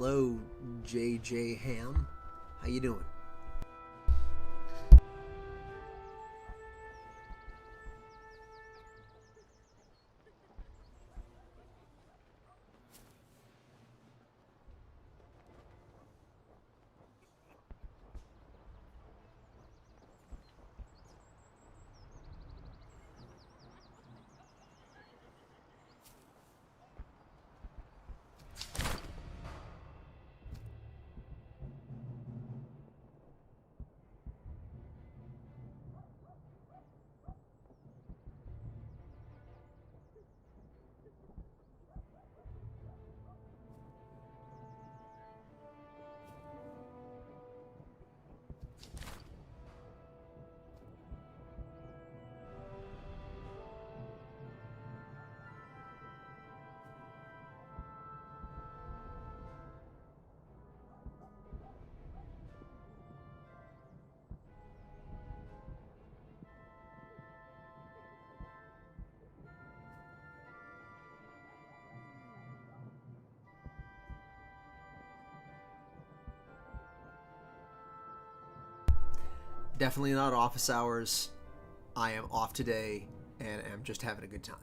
Hello, JJ Ham. How you doing? Definitely not office hours. I am off today and am just having a good time.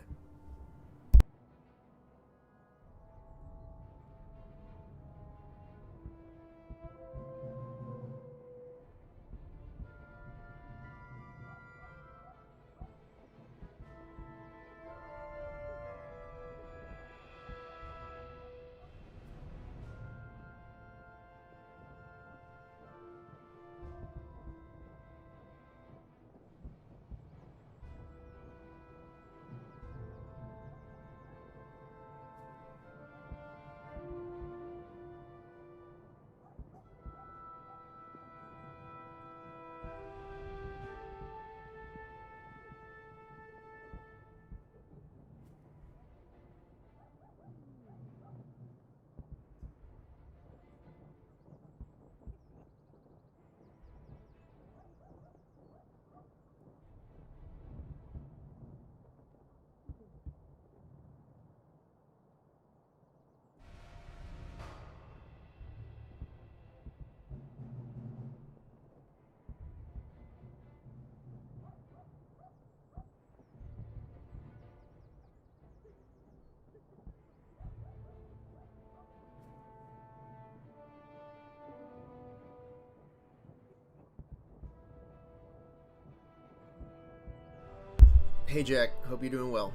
Hey Jack, hope you're doing well.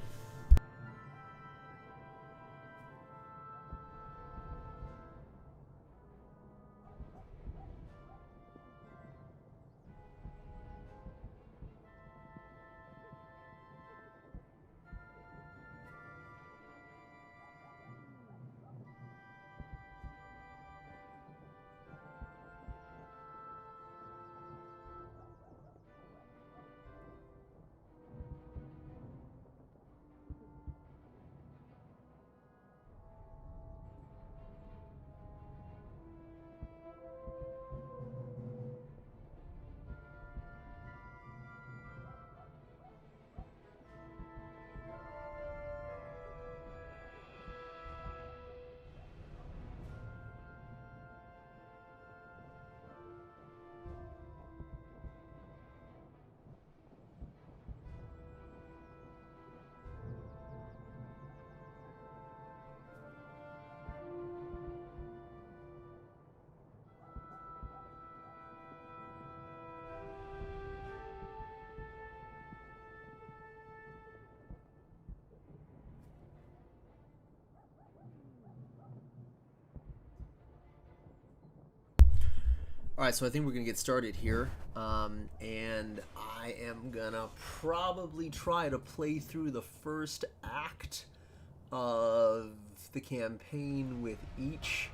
All right, so I think we're going to get started here, and I am going to probably try to play through the first act of the campaign with each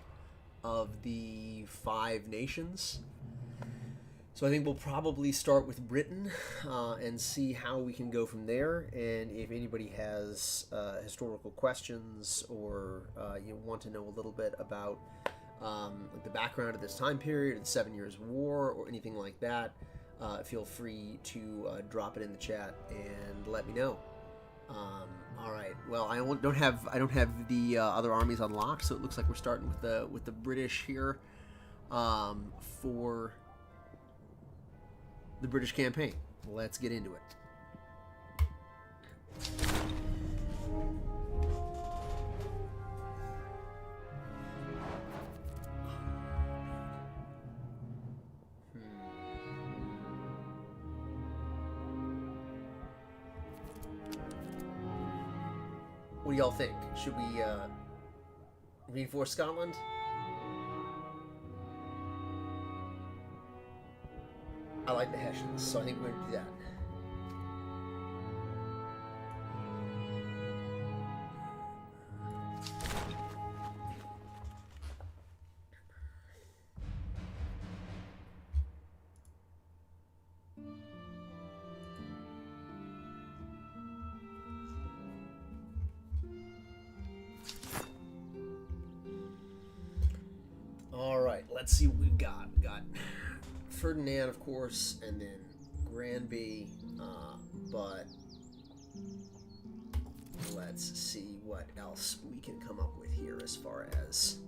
of the 5 nations. So I think we'll probably start with Britain and see how we can go from there, and if anybody has historical questions or you want to know a little bit about the background of this time period, the 7 Years' War, or anything like that, feel free to drop it in the chat and let me know. All right. Well, don't have the other armies unlocked, so it looks like we're starting with the British here for the British campaign. Let's get into it. What do y'all think? Should we reinforce Scotland? I like the Hessians, so I think we're going to do that. Let's see what we've got. We got Ferdinand, of course, and then Granby, but let's see what else we can come up with here as far as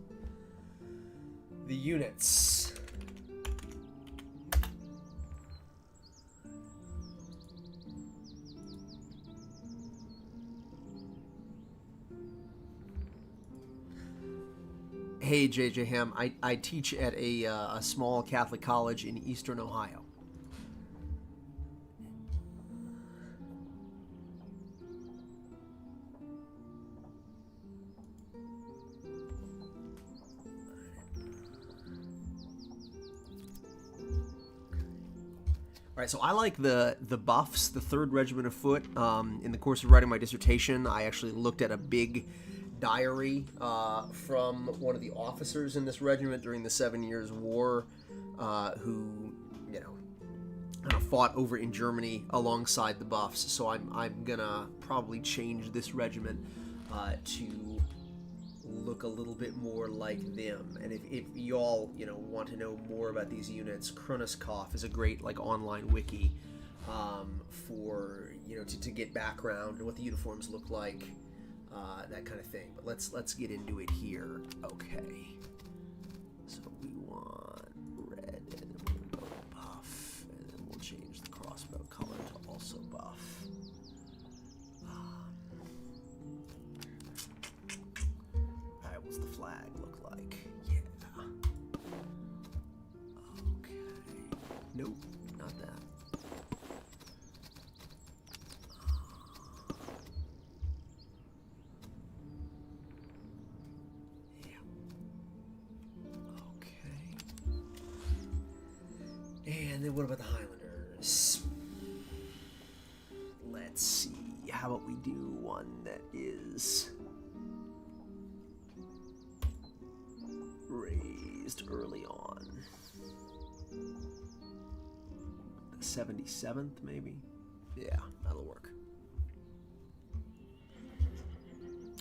the units. Hey, JJ Ham, I teach at a small Catholic college in eastern Ohio. All right, so I like the buffs, the 3rd Regiment of Foot. In the course of writing my dissertation, I actually looked at a big diary from one of the officers in this regiment during the 7 Years' War, who, you know, kind of fought over in Germany alongside the buffs. So I'm gonna probably change this regiment to look a little bit more like them. And if y'all, you know, want to know more about these units, Kronoskopf is a great like online wiki for, you know, to get background and what the uniforms look like. That kind of thing. But let's get into it here. Okay. So we want red, and then we'll go buff, and then we'll change the crossbow color to also buff. Alright, what's the flag look like? Yeah. Okay. Nope, not that. And then what about the Highlanders? Let's see. How about we do one that is raised early on? The 77th, maybe? Yeah, that'll work.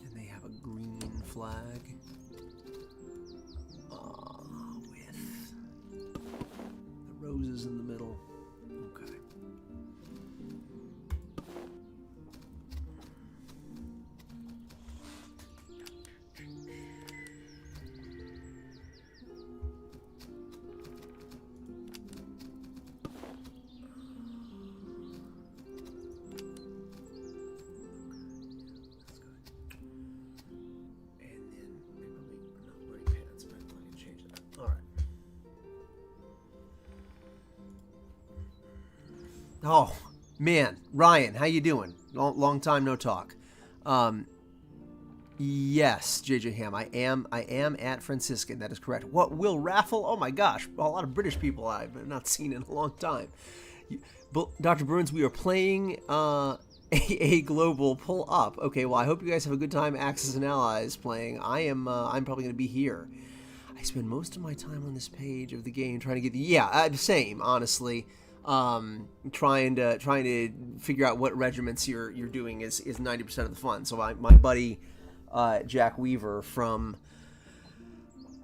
And they have a green flag. Roses in the middle. Okay. Oh, man. Ryan, how you doing? Long time no talk. Yes, JJ Ham, I am at Franciscan. That is correct. What, Will Raffle? Oh my gosh, a lot of British people I've not seen in a long time. Dr. Burns, we are playing AA Global. Pull up. Okay, well, I hope you guys have a good time, Axis and Allies, playing. I'm probably going to be here. I spend most of my time on this page of the game trying to get the... Yeah, same, honestly. Trying to figure out what regiments you're doing is 90% of the fun. So my buddy Jack Weaver from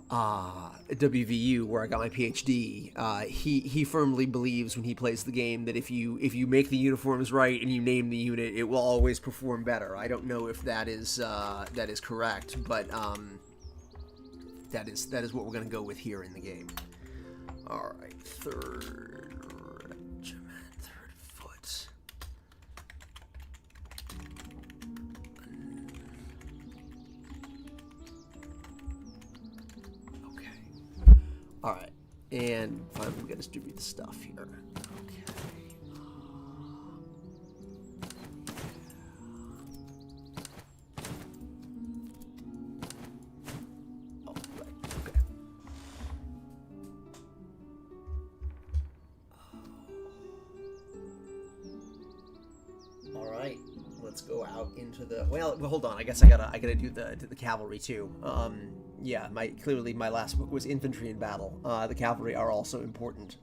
WVU, where I got my PhD, he firmly believes when he plays the game that if you make the uniforms right and you name the unit, it will always perform better. I don't know if that is correct, but that is what we're going to go with here in the game. All right, 3rd Regiment, 3rd Foot. Okay. All right, and finally we got to distribute the stuff here. Okay. Oh, right. Okay. All right, let's go out into the. Well, hold on. I guess I gotta do the cavalry too. Yeah, clearly my last book was infantry in battle. The cavalry are also important.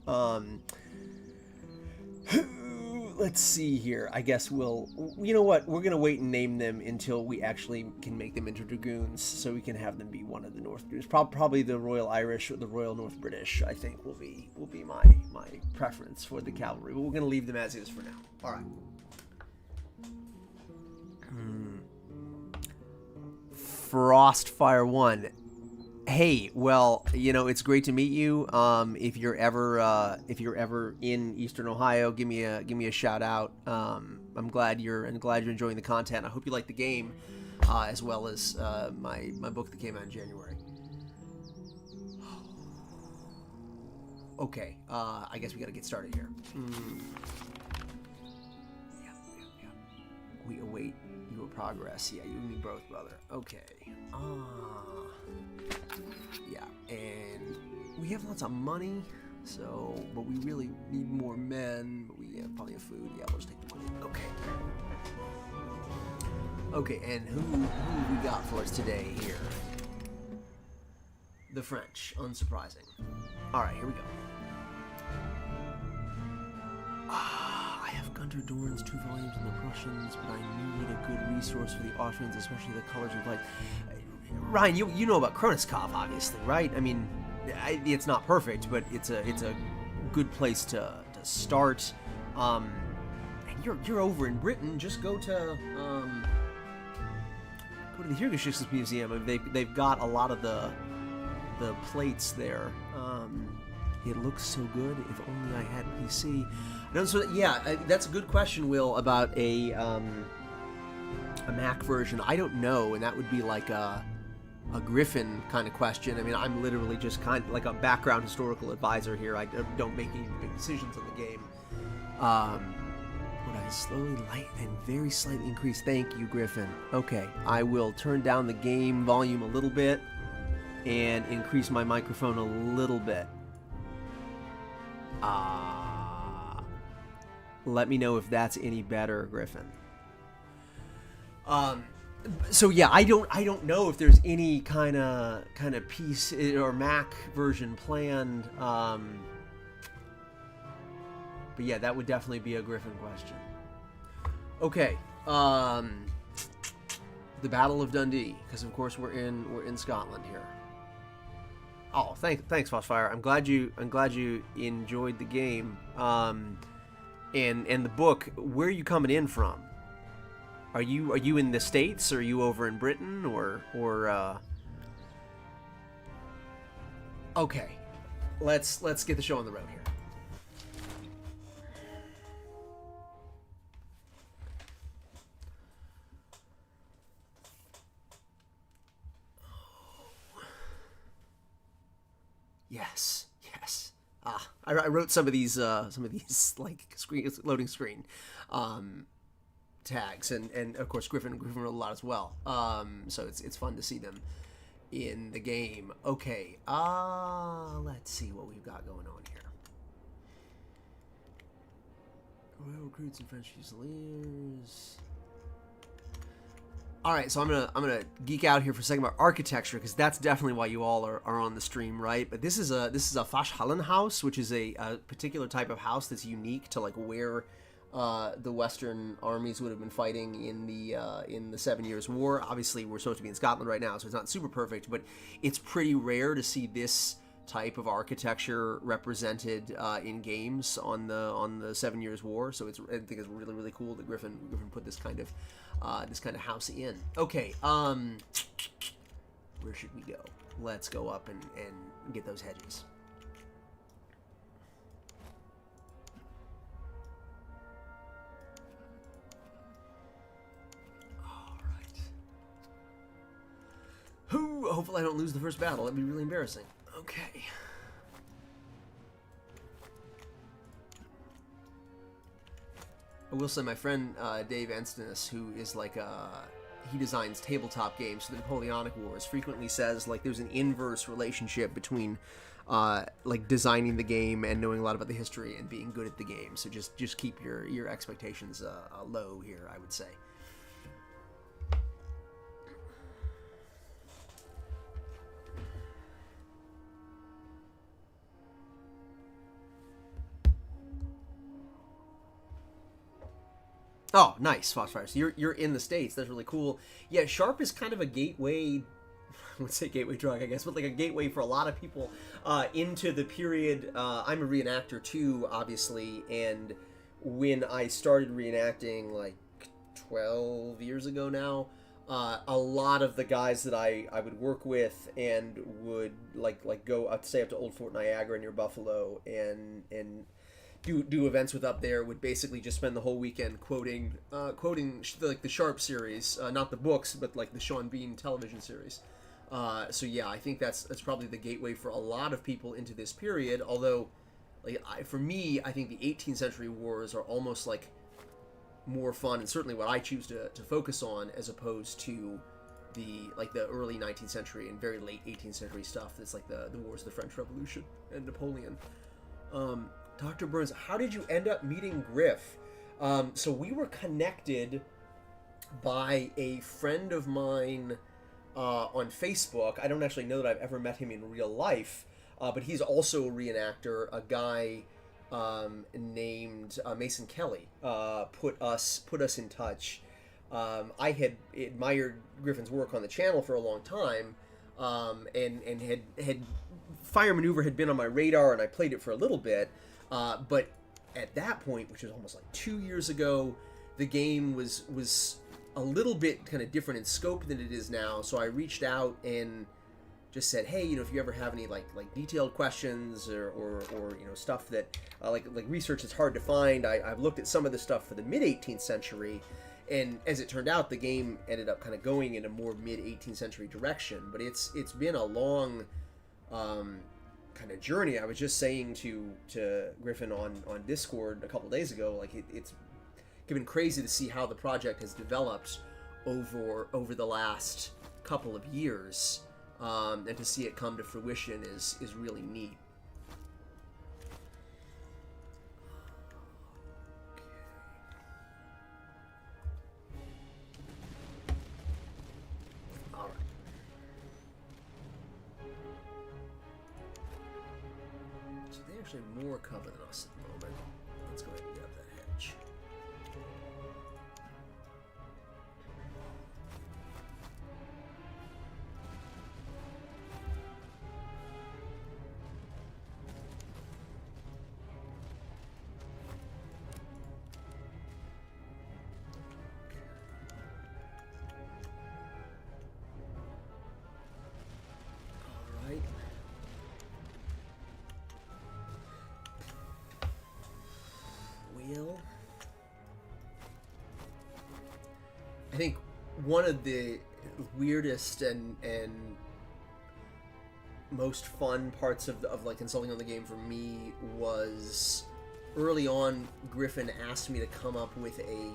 Let's see here. I guess we'll. You know what? We're gonna wait and name them until we actually can make them into dragoons, so we can have them be one of the North Dragoons. Probably the Royal Irish or the Royal North British. I think will be my preference for the cavalry. But we're gonna leave them as is for now. All right. Frostfire 1. Hey, well, it's great to meet you. If you're ever in Eastern Ohio, give me a shout out. I'm glad you're enjoying the content. I hope you like the game, as well as my book that came out in January. Okay, I guess we got to get started here. Yeah. We await your progress. Yeah, you and me both, brother. Okay. Yeah, and we have lots of money, but we really need more men. But we have plenty of food. Yeah, we'll just take the money. Okay, and who we got for us today here? The French, unsurprising. All right, here we go. I have Gunter Dorn's 2 volumes on the Prussians, but I need a good resource for the Austrians, especially the colors of light. Ryan, you know about Kronoskov, obviously, right? I mean, it's not perfect, but it's a good place to start. And you're over in Britain. Just go to the Hirgeschichte Museum. I mean, they've got a lot of the plates there. It looks so good. If only I had PC. No, so yeah, that's a good question, Will, about a Mac version. I don't know, and that would be like a Griffin kind of question. I mean, I'm literally just kind of like a background historical advisor here. I don't make any big decisions on the game. Would I slowly, light, and very slightly increase? Thank you, Griffin. Okay, I will turn down the game volume a little bit and increase my microphone a little bit. Let me know if that's any better, Griffin. So yeah, I don't know if there's any kind of PC or Mac version planned. But yeah, that would definitely be a Griffin question. Okay, the Battle of Dundee, because of course we're in Scotland here. Oh, thanks, Frostfire. I'm glad you enjoyed the game. And the book. Where are you coming in from? Are you in the States? Or are you over in Britain? Or Okay, let's get the show on the road here. Yes. I wrote some of these like loading screen tags, and of course Griffin wrote a lot as well. So it's fun to see them in the game. Okay, let's see what we've got going on here. Royal recruits and French Fusiliers. All right, so I'm gonna geek out here for a second about architecture, because that's definitely why you all are on the stream, right? But this is a Faschhallenhaus, which is a particular type of house that's unique to like where the Western armies would have been fighting in the 7 Years' War. Obviously, we're supposed to be in Scotland right now, so it's not super perfect, but it's pretty rare to see this type of architecture represented in games on the 7 Years' War. So I think it's really, really cool that Griffin put this kind of house in. Okay, where should we go? Let's go up and get those hedges. Hopefully I don't lose the first battle. That'd be really embarrassing. Okay. I will say my friend Dave Enstinis, who is like he designs tabletop games for the Napoleonic Wars, frequently says like there's an inverse relationship between like designing the game and knowing a lot about the history and being good at the game. So just keep your expectations low here, I would say. Oh, nice, Foxfire. So you're in the States. That's really cool. Yeah, Sharp is kind of a gateway. I would say gateway drug, I guess, but like a gateway for a lot of people into the period. I'm a reenactor too, obviously, and when I started reenacting like 12 years ago now, a lot of the guys that I would work with and would like go up, say up to Old Fort Niagara near Buffalo and do events with up there would basically just spend the whole weekend quoting like the Sharp series, not the books, but like the Sean Bean television series. So yeah, I think that's probably the gateway for a lot of people into this period. Although, like for me, I think the 18th century wars are almost like more fun, and certainly what I choose to focus on, as opposed to the early 19th century and very late 18th century stuff. That's like the wars of the French Revolution and Napoleon. Dr. Burns, how did you end up meeting Griff? So we were connected by a friend of mine on Facebook. I don't actually know that I've ever met him in real life, but he's also a reenactor. A guy named Mason Kelly put us in touch. I had admired Griffin's work on the channel for a long time, and had Fire Maneuver had been on my radar, and I played it for a little bit. But at that point, which was almost like 2 years ago, the game was a little bit kind of different in scope than it is now. So I reached out and just said, hey, if you ever have any like detailed questions or stuff that like research that's hard to find, I've looked at some of the stuff for the mid 18th century, and as it turned out, the game ended up kind of going in a more mid 18th century direction. But it's been a long kind of journey. I was just saying to Griffin on Discord a couple days ago, like it's been crazy to see how the project has developed over the last couple of years, and to see it come to fruition is really neat. Actually more cover than us at the moment. Let's go ahead and get up that hedge. All right. I think one of the weirdest and most fun parts of like consulting on the game for me was early on. Griffin asked me to come up with a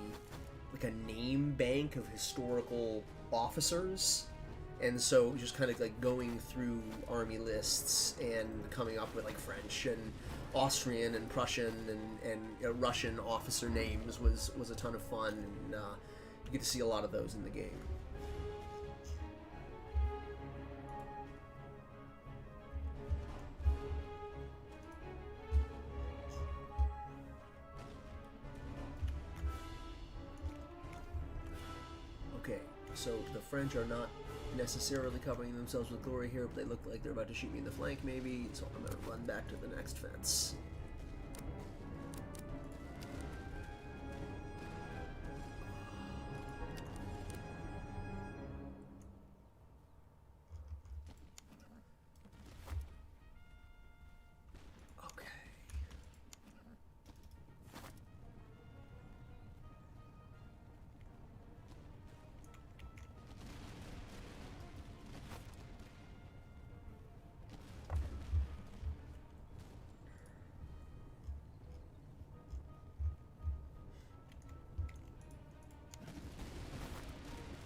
name bank of historical officers, and so just kind of like going through army lists and coming up with like French and Austrian and Prussian and Russian officer names was a ton of fun, and you get to see a lot of those in the game. So the French are not necessarily covering themselves with glory here, but they look like they're about to shoot me in the flank maybe, so I'm going to run back to the next fence.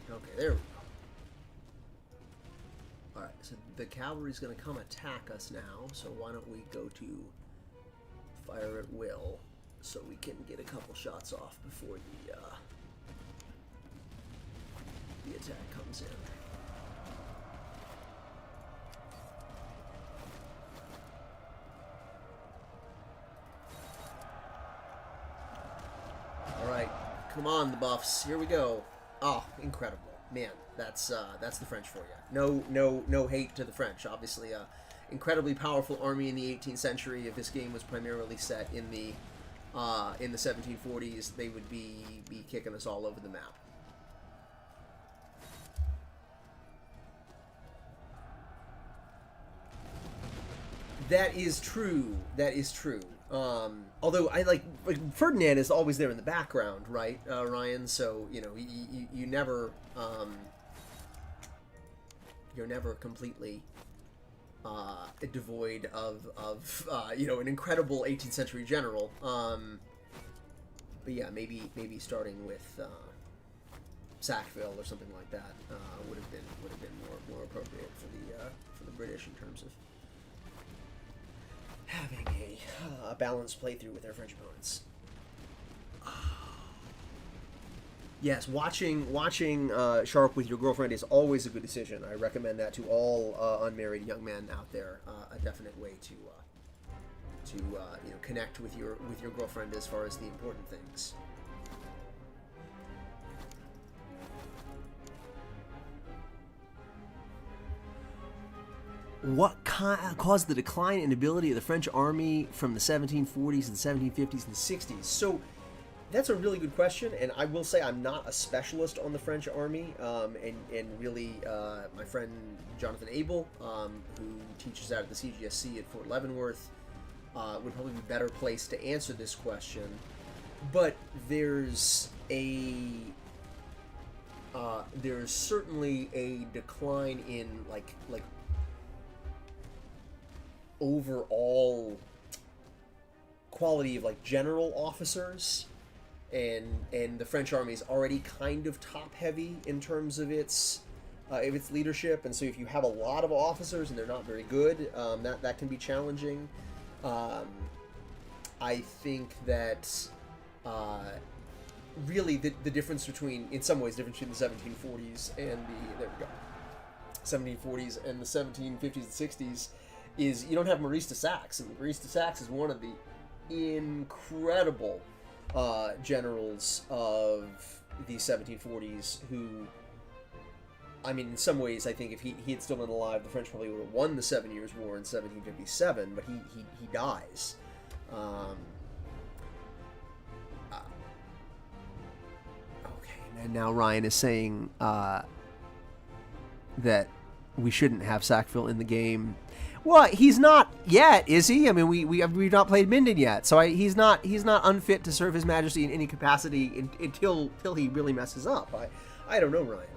Okay, there we go. Alright, so the cavalry's going to come attack us now, so why don't we go to fire at will so we can get a couple shots off before the attack comes in. Alright, come on the buffs, here we go. Oh, incredible. Man, that's the French for you. No hate to the French. Obviously, incredibly powerful army in the 18th century. If this game was primarily set in the 1740s, they would be kicking us all over the map. That is true. That is true. Although I like Ferdinand is always there in the background, right, Ryan? So you know you never you're never completely devoid of an incredible 18th century general. But yeah, maybe starting with Sackville or something like that would have been more appropriate for the British in terms of having a balanced playthrough with their French opponents. Yes, watching Sharp with your girlfriend is always a good decision. I recommend that to all unmarried young men out there. A definite way to connect with your girlfriend as far as the important things. What caused the decline in ability of the French army from the 1740s and 1750s and 60s? So that's a really good question, and I will say I'm not a specialist on the French army, and really my friend Jonathan Abel, who teaches out at the CGSC at Fort Leavenworth, would probably be better placed to answer this question. But there's certainly a decline in like overall quality of like general officers, and the French army is already kind of top heavy in terms of its leadership, and so if you have a lot of officers and they're not very good, that can be challenging. I think that really the difference between, in some ways, the difference between the 1740s and the 1740s and the 1750s and 60s is you don't have Maurice de Saxe, and Maurice de Saxe is one of the incredible generals of the 1740s who, I mean, in some ways, I think if he had still been alive, the French probably would have won the 7 Years' War in 1757, but he dies. Okay, and now Ryan is saying that we shouldn't have Sackville in the game. Well, he's not yet, is he? I mean, we've not played Minden yet, so he's not unfit to serve His Majesty in any capacity until he really messes up. I don't know, Ryan.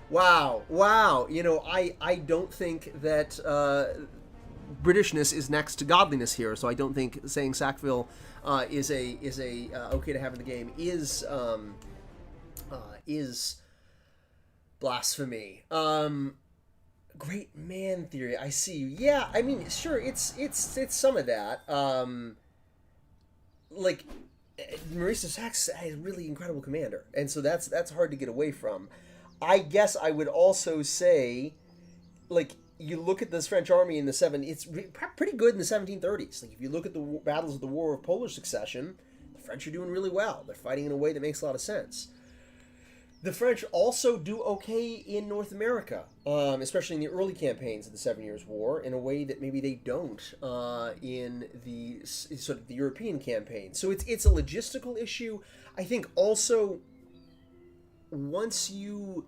Wow. You know, I don't think that Britishness is next to godliness here, so I don't think saying Sackville is okay to have in the game is blasphemy. Great man theory. I see you. Yeah, I mean, sure, it's some of that. Like Maurice de Saxe is a really incredible commander, and so that's hard to get away from. I guess I would also say, like, you look at this French army in the it's pretty good in the 1730s. Like, if you look at the battles of the War of Polish Succession, the French are doing really well. They're fighting in a way that makes a lot of sense. The French also do okay in North America, especially in the early campaigns of the Seven Years' War, in a way that maybe they don't in the sort of the European campaign. So it's a logistical issue. I think also once you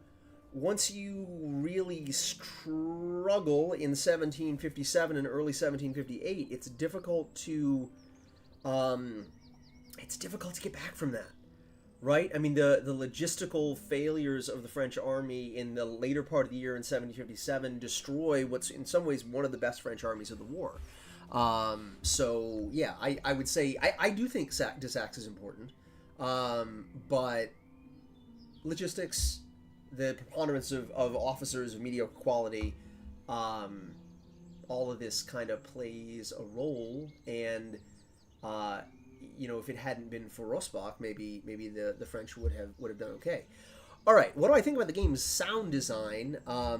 really struggle in 1757 and early 1758, it's difficult to get back from that. Right? I mean, the logistical failures of the French army in the later part of the year in 1757 destroy what's in some ways one of the best French armies of the war. So, yeah, I would say, I do think Desax is important. But logistics, the preponderance of officers of mediocre quality, all of this kind of plays a role, and if it hadn't been for Rosbach, maybe the French would have done okay. All right, what do I think about the game's sound design? I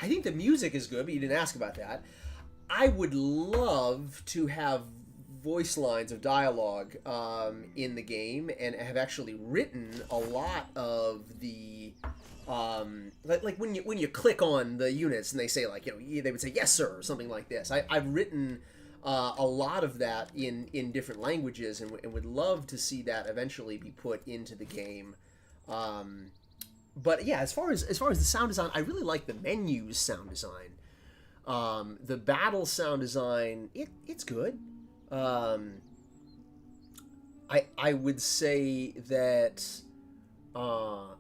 think the music is good, but you didn't ask about that. I would love to have voice lines of dialogue in the game, and have actually written a lot of the like when you click on the units and they say, like, they would say yes sir or something like this. I've written a lot of that in different languages, and would love to see that eventually be put into the game. But yeah, as far as the sound design, I really like the menus sound design. The battle sound design, it's good. I would say that I'd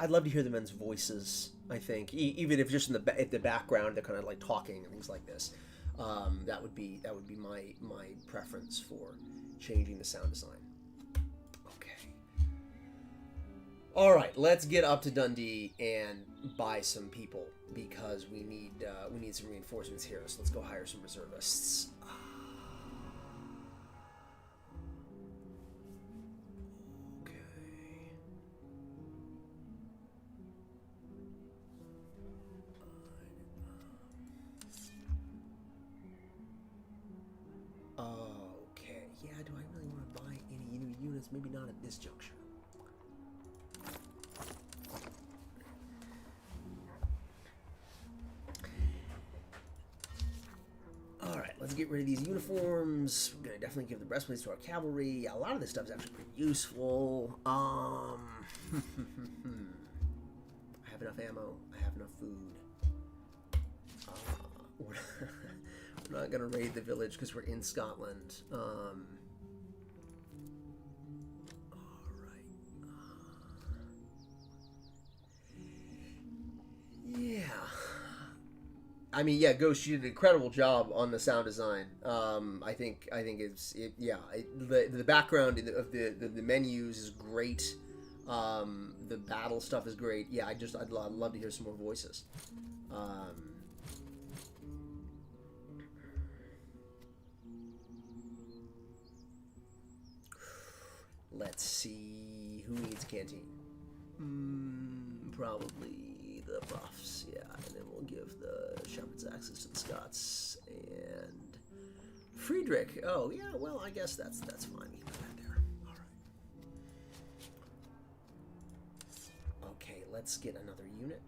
love to hear the men's voices. I think even if just in the background they're kind of like talking and things like this. That would be my preference for changing the sound design. Okay. All right, let's get up to Dundee and buy some people, because we need some reinforcements here. So let's go hire some reservists. Okay, yeah, do I really want to buy any new units? Maybe not at this juncture. Alright, let's get rid of these uniforms. We're going to definitely give the breastplates to our cavalry. Yeah, a lot of this stuff is actually pretty useful. I have enough ammo. I have enough food. We're not going to raid the village because we're in Scotland. Alright. Yeah. I mean, yeah, Ghost, you did an incredible job on the sound design. I think the background of the menus is great. The battle stuff is great. Yeah, I'd love to hear some more voices. Let's see, who needs a canteen? Probably the buffs, yeah. And then we'll give the shepherds access to the Scots. And Friedrich. Oh, yeah, well, I guess that's fine. We can put that there. All right. Okay, let's get another unit.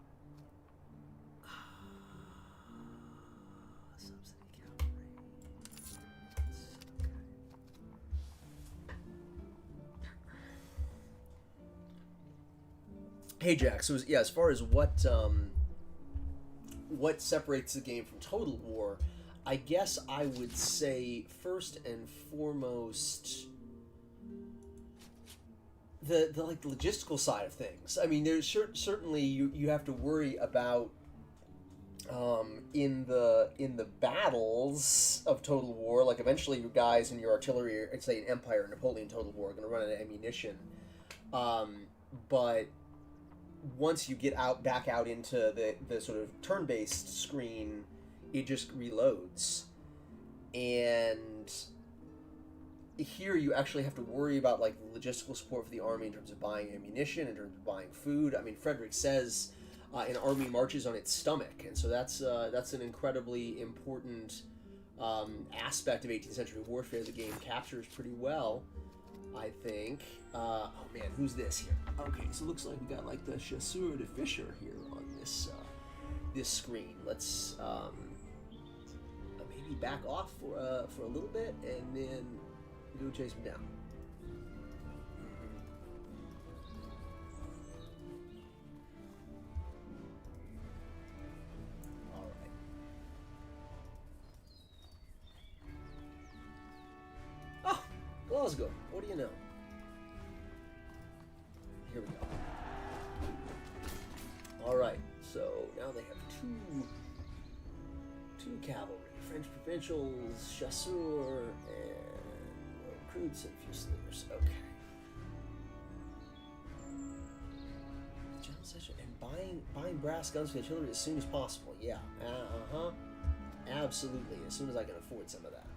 Hey Jack, so as far as what separates the game from Total War, I guess I would say first and foremost the logistical side of things. I mean, there's certainly you have to worry about in the battles of Total War, like eventually your guys and your artillery, say in Empire or Napoleon Total War, are going to run out of ammunition, but once you get back out into the sort of turn-based screen, it just reloads. And here you actually have to worry about like logistical support for the army in terms of buying ammunition, in terms of buying food. I mean, Frederick says an army marches on its stomach, and so that's an incredibly important aspect of 18th century warfare the game captures pretty well. I think. Oh man, who's this here? Okay, so it looks like we got like the Chasseur de Fisher here on this screen. Let's maybe back off for a little bit and then go chase him down. All right. Oh, Glasgow. What do you know? Here we go. All right. So now they have two cavalry, French provincials, chasseurs, and recruits and fusiliers. Okay. General session and buying brass guns for the artillery as soon as possible. Yeah. Absolutely. As soon as I can afford some of that.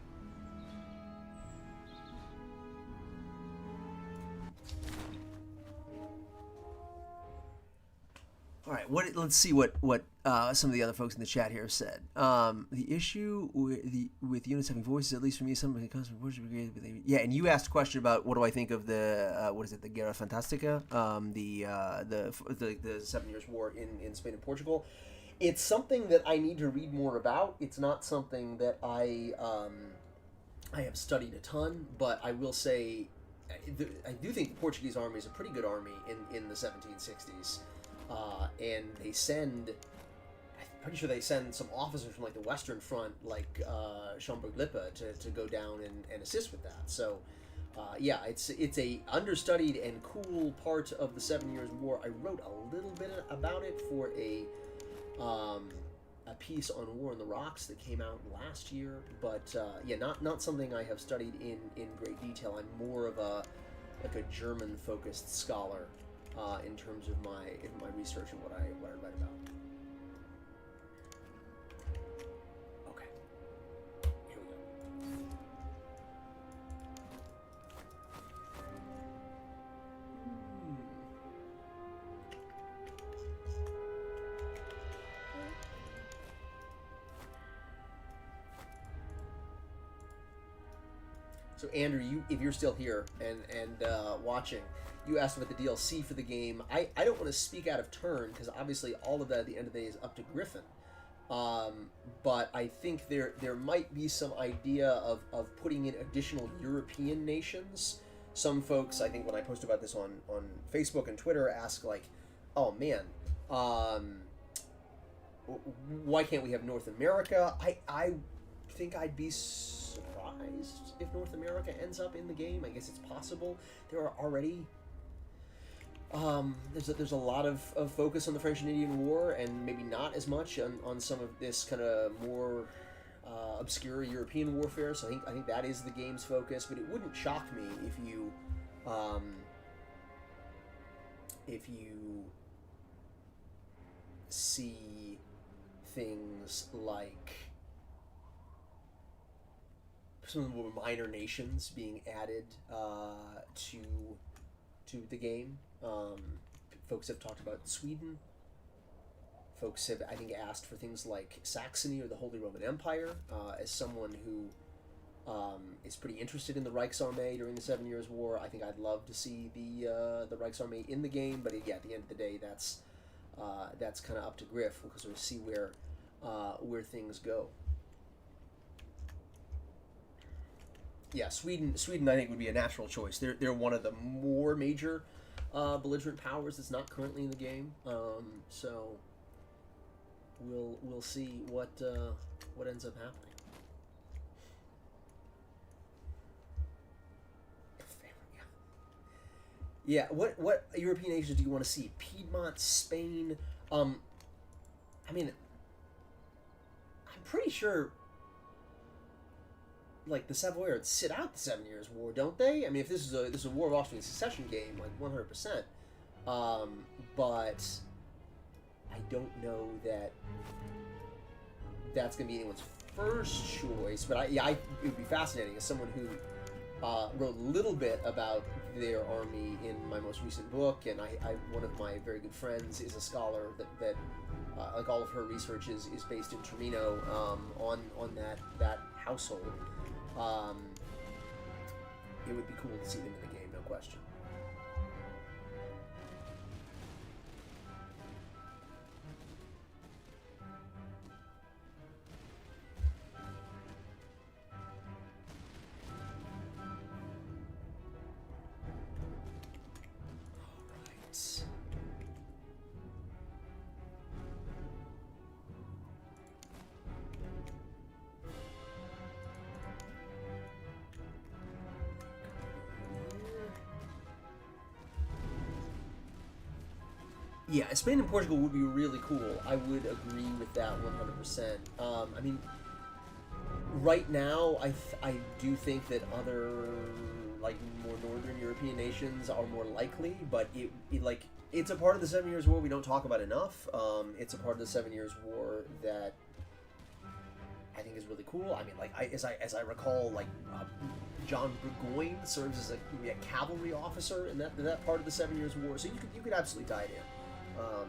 All right, let's see what some of the other folks in the chat here have said. The issue with units having voices, at least for me, somebody comes from Portugal. Yeah, and you asked a question about what do I think of the what is it, the Guerra Fantastica, the 7 Years' War in Spain and Portugal. It's something that I need to read more about. It's not something that I have studied a ton, but I will say I do think the Portuguese army is a pretty good army in the 1760s. And they send, I'm pretty sure they send some officers from like the Western Front, like Schomburg-Lippe, to go down and assist with that. So, yeah, it's a understudied and cool part of the 7 Years' War. I wrote a little bit about it for a piece on War in the Rocks that came out last year. But yeah, not something I have studied in great detail. I'm more of a German-focused scholar. In terms of my research and what I read about. Okay, here we go. So Andrew, if you're still here and watching. You asked about the DLC for the game. I don't want to speak out of turn because obviously all of that at the end of the day is up to Griffin. But I think there might be some idea of putting in additional European nations. Some folks, I think when I post about this on Facebook and Twitter, ask like, oh man, why can't we have North America? I think I'd be surprised if North America ends up in the game. I guess it's possible. There are already... there's a lot of focus on the French and Indian War, and maybe not as much on some of this kind of more obscure European warfare. So I think that is the game's focus. But it wouldn't shock me if you see things like some of the more minor nations being added to the game. Folks have talked about Sweden. Folks have, I think, asked for things like Saxony or the Holy Roman Empire. As someone who is pretty interested in the Reichsarmee during the 7 Years' War, I think I'd love to see the Reichsarmee in the game. But yeah, at the end of the day, that's kind of up to Griff. We'll sort of see where things go. Yeah, Sweden I think would be a natural choice. They're one of the more major belligerent powers that's not currently in the game. So we'll see what ends up happening. Yeah, what European nations do you want to see? Piedmont, Spain. I mean, I'm pretty sure. Like the Savoyards sit out the 7 Years' War, don't they? I mean, if this is a War of Austrian Succession game, like 100%. But I don't know that that's going to be anyone's first choice. But it would be fascinating as someone who wrote a little bit about their army in my most recent book, and one of my very good friends is a scholar that like all of her research is based in Torino on that household. It would be cool to see them in the game. question. Yeah, Spain and Portugal would be really cool. I would agree with that 100%. I mean, right now, I do think that other, like, more northern European nations are more likely, but it's a part of the 7 Years' War we don't talk about enough. It's a part of the 7 Years' War that I think is really cool. I mean, like, as I recall, like, John Burgoyne serves as a cavalry officer in that part of the 7 Years' War, so you could absolutely tie it in. Alright,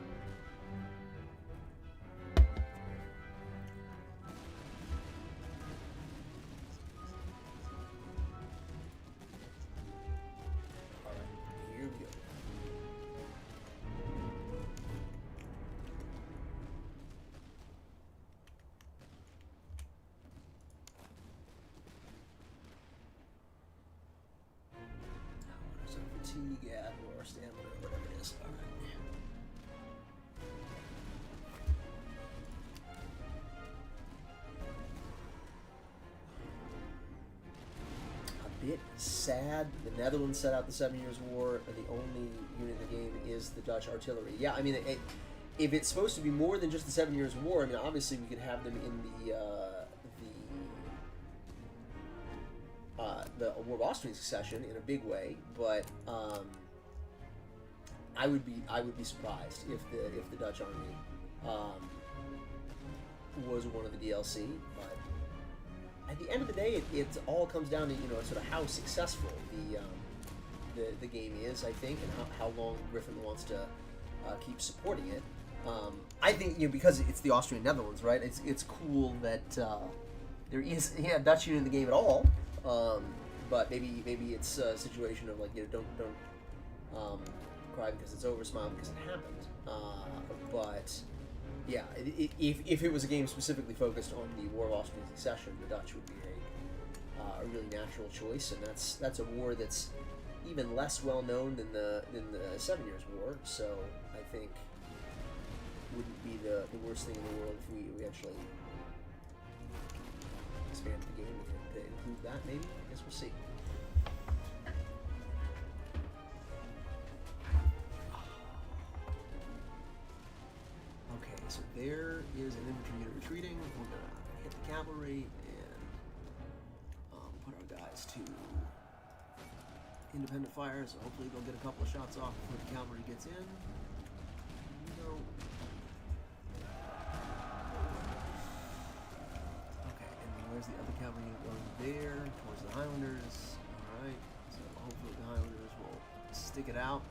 here we go. What is our fatigue at, or our stamina, or whatever it is. Alright. Bit sad. The Netherlands set out the 7 Years' War, and the only unit in the game is the Dutch artillery. Yeah, I mean, if it's supposed to be more than just the 7 Years' War, I mean, obviously we could have them in the War of Austrian Succession in a big way, but I would be surprised if the Dutch army was one of the DLC, but. At the end of the day, it all comes down to sort of how successful the game is, I think, and how long Griffin wants to keep supporting it. I think because it's the Austrian Netherlands, right? It's cool that there is a Dutch unit in the game at all, but maybe it's a situation of like don't cry because it's over, smile because it happened. But yeah, if it was a game specifically focused on the War of Austrian Succession, the Dutch would be a really natural choice, and that's a war that's even less well known than the 7 Years' War. So I think wouldn't be the worst thing in the world if we actually expand the game to include that. Maybe, I guess we'll see. So there is an infantry unit retreating. We're going to hit the cavalry and put our guys to independent fire, so hopefully they'll get a couple of shots off before the cavalry gets in. Okay, and then where's the other cavalry unit going? There, towards the Highlanders. Alright, so hopefully the Highlanders will stick it out.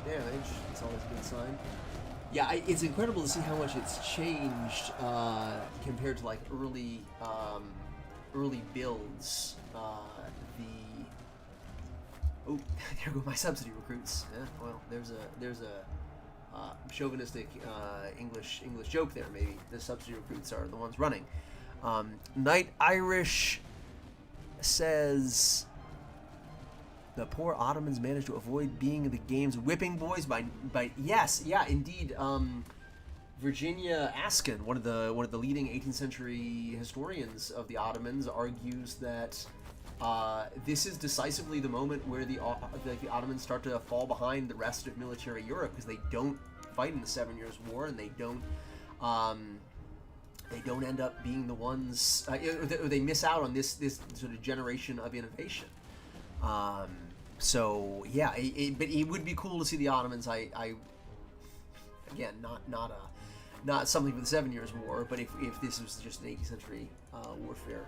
Damage. That's always a good sign. Yeah, it's incredible to see how much it's changed compared to like early builds. There go my subsidy recruits. Yeah, well, there's a chauvinistic English joke there. Maybe the subsidy recruits are the ones running. Knight Irish says. The poor Ottomans managed to avoid being the game's whipping boys by yes, yeah, indeed. Virginia Askin, one of the leading 18th century historians of the Ottomans, argues that this is decisively the moment where the Ottomans start to fall behind the rest of military Europe because they don't fight in the 7 Years' War and they don't end up being the ones they miss out on this sort of generation of innovation. So yeah, but it would be cool to see the Ottomans. I again, not something for the 7 Years' War, but if this was just an 18th century warfare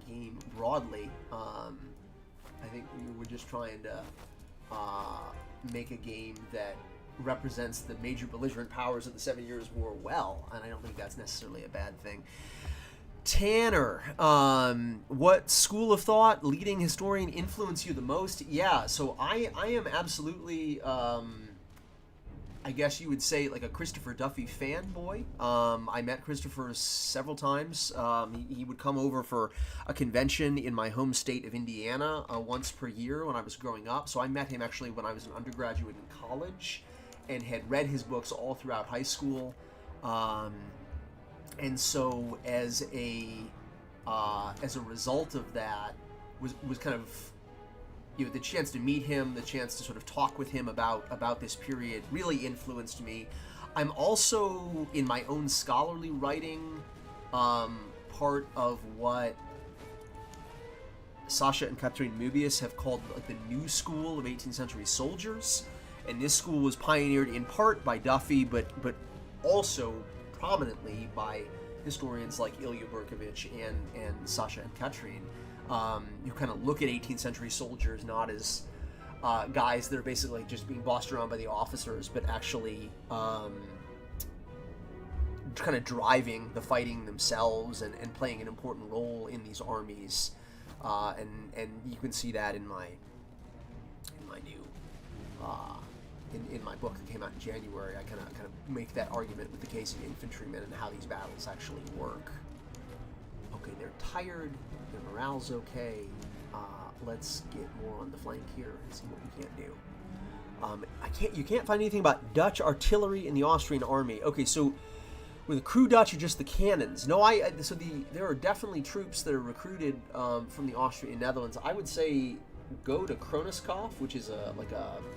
game broadly, I think we were just trying to make a game that represents the major belligerent powers of the 7 Years' War well, and I don't think that's necessarily a bad thing. Tanner, what school of thought, leading historian influenced you the most? Yeah, so I am absolutely, I guess you would say, like a Christopher Duffy fanboy. I met Christopher several times. He would come over for a convention in my home state of Indiana once per year when I was growing up. So I met him actually when I was an undergraduate in college and had read his books all throughout high school. And so as a result of that, was kind of, you know, the chance to meet him, the chance to sort of talk with him about this period really influenced me. I'm also, in my own scholarly writing, part of what Sasha and Catherine Mubius have called like the new school of 18th century soldiers. And this school was pioneered in part by Duffy, but also prominently by historians like Ilya Berkovich and Sasha and Katrin, who kind of look at 18th century soldiers not as guys that are basically just being bossed around by the officers, but actually kind of driving the fighting themselves and playing an important role in these armies. And you can see that in my new in my book that came out in January. I kind of make that argument with the case of infantrymen and how these battles actually work. Okay, they're tired, their morale's okay. Let's get more on the flank here and see what we can do. You can't find anything about Dutch artillery in the Austrian army. Okay, so were the crew Dutch or just the cannons? No, there are definitely troops that are recruited from the Austrian Netherlands. I would say go to Kronoskov, which is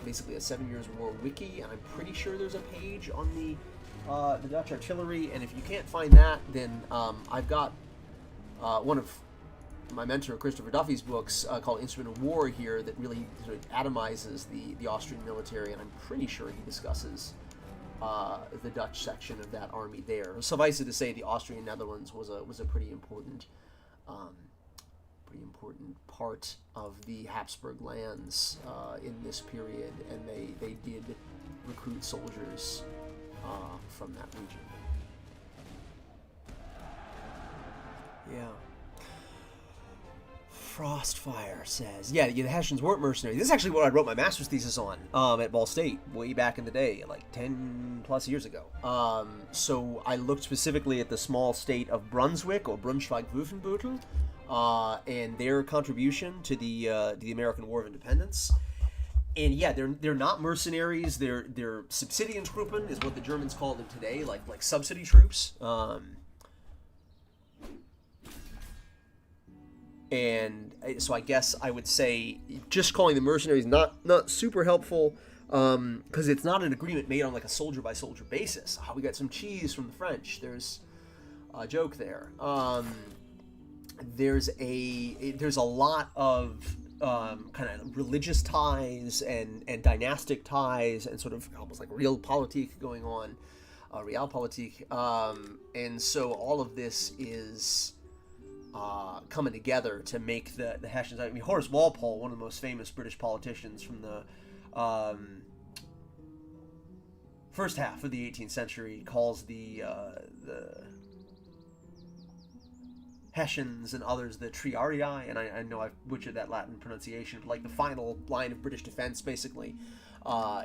basically a 7 Years' War wiki, and I'm pretty sure there's a page on the Dutch artillery. And if you can't find that, then I've got one of my mentor Christopher Duffy's books called Instrument of War here that really sort of atomizes the Austrian military, and I'm pretty sure he discusses the Dutch section of that army there. Suffice it to say, the Austrian Netherlands was a pretty important part of the Habsburg lands in this period, and they did recruit soldiers from that region. Yeah. Frostfire says, yeah, the Hessians weren't mercenaries. This is actually what I wrote my master's thesis on at Ball State way back in the day, like 10 plus years ago. So I looked specifically at the small state of Brunswick, or Braunschweig-Wolfenbüttel, and their contribution to the American War of Independence. And yeah, they're not mercenaries. They're Subsidientruppen is what the Germans call them today, like subsidy troops. And so I guess I would say just calling them mercenaries not super helpful, because it's not an agreement made on like a soldier by soldier basis. We got some cheese from the French. There's a joke there. There's a lot of kind of religious ties and dynastic ties and sort of almost like realpolitik going on, realpolitik, and so all of this is coming together to make the Hessians. I mean, Horace Walpole, one of the most famous British politicians from the first half of the 18th century, calls the Hessians and others the Triarii, and I know I've butchered that Latin pronunciation, but like the final line of British defense, basically,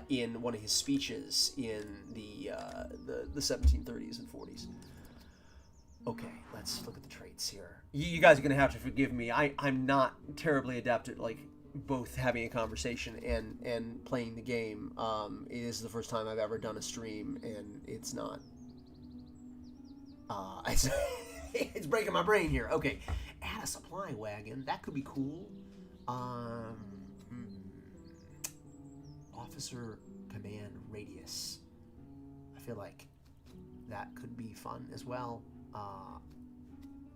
in one of his speeches in the 1730s and 40s. Okay, let's look at the traits here. You guys are going to have to forgive me. I'm not terribly adept at like both having a conversation and playing the game. It is the first time I've ever done a stream, and it's not... it's breaking my brain here. Okay, add a supply wagon. That could be cool. Officer command radius. I feel like that could be fun as well.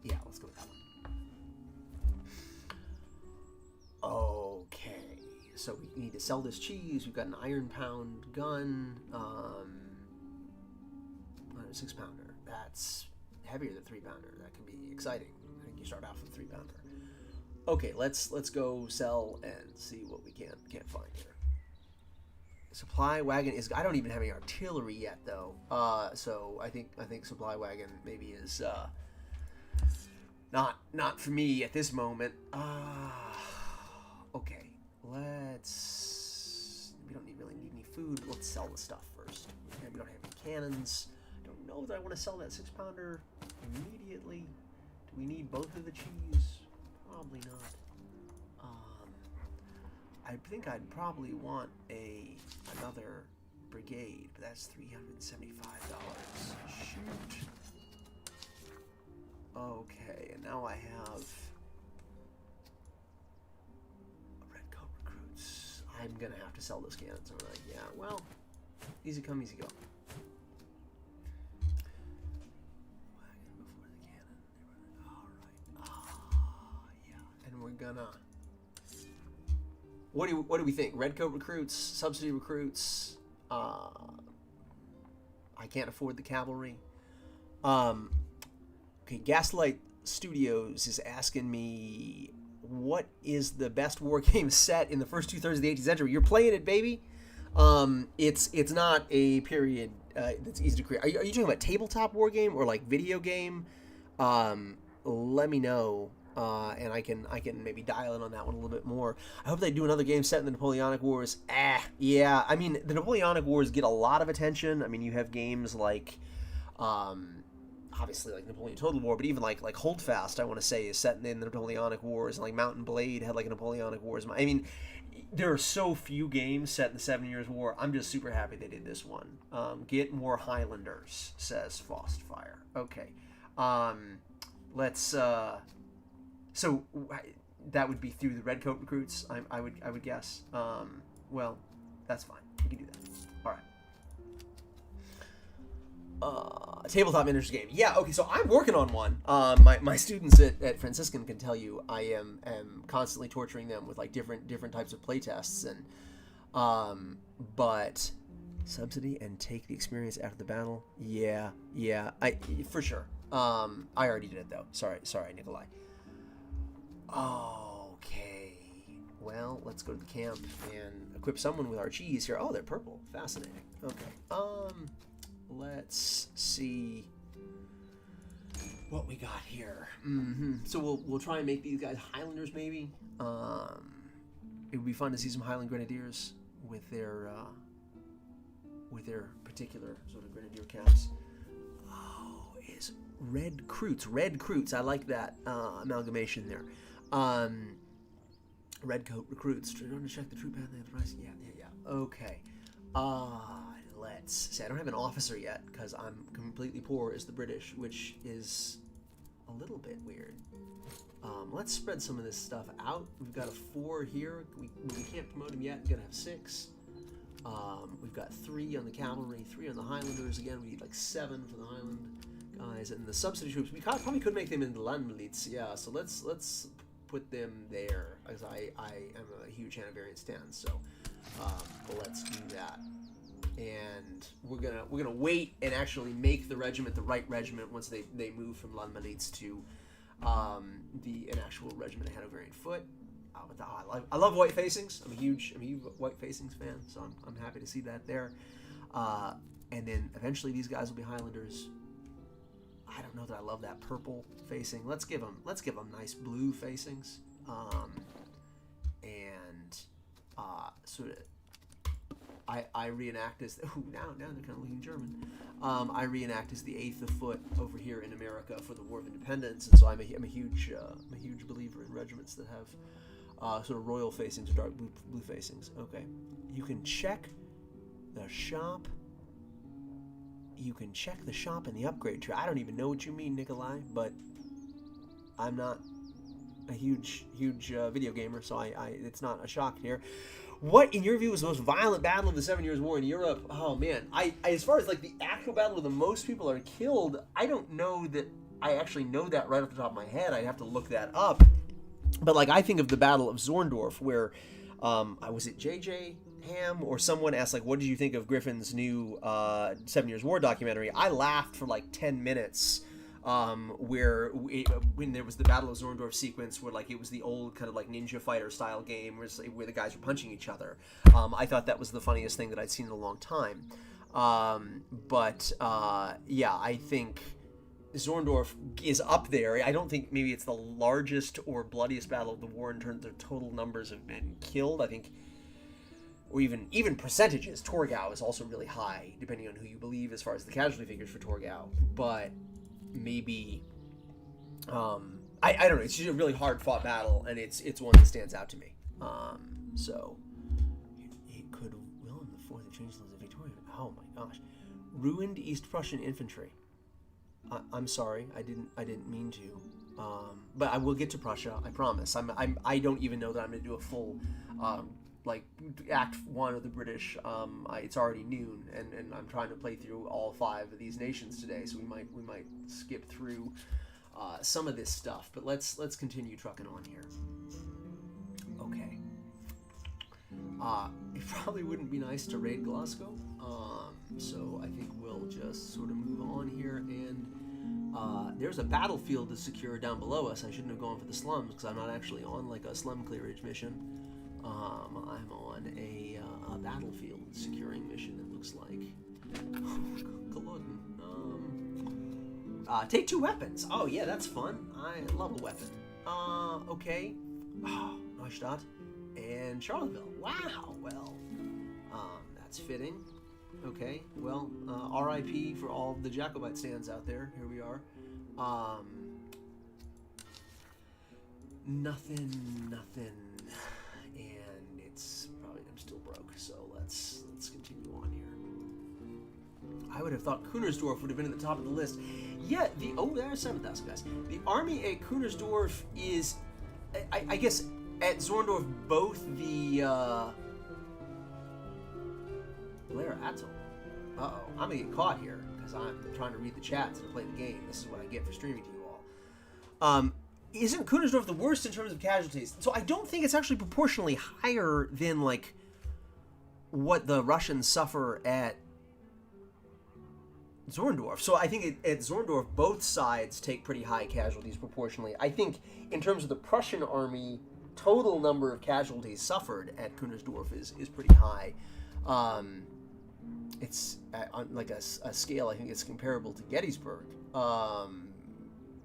Yeah, let's go with that one. Okay, so we need to sell this cheese. We've got an iron pound gun, 6-pounder. That's heavier than 3-pounder. That can be exciting. I think you start off with 3-pounder. Okay, let's go sell and see what we can't find here. Supply wagon is... I don't even have any artillery yet, though. So I think supply wagon maybe is not for me at this moment. Okay, we don't really need any food. Let's sell the stuff first. Okay, we don't have any cannons. I don't know that I want to sell that 6-pounder immediately. Do we need both of the cheese? Probably not. I think I'd probably want another brigade, but that's $375. Shoot. Okay, and now I have redcoat recruits. I'm gonna have to sell those cannons, aren't I? Yeah, well, easy come, easy go. Wagon before the cannon. Alright. Yeah. And we're gonna... What do we think? Redcoat recruits, subsidy recruits. I can't afford the cavalry. Okay, Gaslight Studios is asking me, what is the best war game set in the first 2/3 of the 18th century? You're playing it, baby. It's not a period that's easy to create. Are you talking about tabletop war game or like video game? Let me know. And I can maybe dial in on that one a little bit more. I hope they do another game set in the Napoleonic Wars. Yeah. I mean, the Napoleonic Wars get a lot of attention. I mean, you have games like, obviously like Napoleon Total War, but even like Holdfast, I want to say, is set in the Napoleonic Wars. And like Mountain Blade had like a Napoleonic Wars. I mean, there are so few games set in the 7 Years' War. I'm just super happy they did this one. Get more Highlanders, says Frostfire. Okay. Let's... So that would be through the redcoat recruits, I would guess. Well, that's fine. We can do that. All right. Tabletop miniatures game. Yeah. Okay. So I'm working on one. My students at Franciscan can tell you I am constantly torturing them with like different types of play tests and but subsidy and take the experience after the battle. Yeah. I for sure. I already did it though. Sorry, Nikolai. Okay, well, let's go to the camp and equip someone with our cheese here. Oh, they're purple. Fascinating. Okay, let's see what we got here. So we'll try and make these guys Highlanders, maybe. It would be fun to see some Highland Grenadiers with their particular sort of Grenadier caps. Oh, is Recruits. I like that amalgamation there. Redcoat recruits. Trying to check the troop path. Yeah. Okay. Let's see. I don't have an officer yet because I'm completely poor as the British, which is a little bit weird. Let's spread some of this stuff out. We've got a 4 here. We can't promote him yet. We're gonna have 6. We've got 3 on the cavalry, 3 on the Highlanders. Again, we need like 7 for the Highland guys, and the subsidy troops. We probably could make them into Landmiliz. Yeah. So let's put them there, as I am a huge Hanoverian stan, so let's do that. And we're gonna wait and actually make the regiment the right regiment once they move from Landmiliz to an actual regiment of Hanoverian foot. But I love white facings. I'm a huge white facings fan, so I'm happy to see that there. And then eventually these guys will be Highlanders. I don't know that I love that purple facing. Let's give them nice blue facings, and sort of I reenact as now they're kind of looking German. I reenact as the 8th of Foot over here in America for the War of Independence, and so I'm a huge believer in regiments that have sort of royal facings or dark blue facings. Okay, you can check the shop. You can check the shop in the upgrade tree. I don't even know what you mean, Nikolai, but I'm not a huge video gamer, so it's not a shock here. What, in your view, was the most violent battle of the 7 Years' War in Europe? Oh man, I as far as like the actual battle where the most people are killed, I don't know that I actually know that right off the top of my head. I'd have to look that up. But like I think of the Battle of Zorndorf, where was it JJ Ham or someone asked like, what did you think of Griffin's new 7 Years' War documentary? I laughed for like 10 minutes when there was the Battle of Zorndorf sequence where like it was the old kind of like Ninja Fighter style game where the guys were punching each other. I thought that was the funniest thing that I'd seen in a long time. Yeah, I think Zorndorf is up there. I don't think maybe it's the largest or bloodiest battle of the war in terms of total numbers have been killed. I think, or even percentages. Torgau is also really high, depending on who you believe as far as the casualty figures for Torgau. But maybe, I don't know. It's just a really hard fought battle, and it's one that stands out to me. So it could will in the fourth of Changelings of Victoria. Oh my gosh, ruined East Prussian infantry. I'm sorry, I didn't mean to, but I will get to Prussia. I promise. I don't even know that I'm gonna do a full, like Act 1 of the British. It's already noon, and I'm trying to play through all 5 of these nations today, so we might skip through some of this stuff. But let's continue trucking on here. Okay. It probably wouldn't be nice to raid Glasgow. So I think we'll just sort of move on here, and there's a battlefield to secure down below us. I shouldn't have gone for the slums because I'm not actually on like a slum clearage mission. I'm on a battlefield securing mission, it looks like. Culloden. Take 2 weapons. Oh yeah, that's fun. I love a weapon. Okay. Oh, Neustadt and Charleville. Wow. Well, that's fitting. Okay, well, R.I.P. for all the Jacobite stands out there. Here we are. Nothing, and it's probably I'm still broke. So let's continue on here. I would have thought Kunersdorf would have been at the top of the list. Yeah, there's 7,000 guys. The army at Kunersdorf is, I guess, at Zorndorf both the. Blair Atoll. Uh-oh. I'm going to get caught here because I'm trying to read the chats and play the game. This is what I get for streaming to you all. Isn't Kunersdorf the worst in terms of casualties? So I don't think it's actually proportionally higher than, like, what the Russians suffer at Zorndorf. So I think at Zorndorf, both sides take pretty high casualties proportionally. I think in terms of the Prussian army, total number of casualties suffered at Kunersdorf is pretty high. It's on like a scale, I think it's comparable to Gettysburg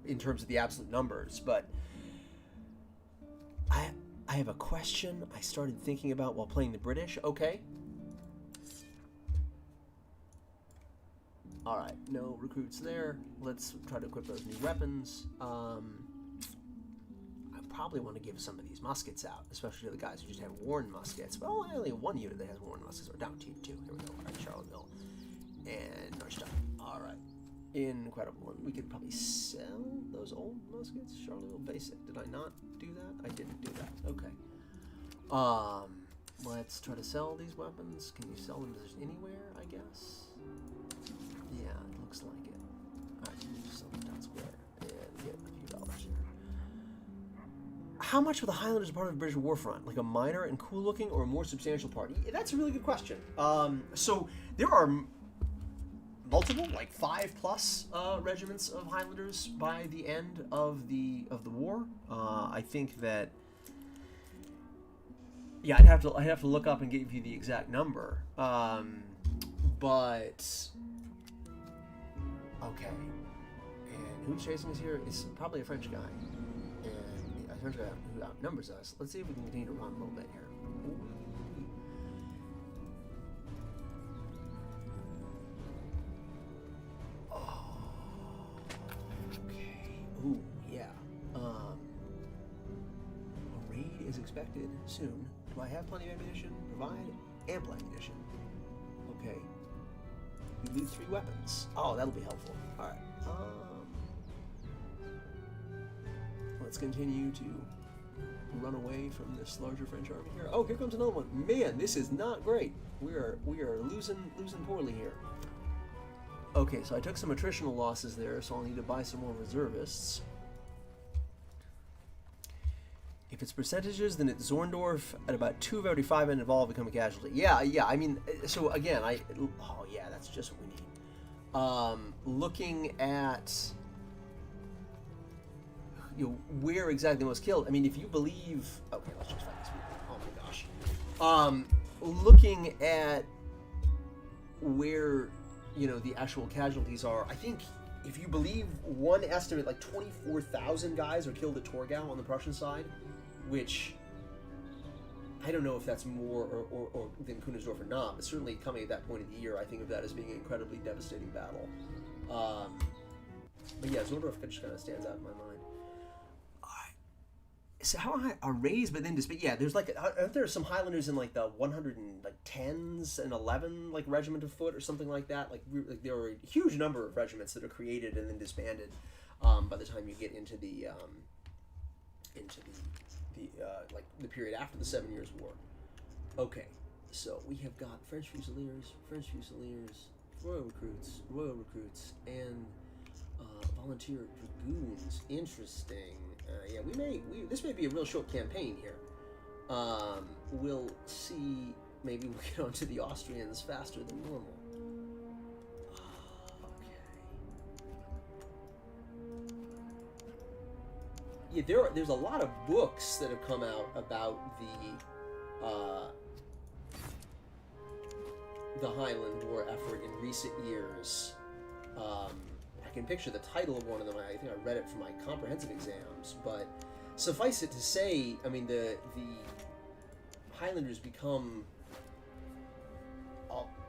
in terms of the absolute numbers. But I have a question I started thinking about while playing the British. Okay. All right, no recruits there. Let's try to equip those new weapons. Probably want to give some of these muskets out, especially to the guys who just have worn muskets. Well, only one unit that has worn muskets, or down to 2. Here we go. All right, Charleville and Neustadt. All right, incredible. And we could probably sell those old muskets. Charleville basic. Did I not do that? I didn't do that. Okay. Let's try to sell these weapons. Can you sell them anywhere? I guess. Yeah, it looks like it. All right, we'll just sell them down square and get a few dollars here. How much of the Highlanders are part of the British war front? Like a minor and cool looking or a more substantial part? That's a really good question. So there are multiple, like 5+ regiments of Highlanders by the end of the war. I think that, yeah, I'd have to look up and give you the exact number. But okay, and who's chasing us here? It's probably a French guy. Who outnumbers us. Let's see if we can continue to run a little bit here. Oh, okay. Ooh, yeah. A raid is expected soon. Do I have plenty of ammunition? Provide ample ammunition. Okay. We need 3 weapons. Oh, that'll be helpful. All right. Let's continue to run away from this larger French army here. Oh, here comes another one. Man, this is not great. We are losing poorly here. Okay, so I took some attritional losses there, so I'll need to buy some more reservists. If it's percentages, then it's Zorndorf at about 2 of every 5 men involved become a casualty. Yeah. I mean, so again, oh yeah, that's just what we need. Looking at where exactly was killed. I mean, if you believe, okay, let's just find these people. Oh my gosh. Looking at where the actual casualties are, I think if you believe one estimate, like 24,000 guys are killed at Torgau on the Prussian side, which I don't know if that's more or than Kunersdorf or not, but certainly coming at that point of the year, I think of that as being an incredibly devastating battle. But yeah, Zordorf just kind of stands out in my mind. So how high are raised, but then just, but yeah, there's like, aren't there some Highlanders in like the 110s and 11 like regiment of foot or something like that? Like there were a huge number of regiments that are created and then disbanded by the time you get into the like the period after the 7 Years' War. Okay, so we have got French Fusiliers, Royal Recruits, and Volunteer Dragoons. Interesting. Yeah, this may be a real short campaign here. We'll see. Maybe we'll get onto the Austrians faster than normal. Okay. Yeah, there's a lot of books that have come out about the Highland War effort in recent years. I can picture the title of one of them. I think I read it for my comprehensive exams, but suffice it to say, I mean, the Highlanders become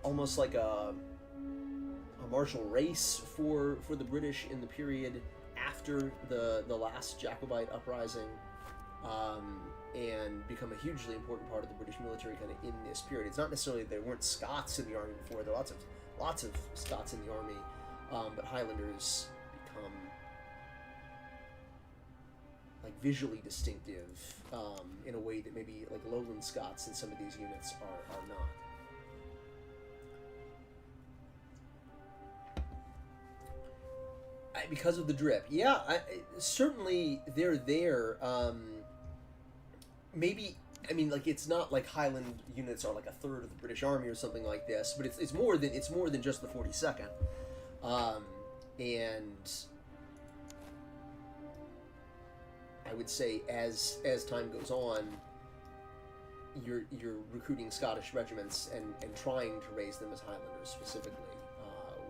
almost like a martial race for the British in the period after the last Jacobite uprising, and become a hugely important part of the British military kind of in this period. It's not necessarily that there weren't Scots in the army before. There are lots of Scots in the army. But Highlanders become like visually distinctive in a way that maybe like Lowland Scots in some of these units are not. Because of the drip, yeah, certainly they're there. Maybe, I mean, like it's not like Highland units are like a third of the British Army or something like this, but it's more than just the 42nd. And I would say as time goes on, you're recruiting Scottish regiments and trying to raise them as Highlanders specifically,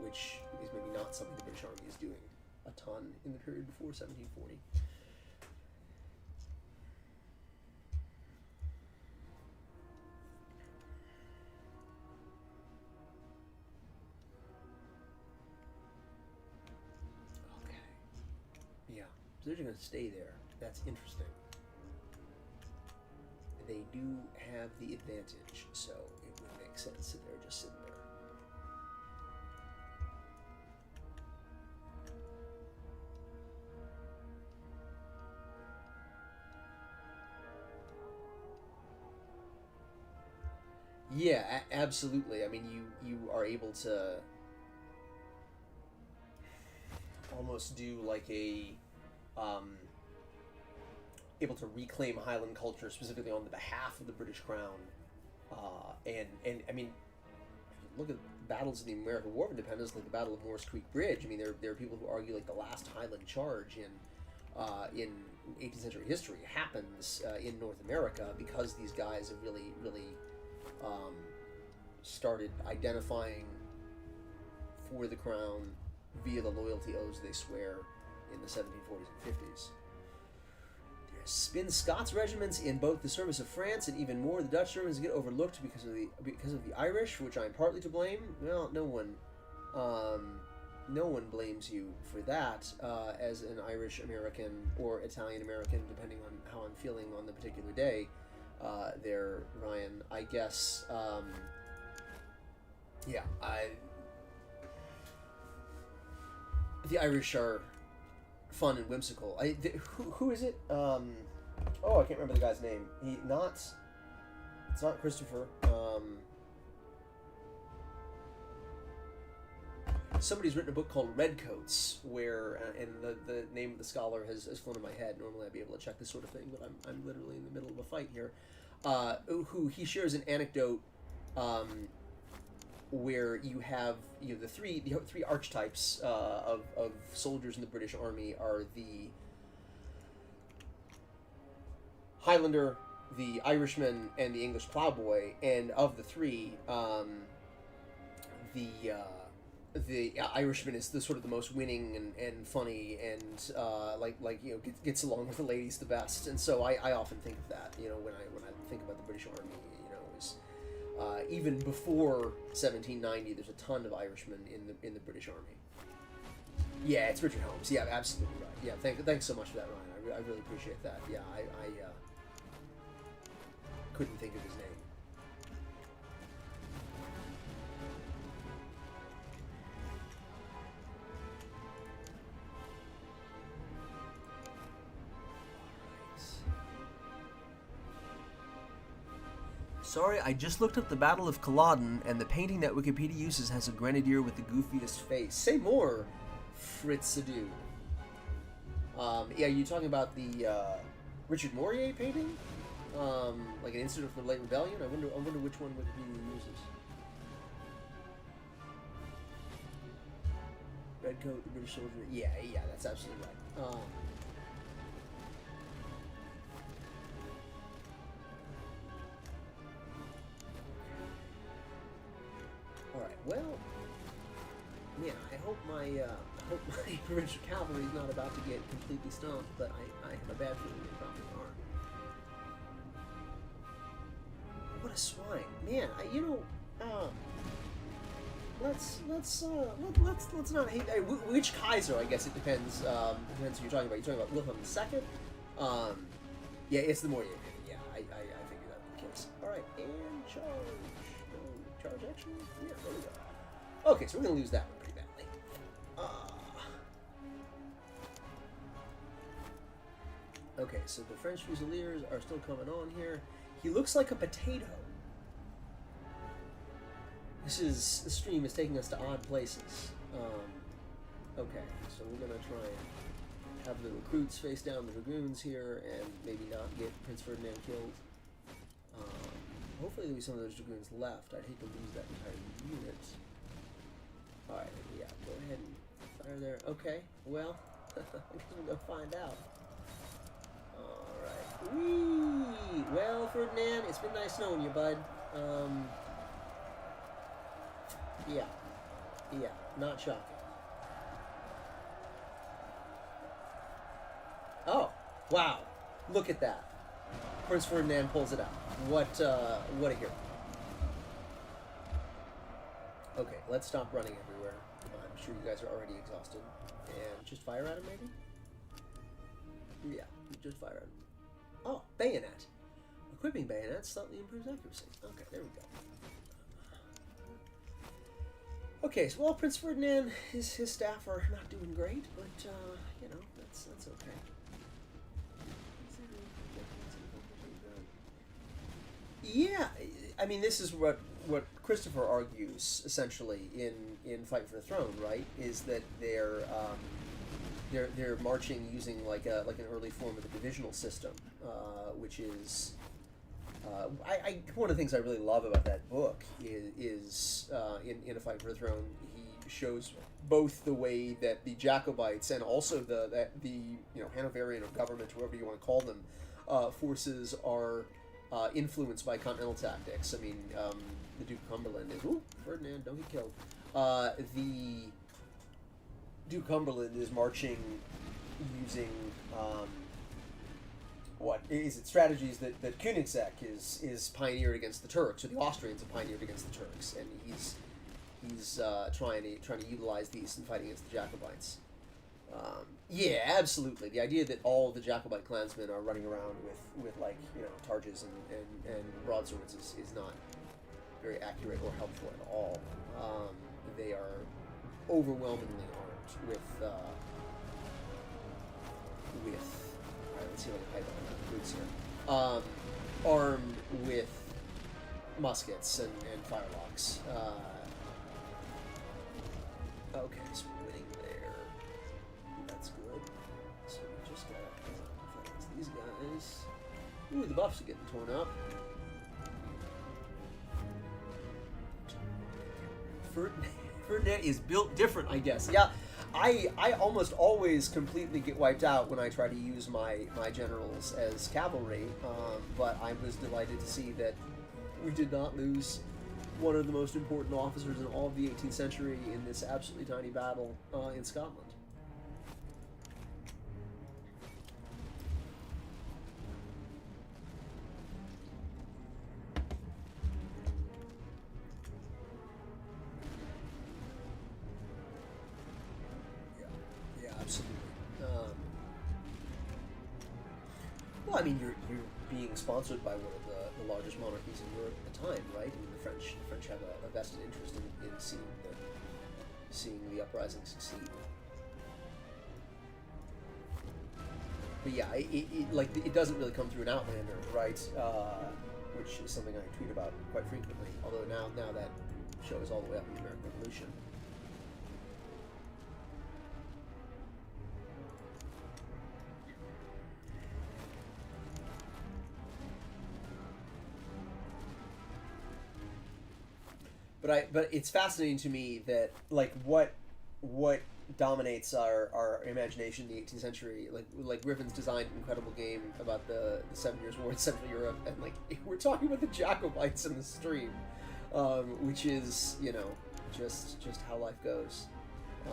which is maybe not something the British Army is doing a ton in the period before 1740. So they're just going to stay there. That's interesting. They do have the advantage, so it would make sense that they're just sitting there. Yeah, absolutely. I mean, you are able to almost do like a able to reclaim Highland culture specifically on the behalf of the British Crown, and I mean, look at battles in the American War of Independence, like the Battle of Morris Creek Bridge. I mean, there are people who argue like the last Highland charge in 18th century history happens in North America because these guys have really started identifying for the Crown via the loyalty oaths they swear in the 1740s and 50s. There's been Scots regiments in both the service of France, and even more, the Dutch Germans get overlooked because of the Irish, for which I am partly to blame. Well, no one blames you for that, as an Irish American or Italian American, depending on how I'm feeling on the particular day. There, Ryan, I guess. The Irish are fun and whimsical. Who is it? I can't remember the guy's name. It's not Christopher. Somebody's written a book called Redcoats, where and the name of the scholar has flown in my head. Normally I'd be able to check this sort of thing, but I'm literally in the middle of a fight here. Who he shares an anecdote where you have the three archetypes of soldiers in the British Army are the Highlander, the Irishman, and the English plowboy. And of the three, the the Irishman is the sort of the most winning and funny and gets along with the ladies the best, and so I often think of that, when I think about the British Army, is even before 1790 there's a ton of Irishmen in the British Army. Yeah, it's Richard Holmes. Yeah, absolutely right. Yeah, thanks so much for that, Ryan. I really appreciate that. Yeah, I couldn't think of his name. Sorry, I just looked up the Battle of Culloden, and the painting that Wikipedia uses has a grenadier with the goofiest face. Say more, Fritzadoo. Yeah, you talking about the Richard Morier painting? Like an incident from the late rebellion? I wonder which one Wikipedia uses. Red coat, the British soldier. Yeah, that's absolutely right. Alright, well, man, I hope my provincial cavalry is not about to get completely stomped, but I have a bad feeling they probably aren't. What a swine, man! Let's not hate. Which Kaiser? I guess it depends. Depends who you're talking about. You're talking about Wilhelm II. Yeah, it's the Morier. Yeah, I figured that would be the case. All right, and charge. Charge action? Yeah, there we go. Okay, so we're gonna lose that one pretty badly. Okay, so the French Fusiliers are still coming on here. He looks like a potato. The stream is taking us to odd places. Okay, so we're gonna try and have the recruits face down the dragoons here and maybe not get Prince Ferdinand killed. Hopefully there'll be some of those dragoons left. I'd hate to lose that entire unit. Alright, yeah, go ahead and fire there. Okay, well, I guess we'll go find out. Alright. Whee! Well, Ferdinand, it's been nice knowing you, bud. Yeah, not shocking. Oh, wow. Look at that. Prince Ferdinand pulls it out. What a hero. Okay, let's stop running everywhere. I'm sure you guys are already exhausted. And just fire at him, maybe? Yeah, just fire at him. Oh, bayonet. Equipping bayonets slightly improves accuracy. Okay, there we go. Okay, so while Prince Ferdinand, his staff are not doing great, but, that's okay. Yeah, I mean, this is what Christopher argues essentially in Fight for the Throne, right? Is that they're marching using like an early form of the divisional system, which is one of the things I really love about that book is in A Fight for the Throne, he shows both the way that the Jacobites and also the Hanoverian or government, whoever you want to call them, forces are influenced by continental tactics. I mean, the Duke of Cumberland is... Ooh, Ferdinand, don't get killed. The Duke of Cumberland is marching using... what is it? Strategies that Koenigsegg is pioneered against the Turks, or the Austrians have pioneered against the Turks, and he's trying to utilize these in fighting against the Jacobites. Yeah, absolutely. The idea that all the Jacobite clansmen are running around with like, targes and broadswords is not very accurate or helpful at all. They are overwhelmingly armed with alright, let's see if I can type on the boots here. Armed with muskets and firelocks. Okay, so we're winning there. That's good. So we just got these guys. Ooh, the buffs are getting torn up. Ferdinand is built different, I guess. Yeah, I almost always completely get wiped out when I try to use my generals as cavalry, but I was delighted to see that we did not lose one of the most important officers in all of the 18th century in this absolutely tiny battle in Scotland. Yeah, absolutely. Well, I mean, you're being sponsored by one of the largest monarchies in Europe at the time, right? I mean, the French have a vested interest in seeing the uprising succeed. But yeah, it doesn't really come through an Outlander, right? Which is something I tweet about quite frequently. Although now that show is all the way up in the American Revolution. But it's fascinating to me that what dominates our imagination in the 18th century. Like Griffin's designed an incredible game about the 7 Years' War in Central Europe, and we're talking about the Jacobites in the stream, which is just how life goes. If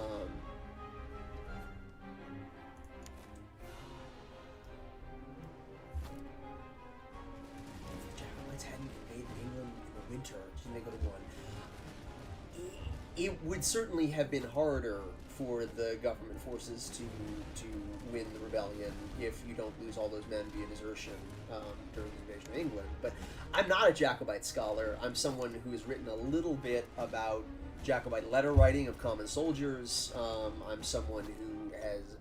the Jacobites hadn't invaded England in the winter, didn't they go to one? It would certainly have been harder for the government forces to win the rebellion if you don't lose all those men via desertion during the invasion of England. But I'm not a Jacobite scholar. I'm someone who has written a little bit about Jacobite letter writing of common soldiers. I'm someone who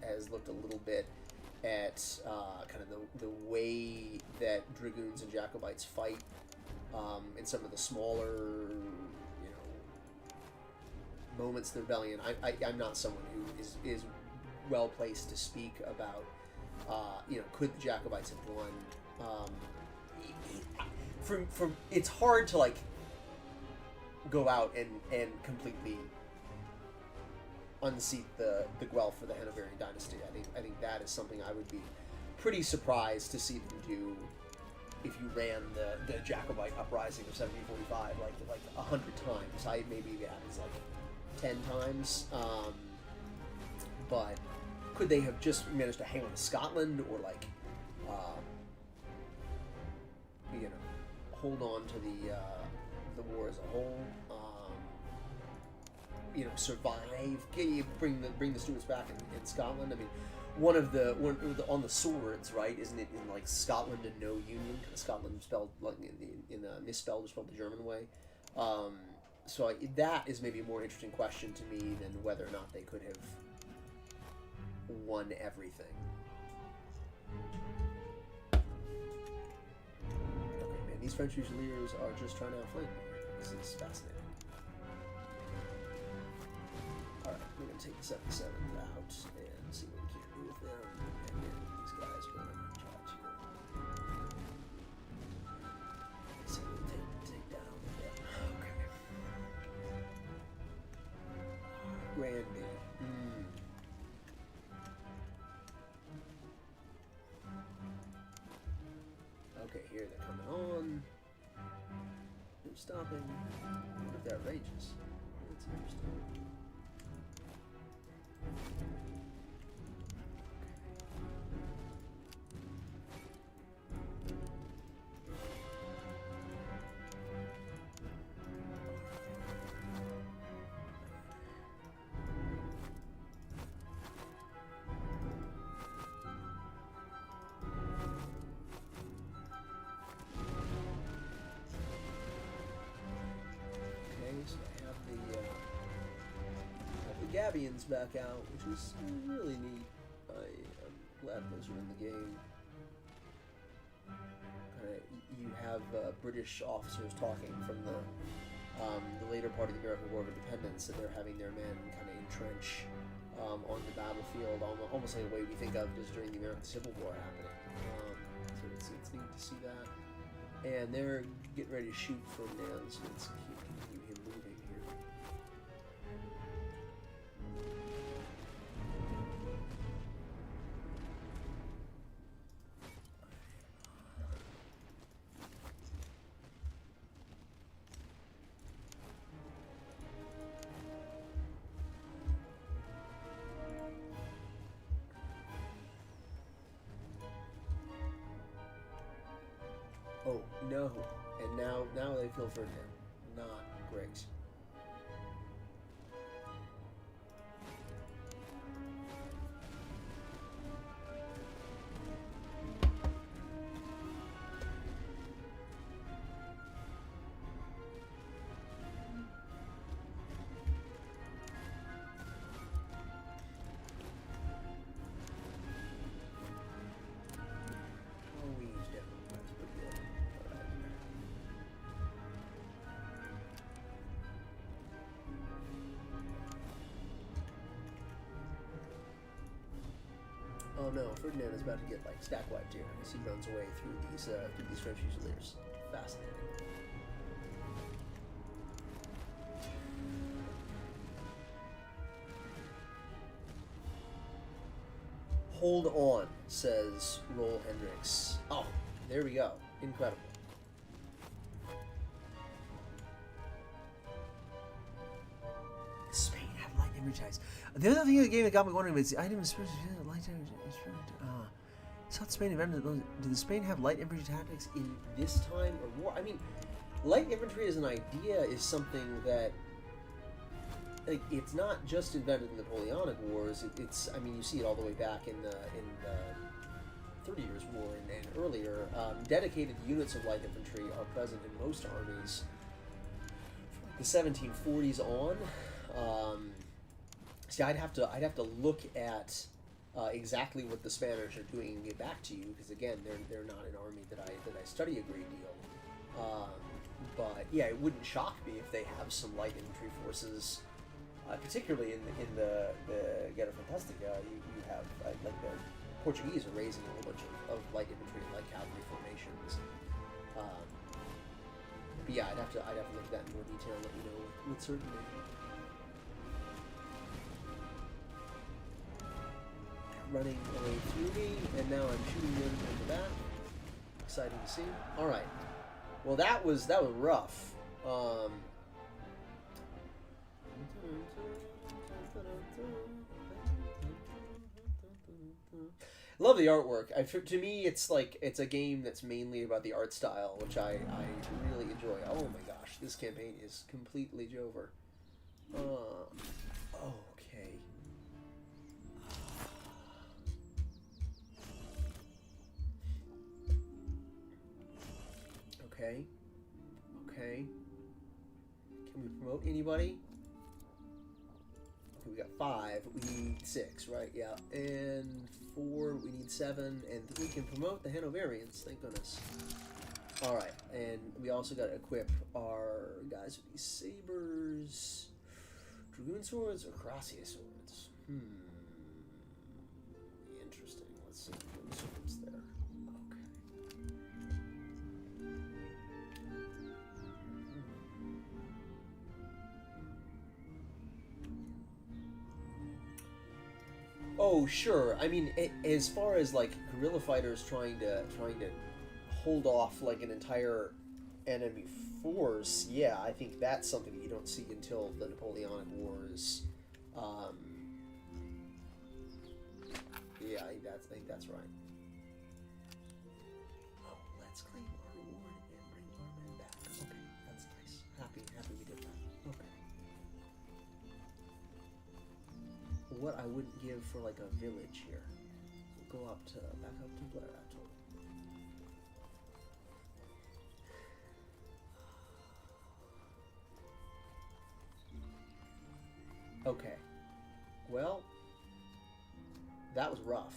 has looked a little bit at kind of the way that dragoons and Jacobites fight in some of the smaller moments of the rebellion. I'm not someone who is well placed to speak about could the Jacobites have won. From it's hard to go out and completely unseat the Guelph for the Hanoverian dynasty. I think that is something I would be pretty surprised to see them do if you ran the Jacobite uprising of 1745 like 100 times. Maybe it happens 10 times, but could they have just managed to hang on to Scotland, or hold on to the war as a whole? Survive, bring the Stuarts back in Scotland. I mean, one of the on the swords, right? Isn't it in Scotland and no Union? Scotland spelled misspelled or spelled the German way. So that is maybe a more interesting question to me than whether or not they could have won everything. Okay, man, these French Fusiliers are just trying to outflank me here. This is fascinating. Alright, we're going to take the 77 out and see what we can do with them. And then these guys are going to try to take down them. Okay. Granby. Okay, here they're coming on. No stopping. I wonder if they're outrageous. That's interesting. So I have the Gabians back out, which is really neat. I am glad those are in the game. You have British officers talking from the later part of the American War of Independence, that they're having their men kind of entrench on the battlefield, almost like the way we think of just during the American Civil War happening. So it's neat to see that. And they're getting ready to shoot Ferdinand, so let's continue him moving here. Oh no! And now they kill Ferdinand. Not great. Oh no, Ferdinand is about to get like stack wiped here as he runs away through these French Fusiliers. Fascinating. Hold on, says Roll Hendricks. Oh, there we go. Incredible. Spain have light energized. The other thing of the game that got me wondering is the item is supposed to light energy. South Spain invented those. Did Spain have light infantry tactics in this time or war? I mean, light infantry as an idea is something that, like, it's not just invented in the Napoleonic Wars. It's I mean, you see it all the way back in the 30 Years' War and earlier. Dedicated units of light infantry are present in most armies from the 1740s on. See, I'd have to look at exactly what the Spanish are doing and get back to you, because again, they're not an army that I study a great deal. But yeah, it wouldn't shock me if they have some light infantry forces, particularly in the Guerra Fantástica. You have like the Portuguese are raising a whole bunch of light infantry and light cavalry formations. But yeah, I'd have to look at that in more detail and let you know with certainty. Running away through me, and now I'm shooting them in the back. Exciting to see. All right. Well, that was rough. Love the artwork. To me, it's a game that's mainly about the art style, which I really enjoy. Oh my gosh, this campaign is completely Jover. Okay. Okay. Okay. Can we promote anybody? Okay, we got 5. We need 6, right? Yeah. And 4, we need 7. And we can promote the Hanoverians, thank goodness. Alright, and we also got to equip our guys with these sabers. Dragoon swords or Cuirassier swords? Interesting. Let's see. Dragoon swords there. Oh, sure. I mean, as far as like guerrilla fighters trying to hold off like an entire enemy force, yeah, I think that's something that you don't see until the Napoleonic Wars. Yeah, I think that's right. Oh, let's claim our reward and bring our men back. Okay, that's nice. Happy we did that. Okay. What I wouldn't give for like a village here. We'll go back up to Blair Atoll. Okay. Well, that was rough.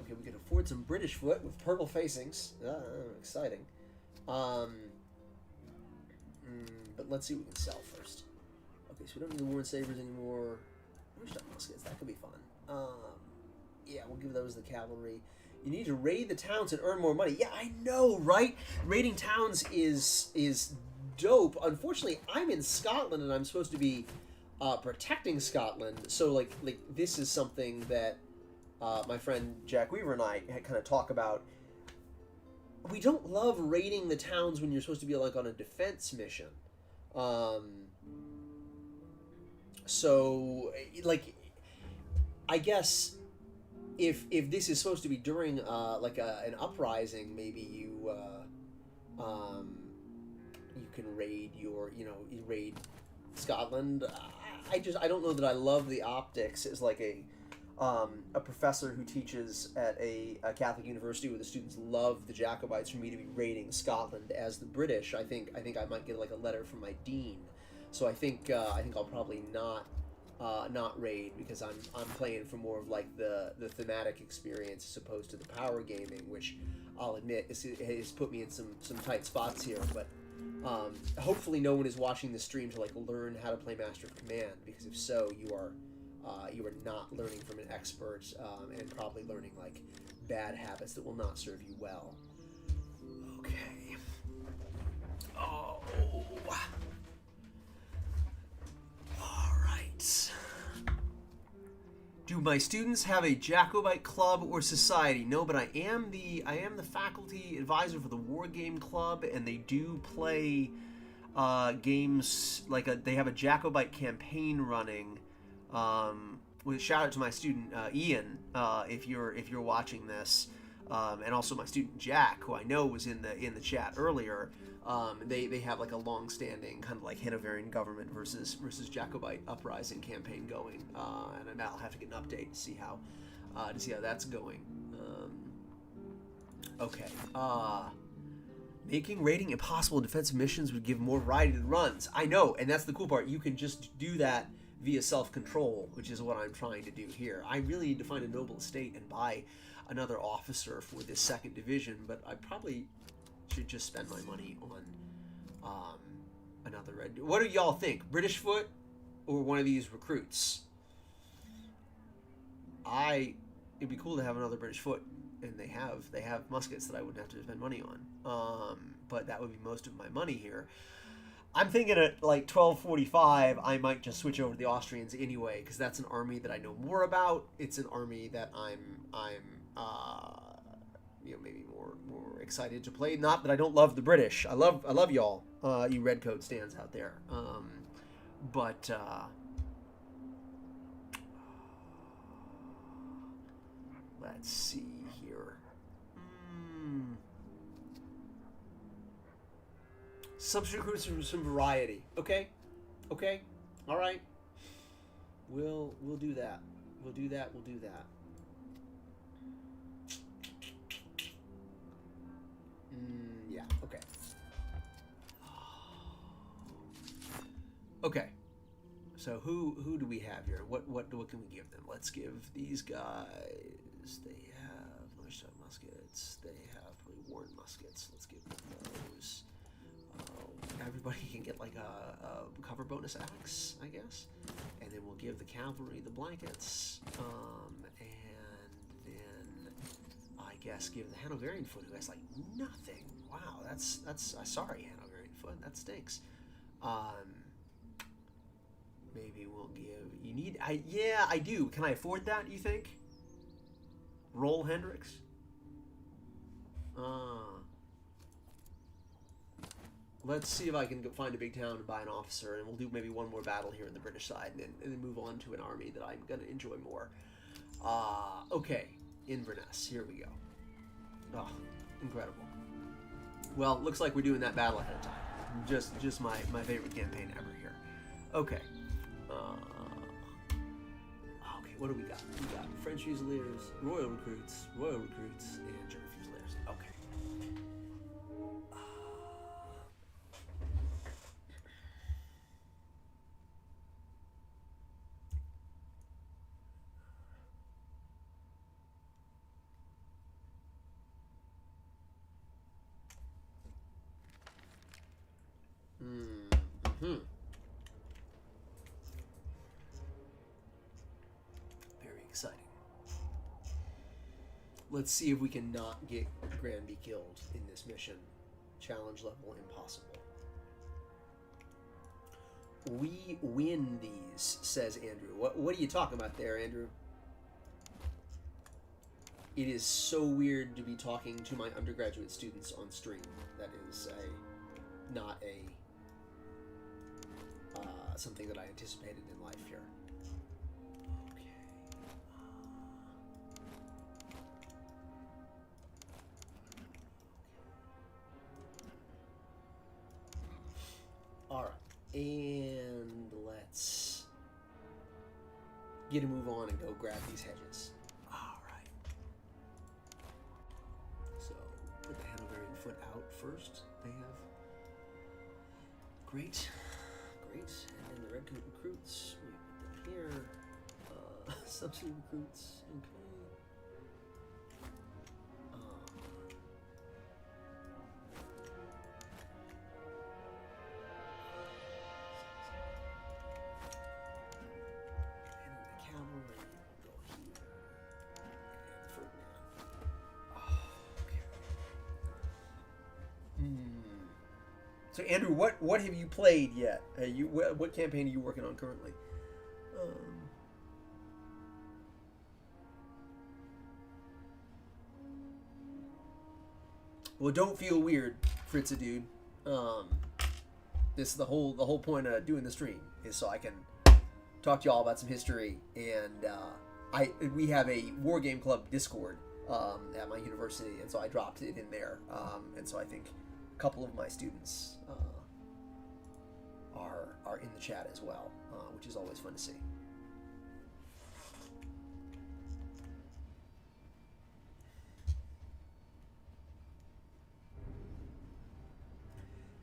Okay, we can afford some British foot with purple facings. Exciting. But let's see what we can sell first. Okay, so we don't need the Warren Sabers anymore. Shot muskets, that could be fun. Yeah, we'll give those the cavalry. You need to raid the towns and earn more money. Yeah, I know, right? Raiding towns is dope. Unfortunately, I'm in Scotland and I'm supposed to be protecting Scotland. So like this is something that my friend Jack Weaver and I had kind of talk about. We don't love raiding the towns when you're supposed to be like on a defense mission. So, like, I guess if this is supposed to be during like an uprising, maybe you can raid you raid Scotland. I don't know that I love the optics as like a professor who teaches at a Catholic university where the students love the Jacobites, for me to be raiding Scotland as the British. I think I might get like a letter from my dean. So I think I'll probably not raid, because I'm playing for more of like the thematic experience as opposed to the power gaming, which I'll admit has put me in some tight spots here. But hopefully no one is watching this stream to like learn how to play Master of Command, because if so, you are not learning from an expert, and probably learning like bad habits that will not serve you well. Okay. Oh. All right. Do my students have a Jacobite club or society? No, but I am the faculty advisor for the War Game Club, and they do play games like they have a Jacobite campaign running. With shout out to my student Ian, if you're watching this, and also my student Jack, who I know was in the chat earlier. They have like a long-standing kind of like Hanoverian government versus Jacobite uprising campaign going, and I'll have to get an update to see how that's going. Okay. Making raiding impossible in defensive missions would give more variety to runs. I know, and that's the cool part. You can just do that via self-control, which is what I'm trying to do here. I really need to find a noble estate and buy another officer for this 2nd division, but I probably should just spend my money on another red. What do y'all think? British foot or one of these recruits? It'd be cool to have another British foot, and they have muskets that I wouldn't have to spend money on. But that would be most of my money here. I'm thinking at like 12:45, I might just switch over to the Austrians anyway, because that's an army that I know more about. It's an army that I'm maybe more excited to play. Not that I don't love the British. I love y'all, you red coat stands out there. But let's see here. Substitute some variety. Okay, all right. We'll do that. We'll do that. Yeah. Okay. Okay. So who do we have here? What can we give them? Let's give these guys. They have large-type muskets. They have probably worn muskets. Let's give them those. Everybody can get like a cover bonus axe, I guess, and then we'll give the cavalry the blankets, and then I guess give the Hanoverian foot, who has like nothing. Wow, that's sorry, Hanoverian foot, that stinks. Maybe we'll give you need. Yeah, I do. Can I afford that? You think? Roll Hendricks. Let's see if I can find a big town and buy an officer, and we'll do maybe one more battle here on the British side, and then move on to an army that I'm going to enjoy more. Okay, Inverness, here we go. Oh, incredible. Well, looks like we're doing that battle ahead of time. Just my favorite campaign ever here. Okay. Okay, what do we got? We got French Fusiliers, Royal Recruits, and German Fusiliers. Okay. Very exciting. Let's see if we can not get Granby killed in this mission. Challenge level impossible. We win these, says Andrew. What are you talking about there, Andrew? It is so weird to be talking to my undergraduate students on stream. That is not something that I anticipated in life here. Okay. get a move on and go grab these hedges. All right. So put the Hanoverian foot out first. They have great. And then the red recruits. We put them here. Subsidy recruits. Okay. So Andrew, what have you played yet? What campaign are you working on currently? Well, don't feel weird, Fritza dude. This is the whole point of doing the stream is so I can talk to y'all about some history, and we have a War Game Club Discord at my university, and so I dropped it in there, and so I think a couple of my students are in the chat as well, which is always fun to see.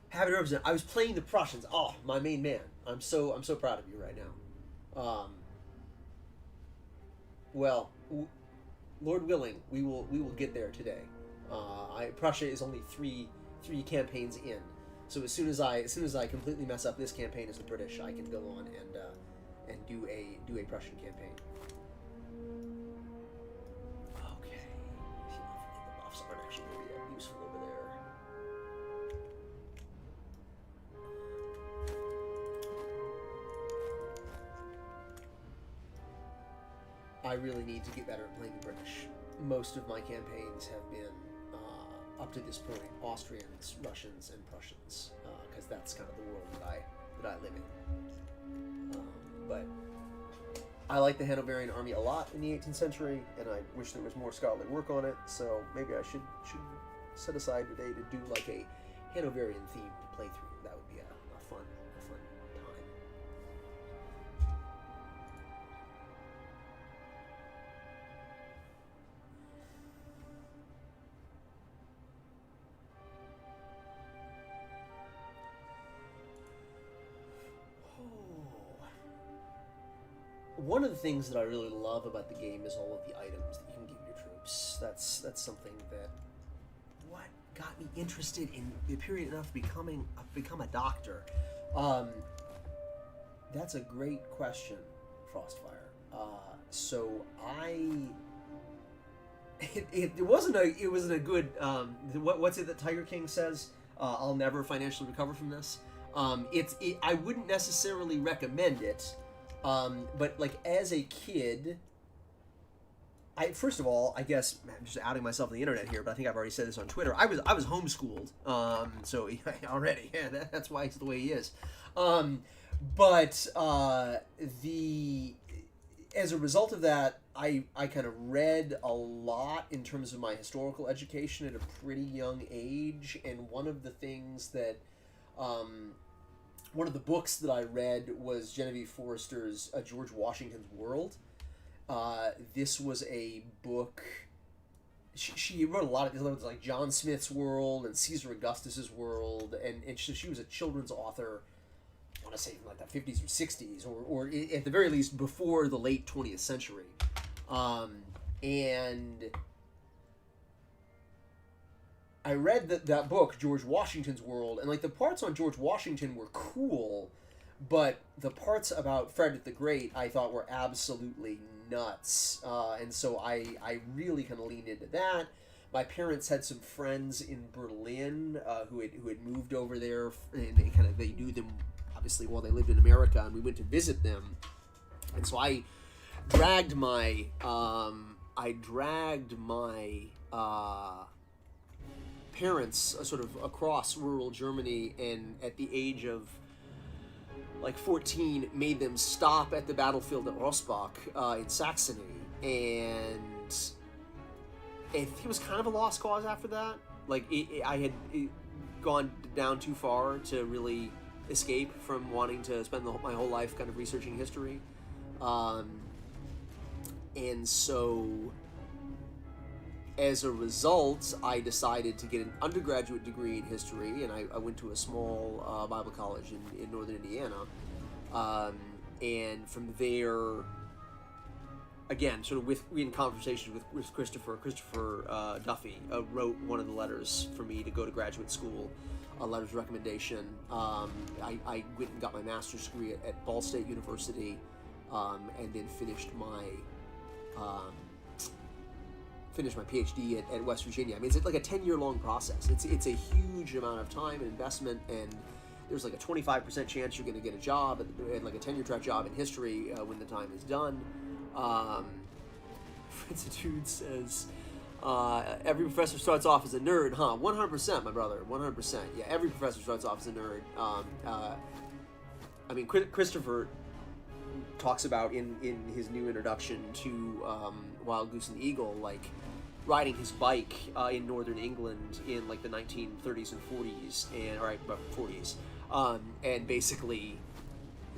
Have it represent. I was playing the Prussians. Oh, my main man. I'm so proud of you right now. Well, Lord willing, we will get there today. Prussia is only three campaigns in, so as soon as I completely mess up this campaign as the British, I can go on and do a Prussian campaign. Okay, the buffs aren't actually going to be that useful over there. I really need to get better at playing the British. Most of my campaigns have been, up to this point, Austrians, Russians, and Prussians, because that's kind of the world that I live in. But I like the Hanoverian army a lot in the 18th century, and I wish there was more scholarly work on it. So maybe I should set aside today to do like a Hanoverian themed playthrough. That would be a fun time. One of the things that I really love about the game is all of the items that you can give your troops. That's something that got me interested in the period enough to become a doctor. That's a great question, Frostfire. It wasn't a good what's it that Tiger King says? I'll never financially recover from this. I wouldn't necessarily recommend it. But like as a kid, first of all, I guess I'm just outing myself on the internet here, but I think I've already said this on Twitter. I was homeschooled, so already, yeah, that's why he's the way he is. As a result of that, I kind of read a lot in terms of my historical education at a pretty young age, and one of the things that one of the books that I read was Genevieve Forrester's George Washington's World. This was a book. She wrote a lot of these, like John Smith's World and Caesar Augustus's World, and she was a children's author. I want to say from like the 50s or 60s, or at the very least before the late 20th century, and I read that book, George Washington's World, and like the parts on George Washington were cool, but the parts about Frederick the Great I thought were absolutely nuts, and so I really kind of leaned into that. My parents had some friends in Berlin who had moved over there, and they knew them obviously while they lived in America, and we went to visit them, and so I dragged my parents sort of across rural Germany, and at the age of like 14 made them stop at the battlefield at Rossbach in Saxony, and it was kind of a lost cause after that. Like I had gone down too far to really escape from wanting to spend my whole life kind of researching history, And so, as a result, I decided to get an undergraduate degree in history, and I went to a small Bible college in northern Indiana. And from there, again, sort of in conversations with Christopher Duffy wrote one of the letters for me to go to graduate school, a letters of recommendation. I went and got my master's degree at Ball State University, and then finished my PhD at West Virginia. I mean, it's like a 10-year-long process. It's a huge amount of time and investment, and there's like a 25% chance you're going to get a job, at like a tenure-track job in history when the time is done. Dude says, every professor starts off as a nerd, huh? 100%, my brother, 100%. Yeah, every professor starts off as a nerd. I mean, Christopher talks about in his new introduction to Wild Goose and the Eagle, like riding his bike in northern England in like the 1930s and 40s, and basically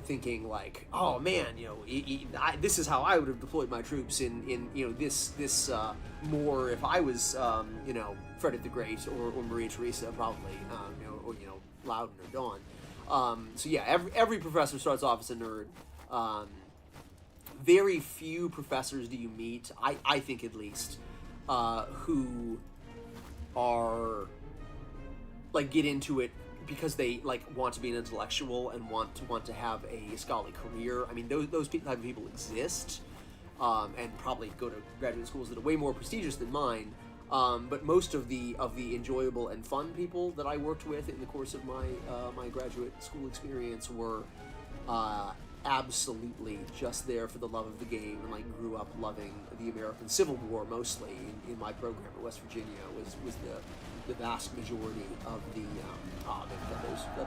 thinking like, oh man, this is how I would have deployed my troops in this more if I was Frederick the Great or Maria Theresa probably, or Loudon or Dawn. So yeah, every professor starts off as a nerd. Very few professors do you meet, I think at least, who are like get into it because they like want to be an intellectual and want to have a scholarly career. I mean, those type of people exist, and probably go to graduate schools that are way more prestigious than mine. But most of the enjoyable and fun people that I worked with in the course of my graduate school experience were absolutely just there for the love of the game, and like grew up loving the American Civil War mostly. In my program at West Virginia was the vast majority of the got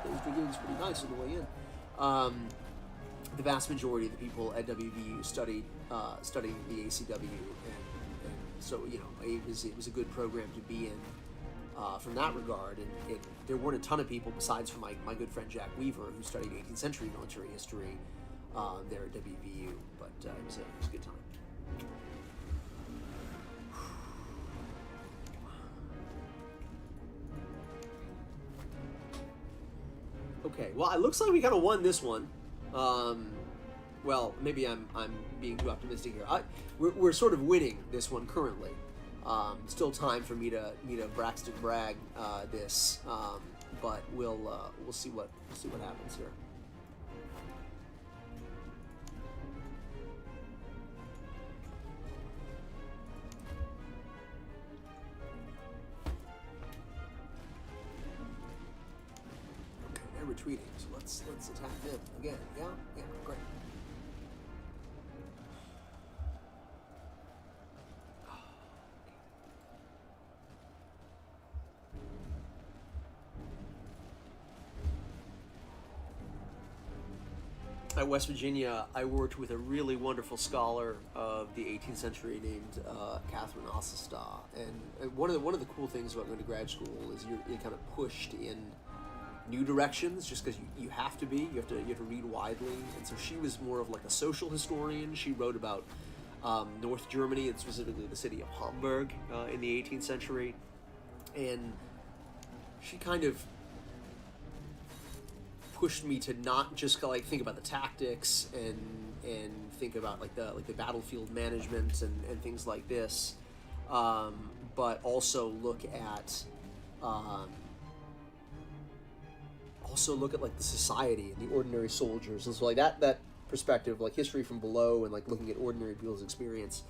those dragoons pretty nice on the way in. The vast majority of the people at WVU studied the ACW, and so it was a good program to be in from that regard. And there weren't a ton of people besides from my good friend Jack Weaver, who studied 18th century military history there at WVU, but it was a good time. Okay, well, it looks like we kind of won this one. Well, maybe I'm being too optimistic here. We're sort of winning this one currently. Still time for me to Braxton Bragg this, but we'll see what happens here. Retreating, so let's attack them again. Yeah, great. At West Virginia, I worked with a really wonderful scholar of the 18th century named Catherine Ossestad, and one of the cool things about going to grad school is you're kind of pushed in new directions, just because you have to be. You have to read widely, and so she was more of like a social historian. She wrote about North Germany, and specifically the city of Hamburg in the 18th century, and she kind of pushed me to not just like think about the tactics and think about like the battlefield management and things like this, but also look at like the society and the ordinary soldiers, and so like that perspective, like history from below, and like looking at ordinary people's experience.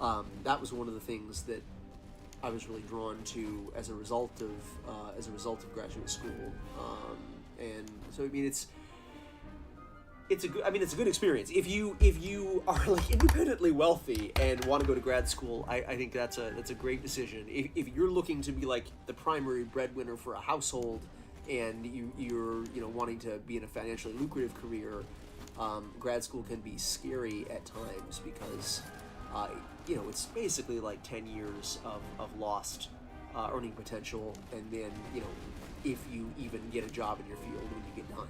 That was one of the things that I was really drawn to as a result of graduate school. And so I mean it's a good experience if you are like independently wealthy and want to go to grad school. I think that's a great decision. If you're looking to be like the primary breadwinner for a household, and you're wanting to be in a financially lucrative career, grad school can be scary at times because it's basically like 10 years of lost earning potential, and then if you even get a job in your field when you get done,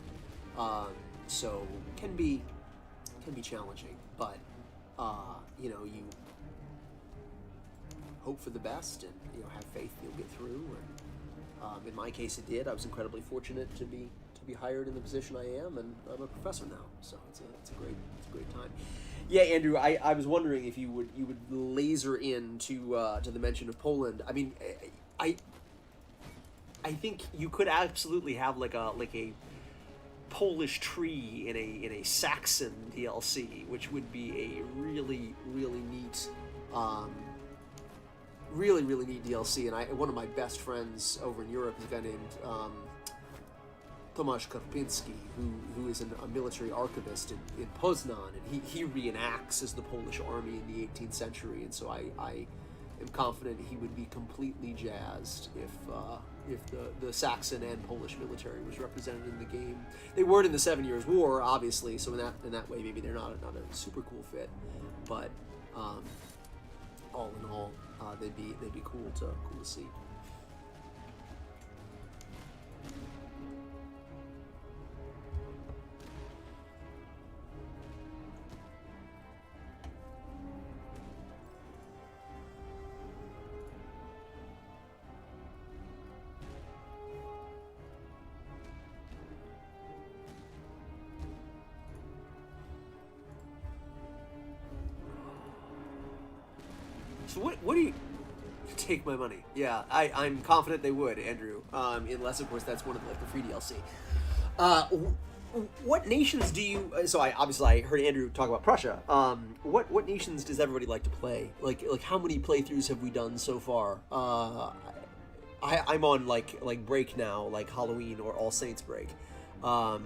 so can be challenging. But you hope for the best and have faith you'll get through. And in my case, it did. I was incredibly fortunate to be hired in the position I am, and I'm a professor now. So it's a great time. Yeah, Andrew, I was wondering if you would laser into to the mention of Poland. I mean, I think you could absolutely have like a Polish tree in a Saxon DLC, which would be a really neat, really neat DLC. And one of my best friends over in Europe is a guy named Tomasz Karpiński, who is a military archivist in Poznan, and he reenacts as the Polish army in the 18th century. And so I am confident he would be completely jazzed if the Saxon and Polish military was represented in the game. They weren't in the 7 Years' War, obviously, so in that way maybe they're not a super cool fit, but all in all, they'd be cool to see. So what do you take my money? Yeah, I'm confident they would, Andrew. Unless of course that's one of the free DLC. What nations do you? So I heard Andrew talk about Prussia. What nations does everybody like to play? Like how many playthroughs have we done so far? I'm on like break now, like Halloween or All Saints break. But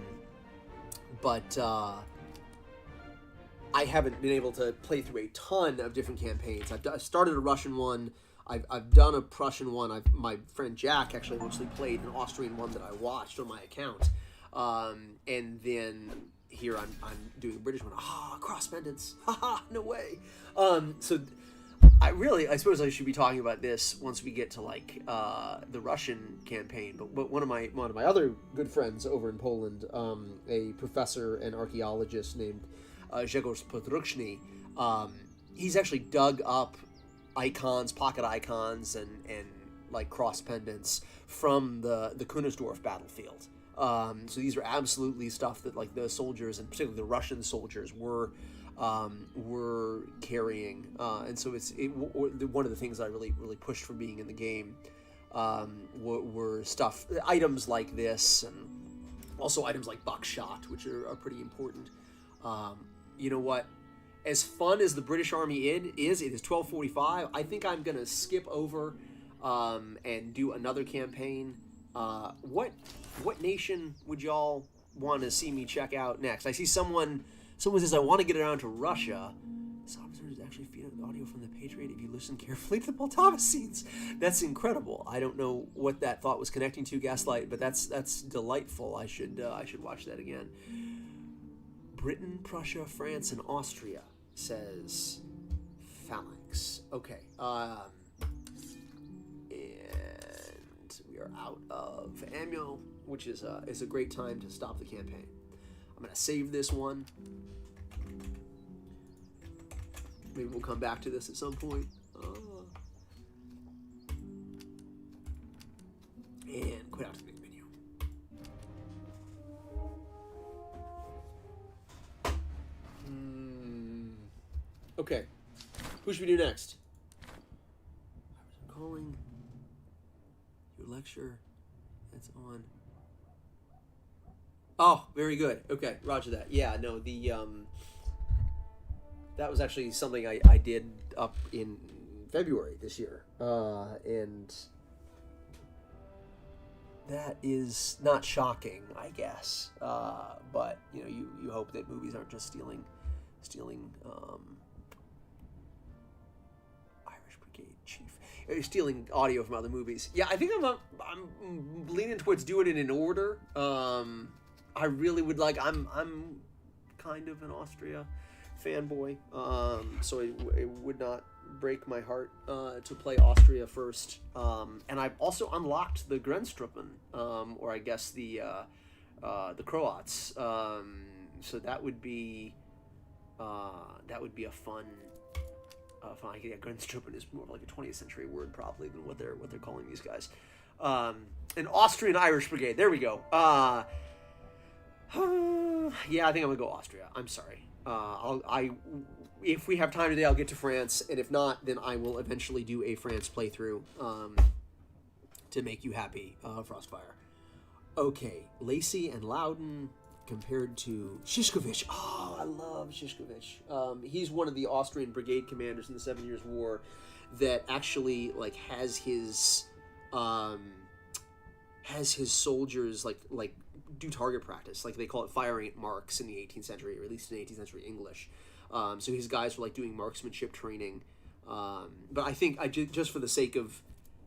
I haven't been able to play through a ton of different campaigns. I've started a Russian one. I've done a Prussian one. My friend Jack actually mostly played an Austrian one that I watched on my account. And then here I'm doing a British one. Cross pendants. No way. So I suppose I should be talking about this once we get to the Russian campaign. But one of my other good friends over in Poland, a professor and archaeologist named Grzegorz Podruczny, he's actually dug up pocket icons and like cross pendants from the Kunersdorf battlefield. So these are absolutely stuff that like the soldiers, and particularly the Russian soldiers, were carrying. And so one of the things I really pushed for being in the game were items like this, and also items like buckshot, which are pretty important. You know what? As fun as the British Army is, it is 12:45. I think I'm gonna skip over and do another campaign. What nation would y'all want to see me check out next? I see someone says I want to get around to Russia. Some observers actually feed the audio from the Patriot if you listen carefully to the Poltava scenes. That's incredible. I don't know what that thought was connecting to, Gaslight, but that's delightful. I should watch that again. Britain, Prussia, France, and Austria, says Phalanx. Okay. And we are out of ammo, which is a great time to stop the campaign. I'm gonna save this one. Maybe we'll come back to this at some point. And quit out to the main menu. Okay. Who should we do next? I'm calling your lecture. That's on. Oh, very good. Okay, roger that. Yeah, no, that was actually something I did up in February this year. And that is not shocking, I guess. But, you hope that movies aren't just stealing Irish Brigade Chief. Stealing audio from other movies. Yeah, I think I'm leaning towards doing it in order. I really would like. I'm kind of an Austria fanboy, so it would not break my heart to play Austria first. And I've also unlocked the Grenztruppen, or I guess the Croats. So that would be That would be a fun. Fine, yeah, Grenztruppen is more like a 20th century word probably than what they're calling these guys. An Austrian-Irish brigade. There we go. Yeah, I think I'm gonna go Austria. I'm sorry. If we have time today, I'll get to France, and if not, then I will eventually do a France playthrough to make you happy, Frostfire. Okay, Lacey and Loudon compared to Szyszkowicz. Oh, I love Szyszkowicz. He's one of the Austrian brigade commanders in the 7 Years' War that actually like has his soldiers like do target practice, like they call it firing at marks in the 18th century, or at least in 18th century English. So his guys were like doing marksmanship training. But I think just for the sake of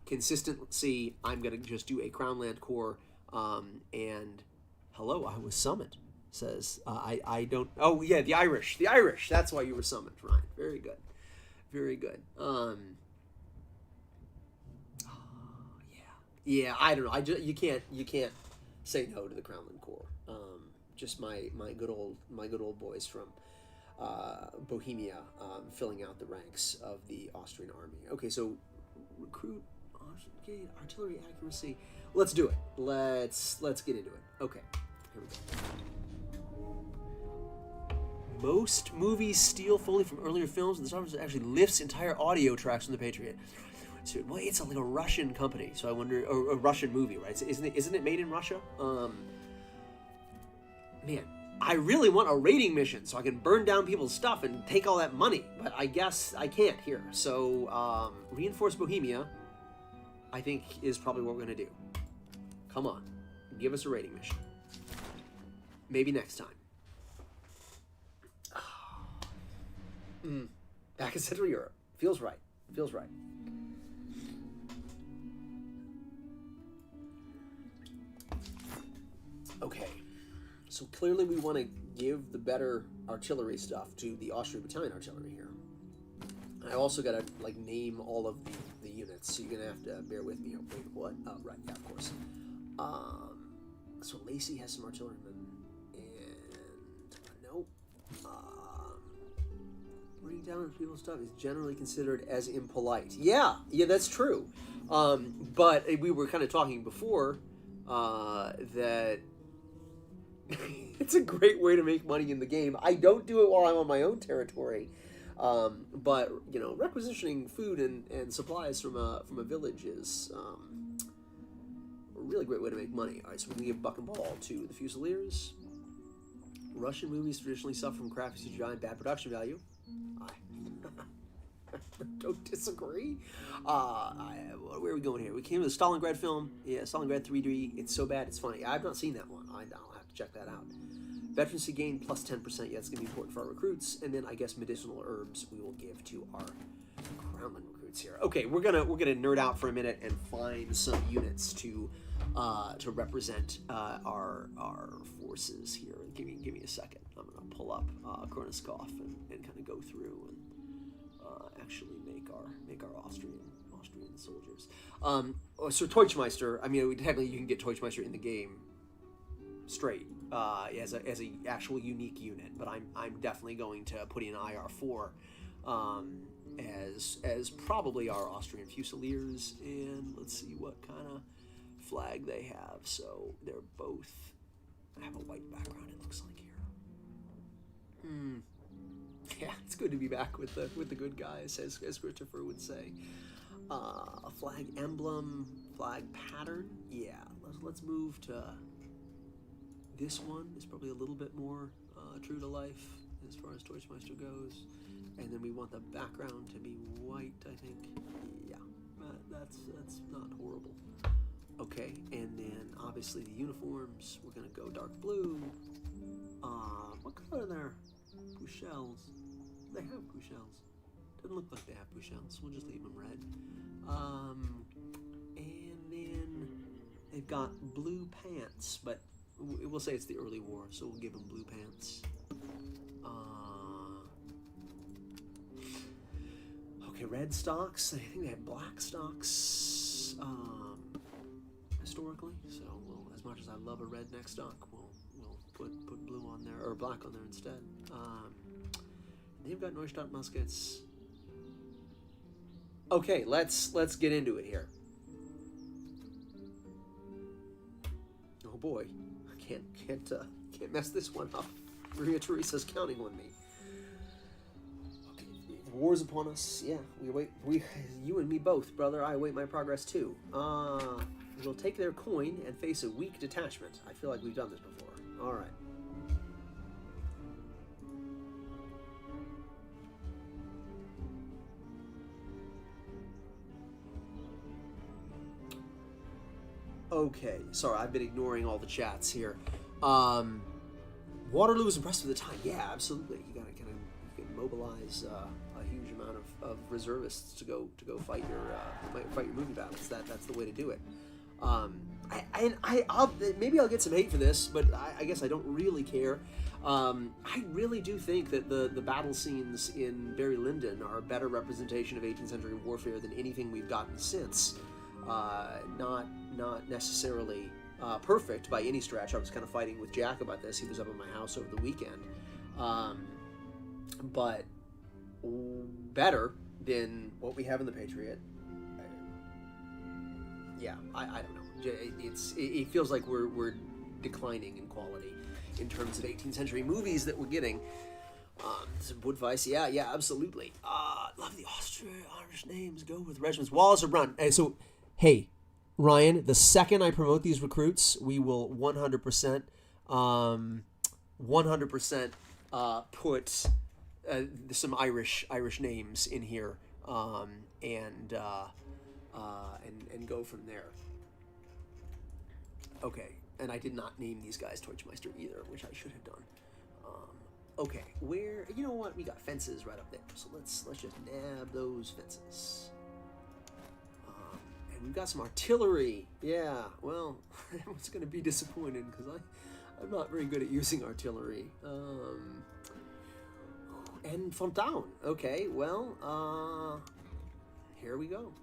consistency, I'm gonna just do a Crownland Corps. And hello, I was summoned. Says I don't. Oh yeah, the Irish. That's why you were summoned, Ryan. Very good, very good. Yeah. I don't know. You can't say no to the Crownland Corps. Just my good old boys from Bohemia, filling out the ranks of the Austrian army. Okay, so recruit, artillery accuracy. Let's do it. Let's get into it. Okay, here we go. Most movies steal fully from earlier films, and this officer actually lifts entire audio tracks from the Patriot. So, well, it's like a Russian company, so I wonder, or a Russian movie, right? So isn't it made in Russia? Man, I really want a raiding mission so I can burn down people's stuff and take all that money, but I guess I can't here. So, reinforce Bohemia, I think, is probably what we're gonna do. Come on, give us a raiding mission. Maybe next time. Back in Central Europe. Feels right. Okay. So clearly we want to give the better artillery stuff to the Austrian battalion artillery here. I also got to like name all of the units, so you're going to have to bear with me. Wait, what? Oh, right. Yeah, of course. So Lacey has some artillerymen, and nope. Bringing down people's stuff is generally considered as impolite. Yeah, that's true. But we were kind of talking before that it's a great way to make money in the game. I don't do it while I'm on my own territory, but requisitioning food and supplies from a village is a really great way to make money. All right, so we're gonna give buck and ball to the Fusiliers. Russian movies traditionally suffer from crappy CGI and bad production value. I don't disagree. Where are we going here? We came to the Stalingrad film. Yeah, Stalingrad 3D. It's so bad, it's funny. I've not seen that one. I'll have to check that out. Veterancy gain plus 10%. Yeah, it's going to be important for our recruits. And then I guess medicinal herbs we will give to our Crownland recruits here. Okay, we're gonna nerd out for a minute and find some units to represent our forces here. Give me a second. I'm gonna pull up Kronoskov and kind of go through and actually make our Austrian soldiers. So Teuchmeister. I mean, technically you can get Teuchmeister in the game straight as a actual unique unit, but I'm definitely going to put in IR4 as probably our Austrian Fusiliers, and let's see what kind of flag they have. So they're both have a white background, it looks like here. Yeah, it's good to be back with the good guys, as Christopher would say. A flag emblem, flag pattern. Yeah, let's move to this one. It's probably a little bit more true to life as far as Teuchmeister goes. And then we want the background to be white, I think. Yeah, that's not horrible. Okay, and then obviously the uniforms, we're gonna go dark blue. What color are their Puchels? They have Puchels. Doesn't look like they have Puchels. We'll just leave them red. And then they've got blue pants, but we'll say it's the early war, so we'll give them blue pants. Okay, red stocks. I think they have black stocks historically. So, as much as I love a red neck stock, we'll put blue on there or black on there instead. They've got Neustadt muskets. Okay, let's get into it here. Oh boy, I can't mess this one up. Maria Theresa's counting on me. Okay, the war's upon us. Yeah, you and me both, brother. I await my progress too. We'll take their coin and face a weak detachment. I feel like we've done this before. All right. Okay, sorry, I've been ignoring all the chats here. Waterloo was impressive at the time. Yeah, absolutely. You gotta kind of mobilize a huge amount of reservists to go fight your movie battles. That's the way to do it. Maybe I'll get some hate for this, but I guess I don't really care. I really do think that the battle scenes in Barry Lyndon are a better representation of 18th century warfare than anything we've gotten since. Not necessarily perfect by any stretch. I was kind of fighting with Jack about this. He was up at my house over the weekend. But better than what we have in the Patriot. I don't know. It feels like we're declining in quality in terms of 18th century movies that we're getting. Some Woodvice, yeah, absolutely. Love the Irish names. Go with regiments. Wallace or Brown. Hey, Ryan, the second I promote these recruits, we will 100% put some Irish names in here, and go from there. Okay, and I did not name these guys Deutschmeister either, which I should have done. Okay, you know what? We got fences right up there, so let's just nab those fences. And we've got some artillery. Yeah, well, everyone's going to be disappointed because I'm not very good at using artillery. And Fontaine. Okay, well, here we go.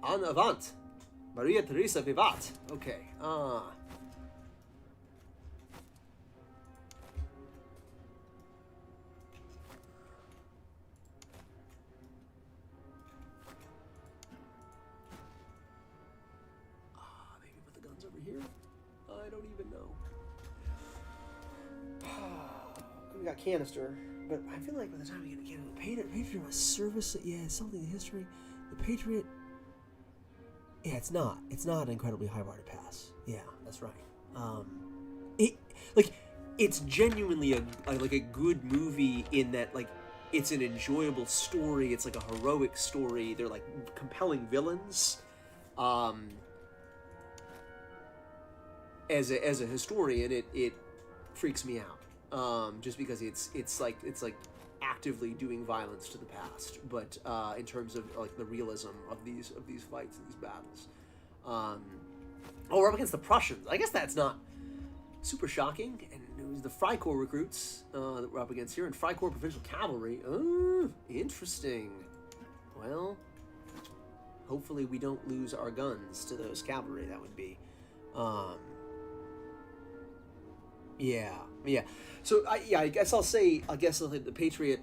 En avant. Maria Theresa vivat. Okay, maybe put the guns over here? I don't even know. We got canister, but I feel like by the time we get to Canada, the Patriot must service. Yeah, it's something in history. The Patriot. Yeah, it's not an incredibly high-bar to pass. Yeah, that's right. It's genuinely a good movie in that it's an enjoyable story. It's like a heroic story. They're like compelling villains. As a historian, it freaks me out. Just because it's like actively doing violence to the past, but in terms of the realism of these fights and these battles. We're up against the Prussians. I guess that's not super shocking. And it was the Freikorps recruits that we're up against here, and Freikorps Provincial Cavalry. Oh, interesting. Well, hopefully we don't lose our guns to those cavalry. That would be yeah. So I guess I'll say the Patriot.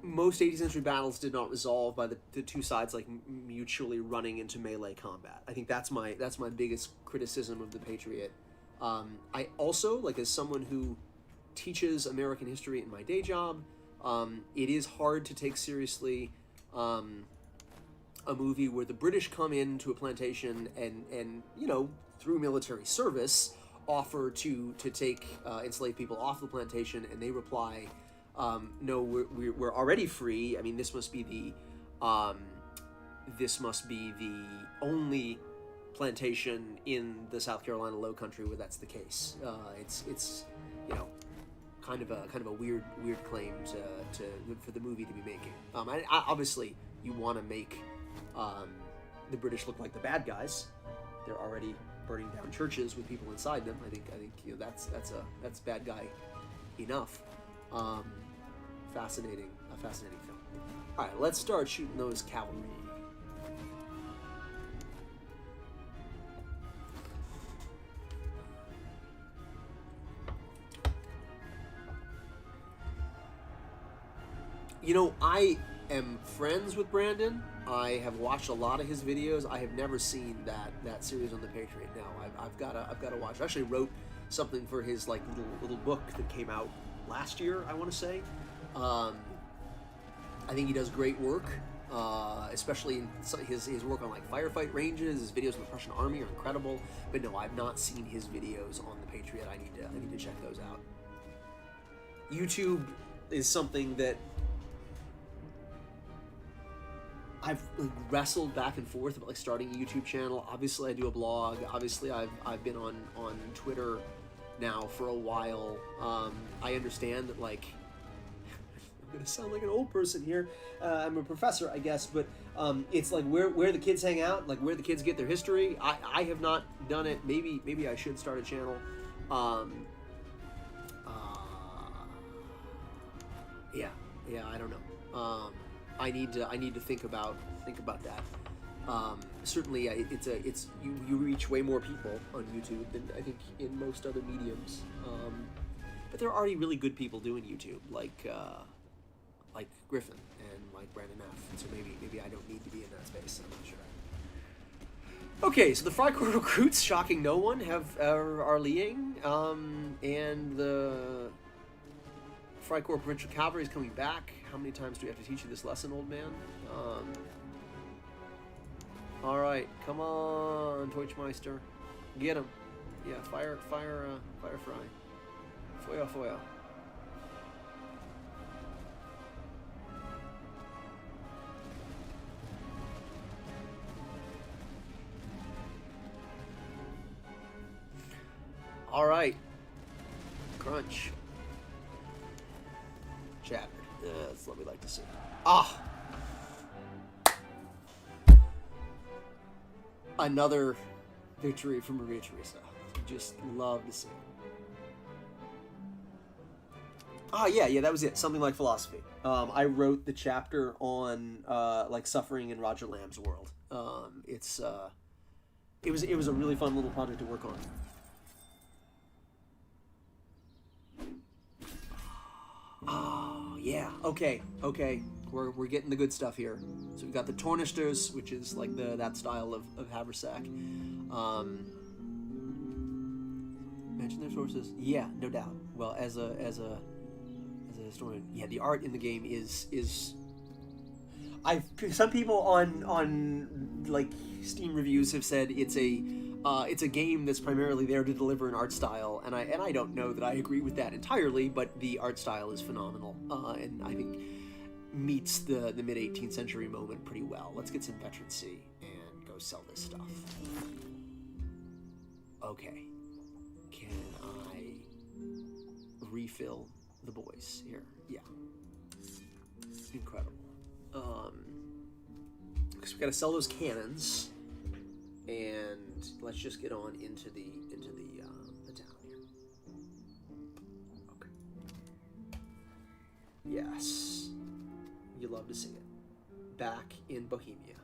Most 18th century battles did not resolve by the two sides mutually running into melee combat. I think that's my biggest criticism of the Patriot. I also, as someone who teaches American history in my day job, it is hard to take seriously a movie where the British come into a plantation and through military service offer to take enslaved people off the plantation, and they reply, no, we're already free. I mean, this must be the only plantation in the South Carolina Low Country where that's the case. It's kind of a weird claim for the movie to be making. Obviously you want to make the British look like the bad guys. They're already burning down churches with people inside them. I think that's bad guy enough. Fascinating film. All right, let's start shooting those cavalry. You know, I am friends with Brandon. I have watched a lot of his videos. I have never seen that series on the Patriot. No, I've got to watch. I actually wrote something for his like little book that came out last year, I want to say. I think he does great work, especially in his work on like firefight ranges. His videos on the Prussian Army are incredible. But no, I've not seen his videos on the Patriot. I need to check those out. YouTube is something that I've wrestled back and forth about, like starting a YouTube channel. Obviously, I do a blog. Obviously, I've been on Twitter now for a while. I understand that, like, I'm gonna sound like an old person here. I'm a professor, I guess, but it's like where the kids hang out, like where the kids get their history. I have not done it. Maybe I should start a channel. Yeah, I don't know. I need to think about that. Certainly, you reach way more people on YouTube than I think in most other mediums. But there are already really good people doing YouTube, like Griffin and like Brandon F. And so maybe I don't need to be in that space. I'm not sure. Okay, so the Freikorps recruits, shocking no one, are leaving, and the Freikorps Provincial Cavalry is coming back. How many times do we have to teach you this lesson, old man? All right, come on, Deutschmeister, get him. Yeah, fire fry. Feuer. All right, crunch. Shattered. That's what we like to see. Another victory for Maria Theresa. Just love to see. Yeah, that was it. Something like philosophy. I wrote the chapter on like suffering in Roger Lamb's world. It was a really fun little project to work on. Yeah, okay. We're getting the good stuff here. So we've got the Tornisters, which is like that style of haversack. Mention their sources. Yeah, no doubt. Well, as a historian, yeah, the art in the game is some people on like Steam reviews have said it's a game that's primarily there to deliver an art style, and I don't know that I agree with that entirely, but the art style is phenomenal, and I think meets the mid 18th century moment pretty well. Let's get some veterancy and go sell this stuff. Okay, can I refill the boys here? Yeah, incredible. Because we got to sell those cannons. And let's just get on into the town here. Okay. Yes, you love to see it. Back in Bohemia.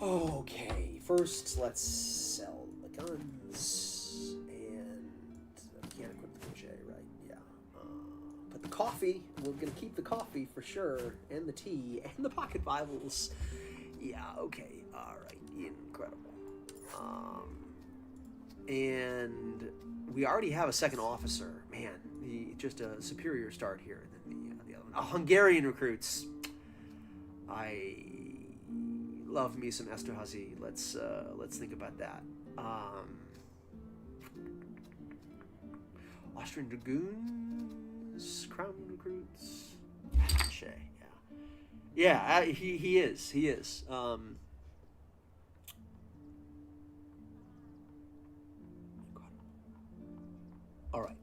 Okay, first let's sell the guns, and I can't equip the crochet, right? Yeah. But the coffee, we're gonna keep the coffee for sure, and the tea, and the pocket Bibles. Yeah, okay, alright, incredible. And we already have a second officer. Man, just a superior start here than the other one. Hungarian recruits. I love me some Esterhazy. Let's think about that. Austrian Dragoons, Crown recruits. Shay. Yeah, he is. All right,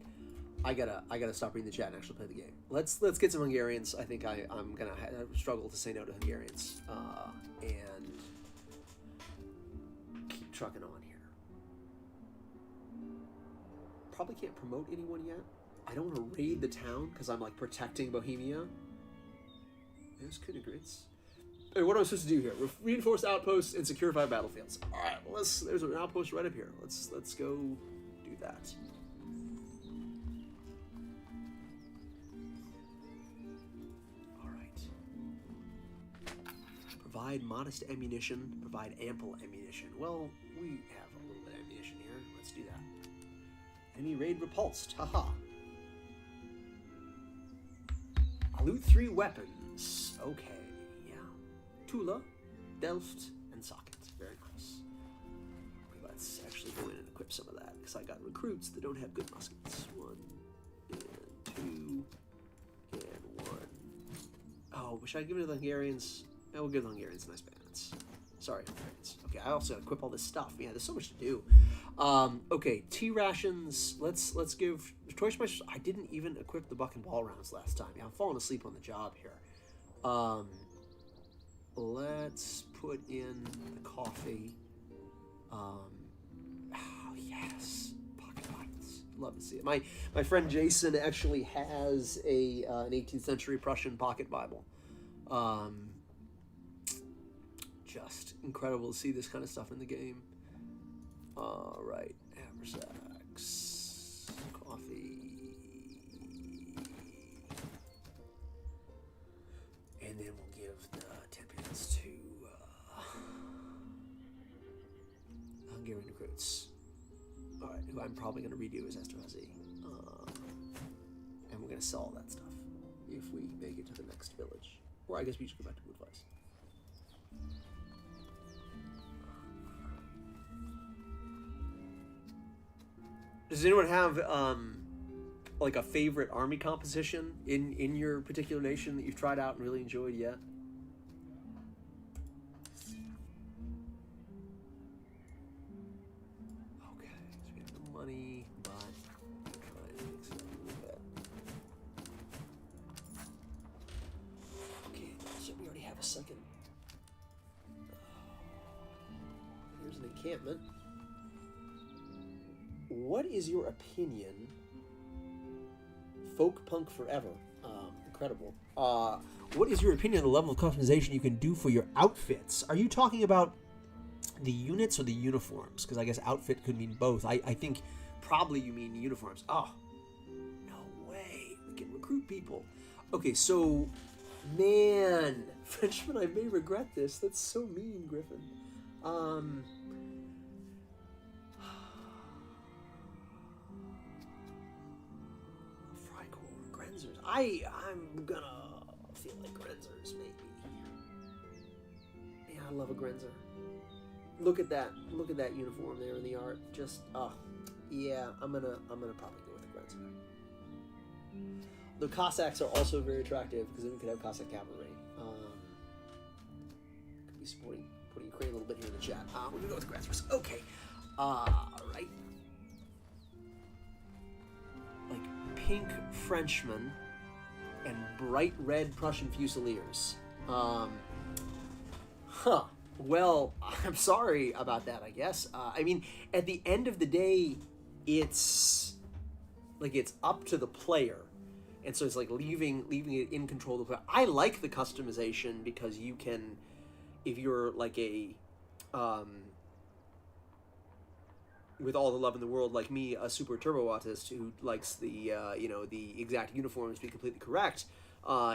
I gotta stop reading the chat and actually play the game. Let's get some Hungarians. I think I'm gonna struggle to say no to Hungarians, and keep trucking on here. Probably can't promote anyone yet. I don't want to raid the town because I'm like protecting Bohemia. There's Königgrätz. Hey, what am I supposed to do here? Reinforce outposts and secure 5 battlefields. All right, well, there's an outpost right up here. Let's go do that. provide modest ammunition, provide ample ammunition. Well, we have a little bit of ammunition here. Let's do that. Enemy raid repulsed. Haha. Loot 3 weapons. Okay, yeah. Tula, Delft, and Socket. Very nice. Okay, let's actually go in and equip some of that, because I got recruits that don't have good muskets. 1 and 2 and 1. Oh, should I give it to the Hungarians? I will give the Hungarians nice bandits. Sorry, Hungarians. Okay, I also equip all this stuff. Yeah, there's so much to do. Okay, tea rations. Let's give choice. I didn't even equip the buck and ball rounds last time. Yeah, I'm falling asleep on the job here. Let's put in the coffee. Oh yes, pocket buttons. Love to see it. My friend Jason actually has an 18th century Prussian pocket Bible. Just incredible to see this kind of stuff in the game. All right, haversacks, coffee, and then we'll give the 10 pence to Hungarian recruits. All right, who I'm probably going to redo is Esterhazy, and we're going to sell all that stuff if we make it to the next village, or I guess we should go back to Woodvice. Does anyone have like a favorite army composition in your particular nation that you've tried out and really enjoyed yet? Okay, so we have the money, but I'm trying to mix it up a little bit. Okay, so we already have a second. Here's an encampment. What is your opinion? Folk punk forever. Incredible. What is your opinion on the level of customization you can do for your outfits? Are you talking about the units or the uniforms? Because I guess outfit could mean both. I think probably you mean uniforms. Oh, no way. We can recruit people. Okay, so, man, Frenchman, I may regret this. That's so mean, Griffin. I'm gonna feel like Grenzers, maybe. Yeah, I love a Grenzer. Look at that uniform there in the art. Just, yeah, I'm gonna probably go with a Grenzer. The Cossacks are also very attractive because then we could have Cossack cavalry. Could be supporting Ukraine a little bit here in the chat. We're gonna go with Grenzers. Okay. Right. Like pink Frenchmen and bright red Prussian Fusiliers. Well, I'm sorry about that, I guess. I mean, at the end of the day, it's up to the player. And so it's like leaving it in control of the player. I like the customization because you can, if you're like a, with all the love in the world, like me, a super turbo autist who likes the the exact uniforms to be completely correct,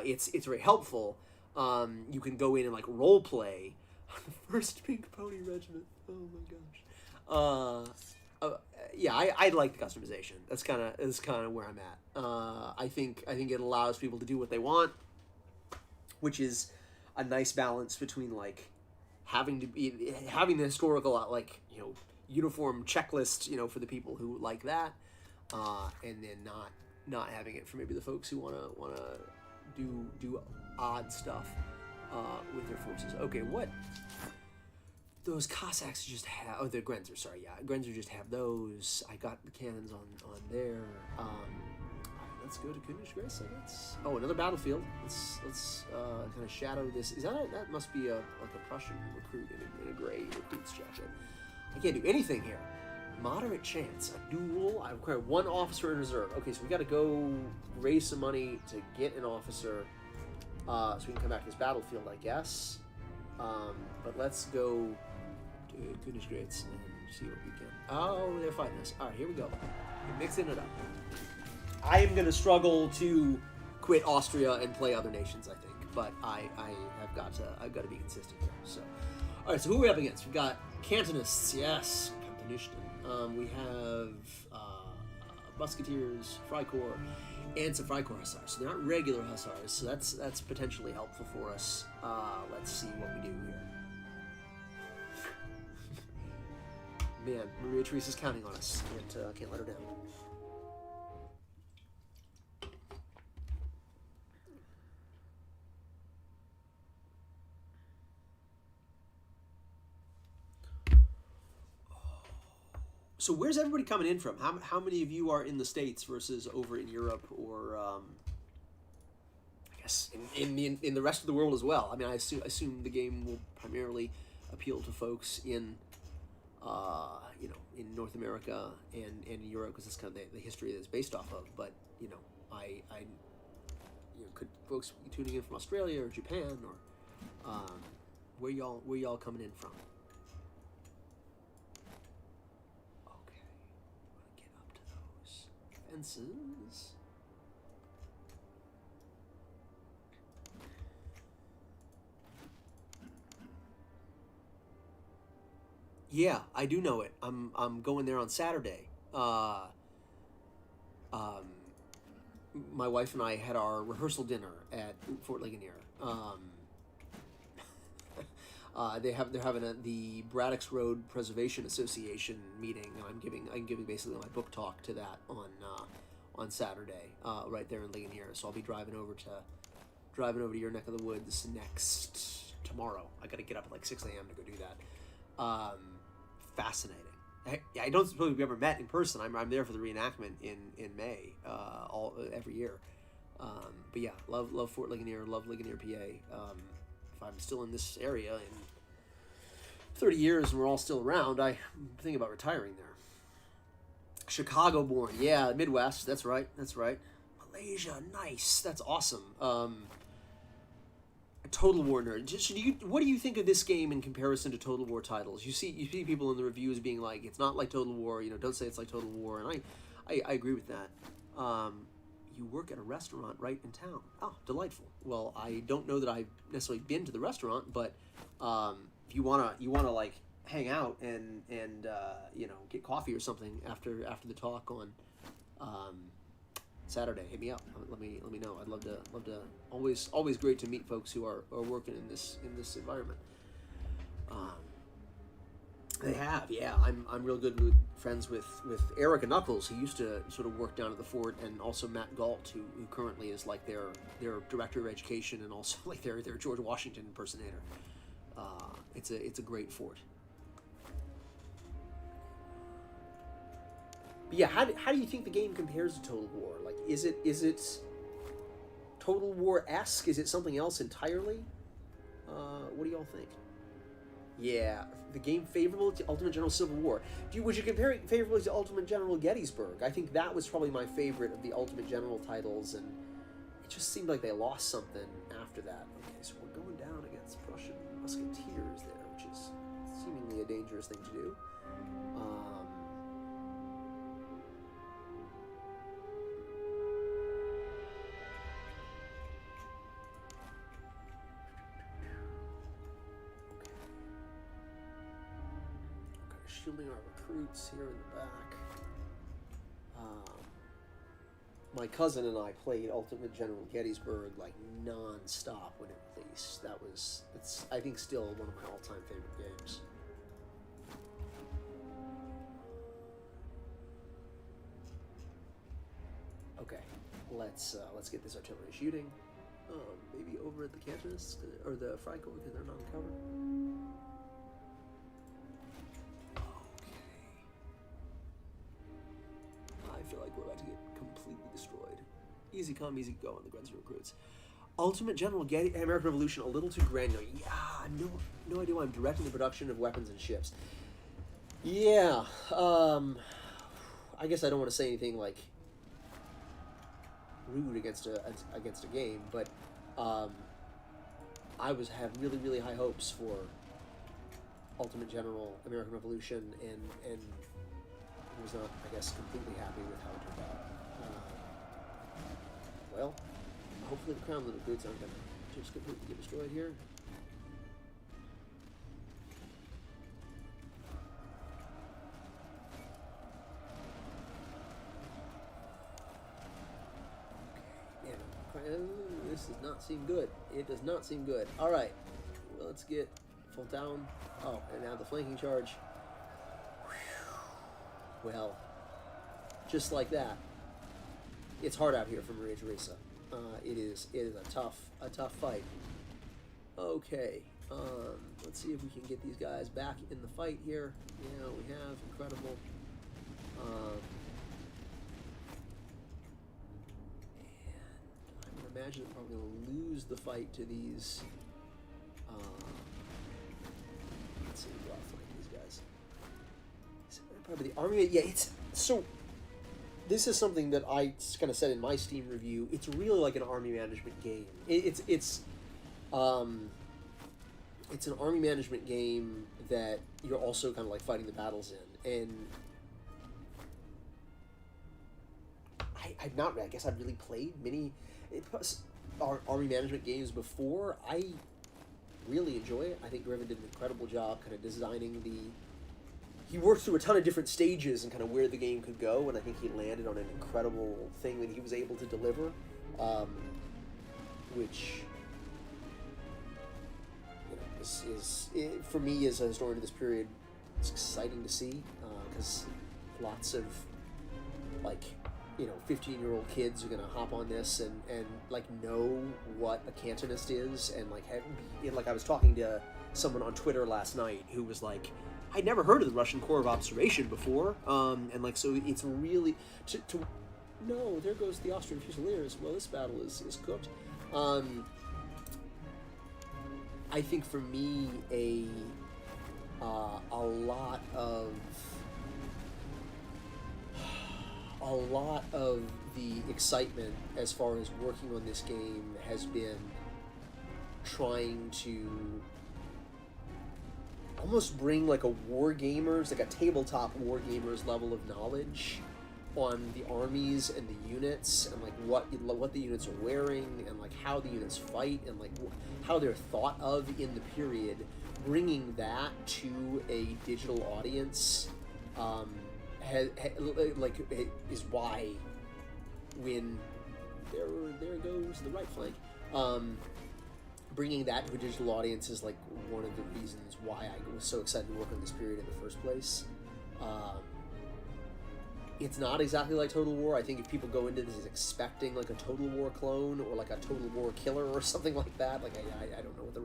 it's very helpful. You can go in and like role play the first Pink Pony Regiment. Oh my gosh. Yeah, I like the customization. That's kind of where I'm at. I think it allows people to do what they want, which is a nice balance between like having the historical uniform checklist, for the people who like that, and then not having it for maybe the folks who wanna do odd stuff with their forces. Okay, what those Cossacks just have? Oh, the Grenzers. Sorry, yeah, Grenzers just have those. I got the cannons on there. Let's go to Kabinettskriege, I guess. Oh, another battlefield. Let's kind of shadow this. Is that must be a Prussian recruit in a gray recruit's jacket. I can't do anything here. Moderate chance. A duel. I require one officer in reserve. Okay, so we got to go raise some money to get an officer, so we can come back to this battlefield, I guess. But let's go to Kabinettskriege and see what we can. Oh, they're fighting us. All right, here we go. We're mixing it up. I am going to struggle to quit Austria and play other nations, I think. but I've got to be consistent here. So, all right. So who are we up against? We've got Cantonists, yes, Cantonisten. We have Musketeers, Freikorps, and some Freikorps Hussars. So they're not regular Hussars. So that's potentially helpful for us. Let's see what we do here. Man, Maria Teresa's counting on us. Can't let her down. So where's everybody coming in from? How many of you are in the States versus over in Europe, or I guess in the rest of the world as well? I mean, I assume the game will primarily appeal to folks in in North America and in Europe, because that's kind of the history that it's based off of. But could folks be tuning in from Australia or Japan, or where y'all coming in from? Fences. Yeah, I do know it. I'm going there on Saturday. My wife and I had our rehearsal dinner at Fort Ligonier. They're having the Braddock's Road Preservation Association meeting, and I'm giving basically my book talk to that on Saturday, right there in Ligonier. So I'll be driving over to your neck of the woods tomorrow. I got to get up at like 6 a.m. to go do that. Fascinating. I don't suppose we've ever met in person. I'm there for the reenactment in May, every year. But yeah, love Fort Ligonier, love Ligonier, PA. If I'm still in this area in 30 years and we're all still around, I'm thinking about retiring there. Chicago born, yeah, Midwest, that's right. Malaysia, nice, that's awesome. Total War nerd. What do you think of this game in comparison to Total War titles? You see people in the reviews being like, it's not like Total War, don't say it's like Total War, and I agree with that. You work at a restaurant right in town. Oh, delightful. Well, I don't know that I've necessarily been to the restaurant, but if you wanna like hang out and get coffee or something after the talk on Saturday, hit me up. Let me know. I'd love to. Always great to meet folks who are working in this environment. They have, yeah. I'm real good friends with Erica Knuckles, who used to sort of work down at the fort, and also Matt Galt, who currently is like their director of education and also like their George Washington impersonator. It's a great fort. But yeah, how do you think the game compares to Total War? Like, is it Total War-esque? Is it something else entirely? What do y'all think? Yeah, the game favorable to Ultimate General Civil War. Would you compare it favorably to Ultimate General Gettysburg? I think that was probably my favorite of the Ultimate General titles, and it just seemed like they lost something after that. Okay, so we're going down against Prussian musketeers there, which is seemingly a dangerous thing to do. Shielding our recruits here in the back. My cousin and I played Ultimate General Gettysburg like non-stop when it released. It's I think still one of my all-time favorite games. Okay, let's get this artillery shooting. Maybe over at the Cantonists or the Freikorps because they're not covered. I feel like we're about to get completely destroyed. Easy come, easy go on the Guns recruits. Ultimate General American Revolution, a little too granular. Yeah, no idea why I'm directing the production of weapons and ships. Yeah, I guess I don't want to say anything like rude against a game, but I had really high hopes for Ultimate General American Revolution, and was not, I guess, completely happy with how it turned out. Well, hopefully the Crown Little Recruits aren't going to just completely get destroyed here. This does not seem good. It does not seem good. All right, let's get full down. Oh, and now the flanking charge. Well, just like that, it's hard out here for Maria Teresa. It is a tough fight. Okay, let's see if we can get these guys back in the fight here. Yeah, we have. Incredible. I imagine I'm probably going to lose the fight to these. Let's see, do I find these guys? Probably the army. Yeah, it's so. This is something that I kind of said in my Steam review. It's really like an army management game. It's an army management game that you're also kind of like fighting the battles in, and I've not. I guess I've really played many army management games before. I really enjoy it. I think Griffin did an incredible job kind of designing the. He worked through a ton of different stages and kind of where the game could go, and I think he landed on an incredible thing that he was able to deliver, which is for me as a historian of this period, it's exciting to see because lots of 15-year-old kids are gonna hop on this and like know what a Cantonist is, and like I was talking to someone on Twitter last night who was like, I'd never heard of the Russian Corps of Observation before, and like so it's really no, there goes the Austrian Fusiliers. Well, this battle is cooked. I think for me a lot of the excitement as far as working on this game has been trying to almost bring like a tabletop war gamers level of knowledge on the armies and the units, and like what the units are wearing, and like how the units fight, and like how they're thought of in the period. Bringing that to a digital audience is why when there goes the right flank. Bringing that to a digital audience is like one of the reasons why I was so excited to work on this period in the first place. It's not exactly like Total War. I think if people go into this expecting like a Total War clone or like a Total War killer or something like that, like I don't know what the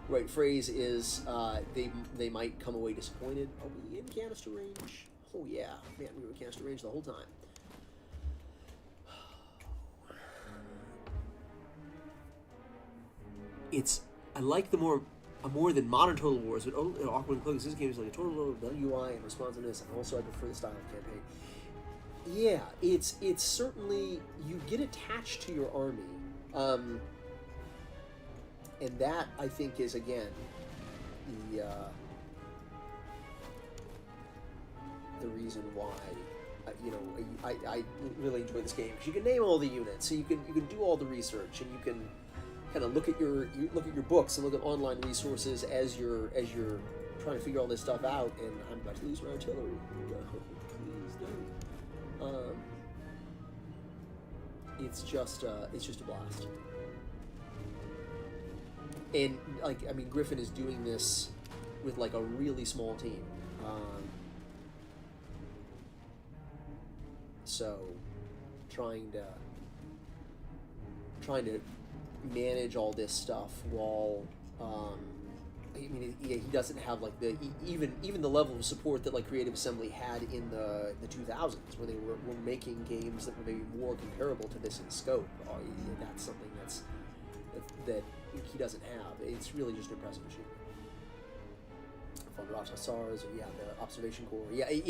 right phrase is, they might come away disappointed. Are we in canister range? Oh yeah, man, we were in canister range the whole time. I like a more than modern Total Wars, but Awkward Cloaks, this game is like a Total War with UI and responsiveness, and also I prefer the style of campaign. Yeah, it's certainly, you get attached to your army, and that I think is again the reason why I really enjoy this game, because you can name all the units, so you can do all the research, and you can kind of look at your books and look at online resources as you're trying to figure all this stuff out. And I'm about to lose my artillery. Please don't. It's just a blast. And like, I mean, Griffin is doing this with like a really small team. So trying to manage all this stuff while I mean he doesn't have like even the level of support that like Creative Assembly had in the 2000s, where they were making games that were maybe more comparable to this in scope. That's something that he doesn't have. It's really just an impressive achievement. Von Ross Hussars, or the Observation Corps,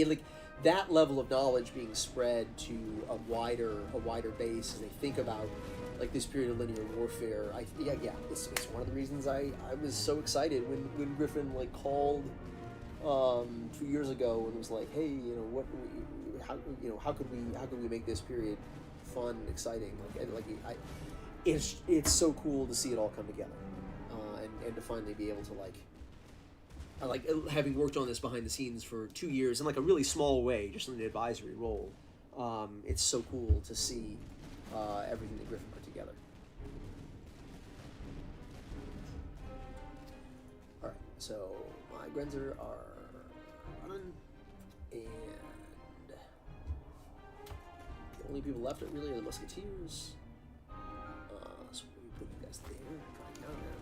like that level of knowledge being spread to a wider base as they think about like this period of linear warfare. It's one of the reasons I was so excited when Griffin like called 2 years ago and was like, hey, how could we make this period fun, exciting, it's so cool to see it all come together, and to finally be able to having worked on this behind the scenes for 2 years in like a really small way, just in an advisory role. It's so cool to see everything that Griffin put together. All right, so my Grenzer are running, and the only people left really are the Musketeers. So we put you guys there. Try to count them.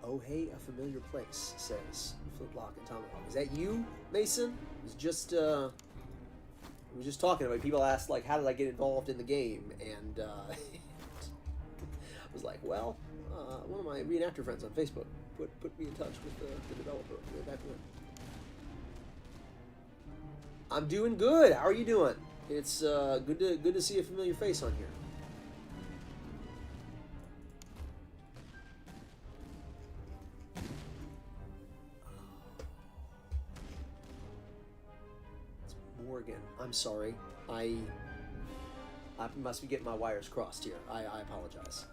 Oh, hey, a familiar place, says Flintlock and Tomahawk. Is that you, Mason? It was just, we were just talking about it. People asked, like, how did I get involved in the game? And I was like, well, one of my reenactor friends on Facebook put me in touch with the developer way back when. I'm doing good. How are you doing? It's good to see a familiar face on here. It's Morgan. I'm sorry. I must be getting my wires crossed here. I apologize.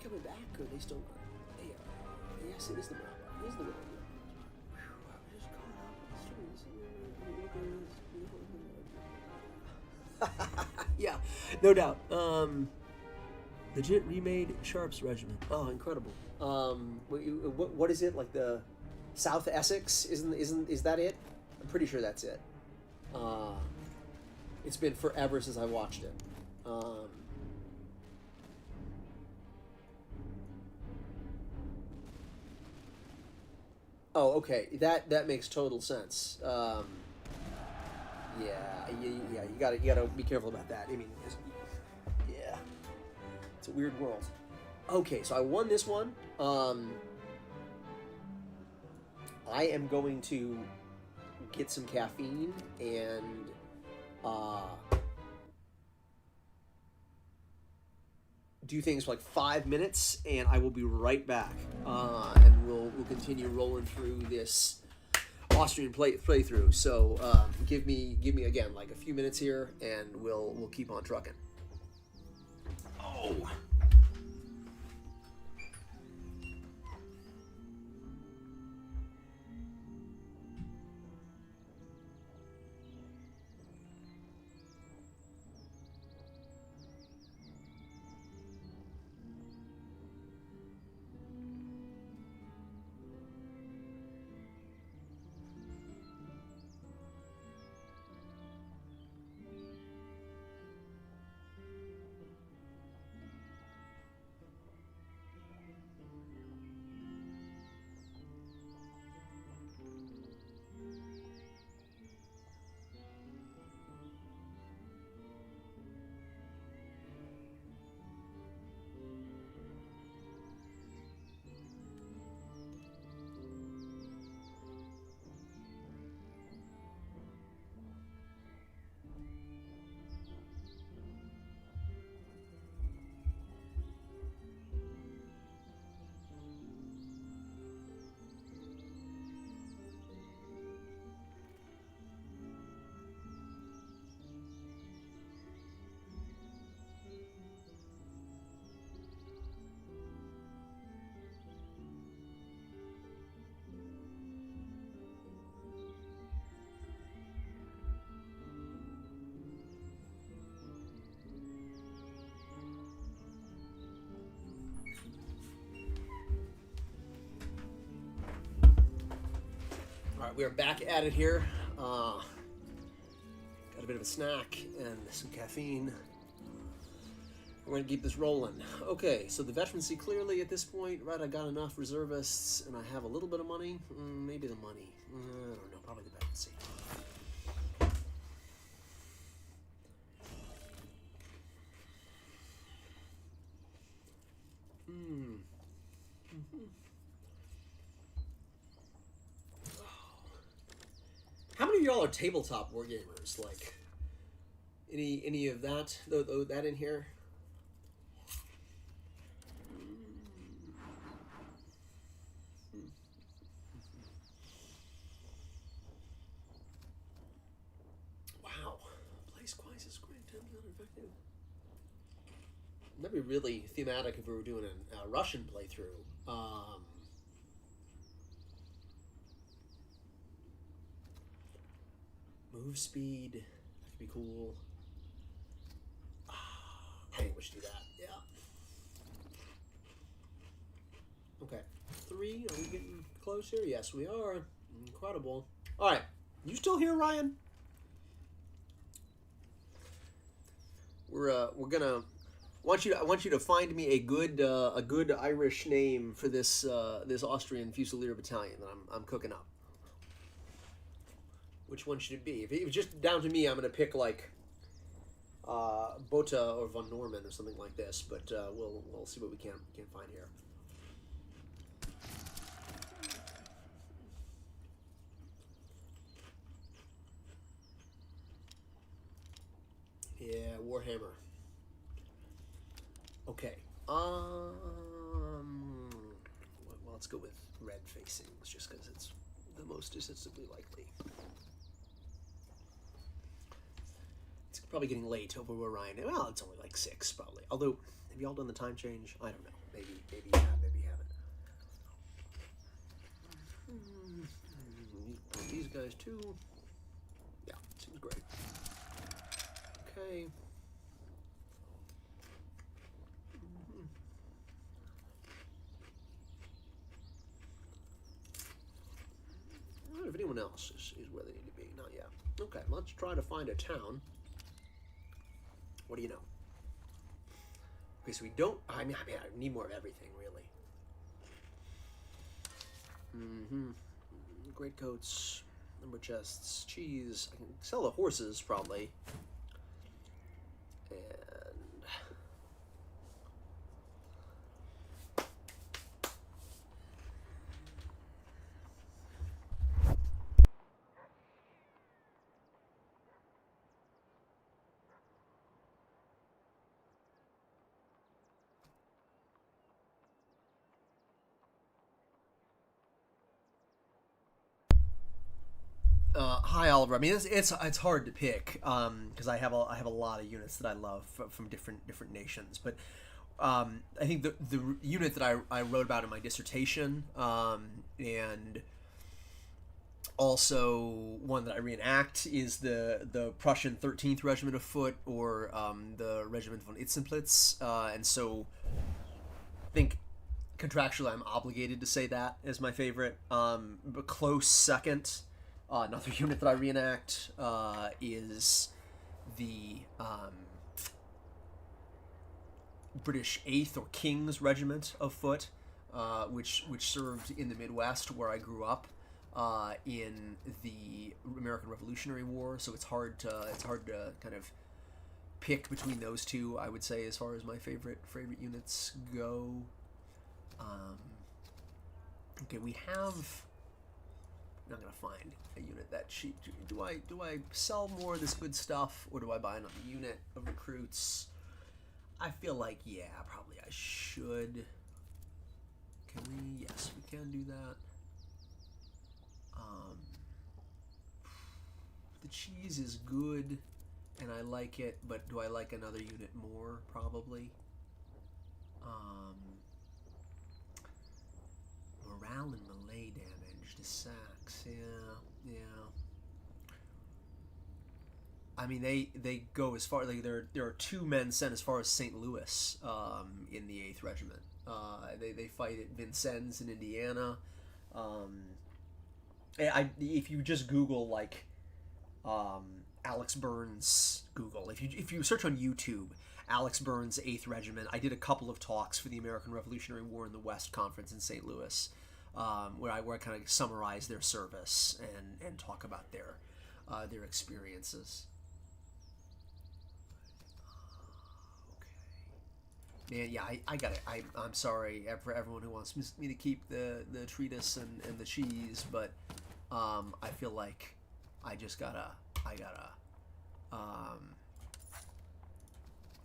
Coming back, or are they still not? They are. Yes, it is the Brown. It is the Brown. Yeah, no doubt. Legit remade Sharp's Regiment. Oh, incredible. What is it, like the South Essex? Is that it? I'm pretty sure that's it. It's been forever since I watched it. Oh, okay. That makes total sense. Yeah. You gotta be careful about that. I mean, yeah, it's a weird world. Okay, so I won this one. I am going to get some caffeine and do things for like 5 minutes, and I will be right back. And we'll continue rolling through this Austrian playthrough. So give me again like a few minutes here, and we'll keep on trucking. Oh. Alright, we are back at it here. Got a bit of a snack and some caffeine. We're going to keep this rolling. Okay, so the veterans see clearly at this point, right, I got enough reservists, and I have a little bit of money. Maybe the money. I don't know, probably the veterans see. How many of y'all are tabletop wargamers? Like, Any of that? That in here? Wow. Place crisis great attempts not effective. That'd be really thematic if we were doing a Russian playthrough. Move speed. That could be cool. I think we should do that. Yeah. Okay. 3. Are we getting close here? Yes, we are. Incredible. All right. You still here, Ryan? We're gonna. I want you to find me a good Irish name for this this Austrian Fusilier battalion that I'm cooking up. Which one should it be? If it's just down to me, I'm gonna pick like Bota or von Norman or something like this. But we'll see what we can find here. Yeah, Warhammer. Okay. Well, let's go with red facings, just because it's the most statistically likely. It's probably getting late over where Ryan. Well, it's only like 6, probably. Although, have you all done the time change? I don't know. Maybe you have, maybe you haven't. These guys too. Yeah, seems great. Okay. I don't know if anyone else is where they need to be. Not yet. Okay, let's try to find a town. What do you know? Okay, so we don't. I mean, I need more of everything, really. Great coats, number chests, cheese. I can sell the horses probably. And hi, Oliver. I mean, it's hard to pick because I have a lot of units that I love from different nations. But I think the unit that I wrote about in my dissertation and also one that I reenact is the Prussian 13th Regiment of Foot, or the Regiment von Itzenplitz, and so I think contractually I'm obligated to say that as my favorite. But close second, another unit that I reenact is the British 8th or King's Regiment of Foot, which served in the Midwest where I grew up in the American Revolutionary War. So it's hard to kind of pick between those two, I would say, as far as my favorite units go. Okay, we have. I'm not gonna find a unit that cheap. Do I sell more of this good stuff, or do I buy another unit of recruits? I feel like, yeah, probably I should. Can we? Yes, we can do that. The cheese is good, and I like it, but do I like another unit more? Probably. Morale and melee damage to sacks. Yeah. I mean, they go as far, like there are 2 men sent as far as St. Louis in the 8th Regiment. They fight at Vincennes in Indiana. If you just Google like Alex Burns, if you search on YouTube Alex Burns 8th Regiment, I did a couple of talks for the American Revolutionary War in the West Conference in St. Louis, where I kind of summarize their service and talk about their experiences. Man, yeah, I got it. I'm sorry for everyone who wants me to keep the treatise and the cheese, but I feel like I gotta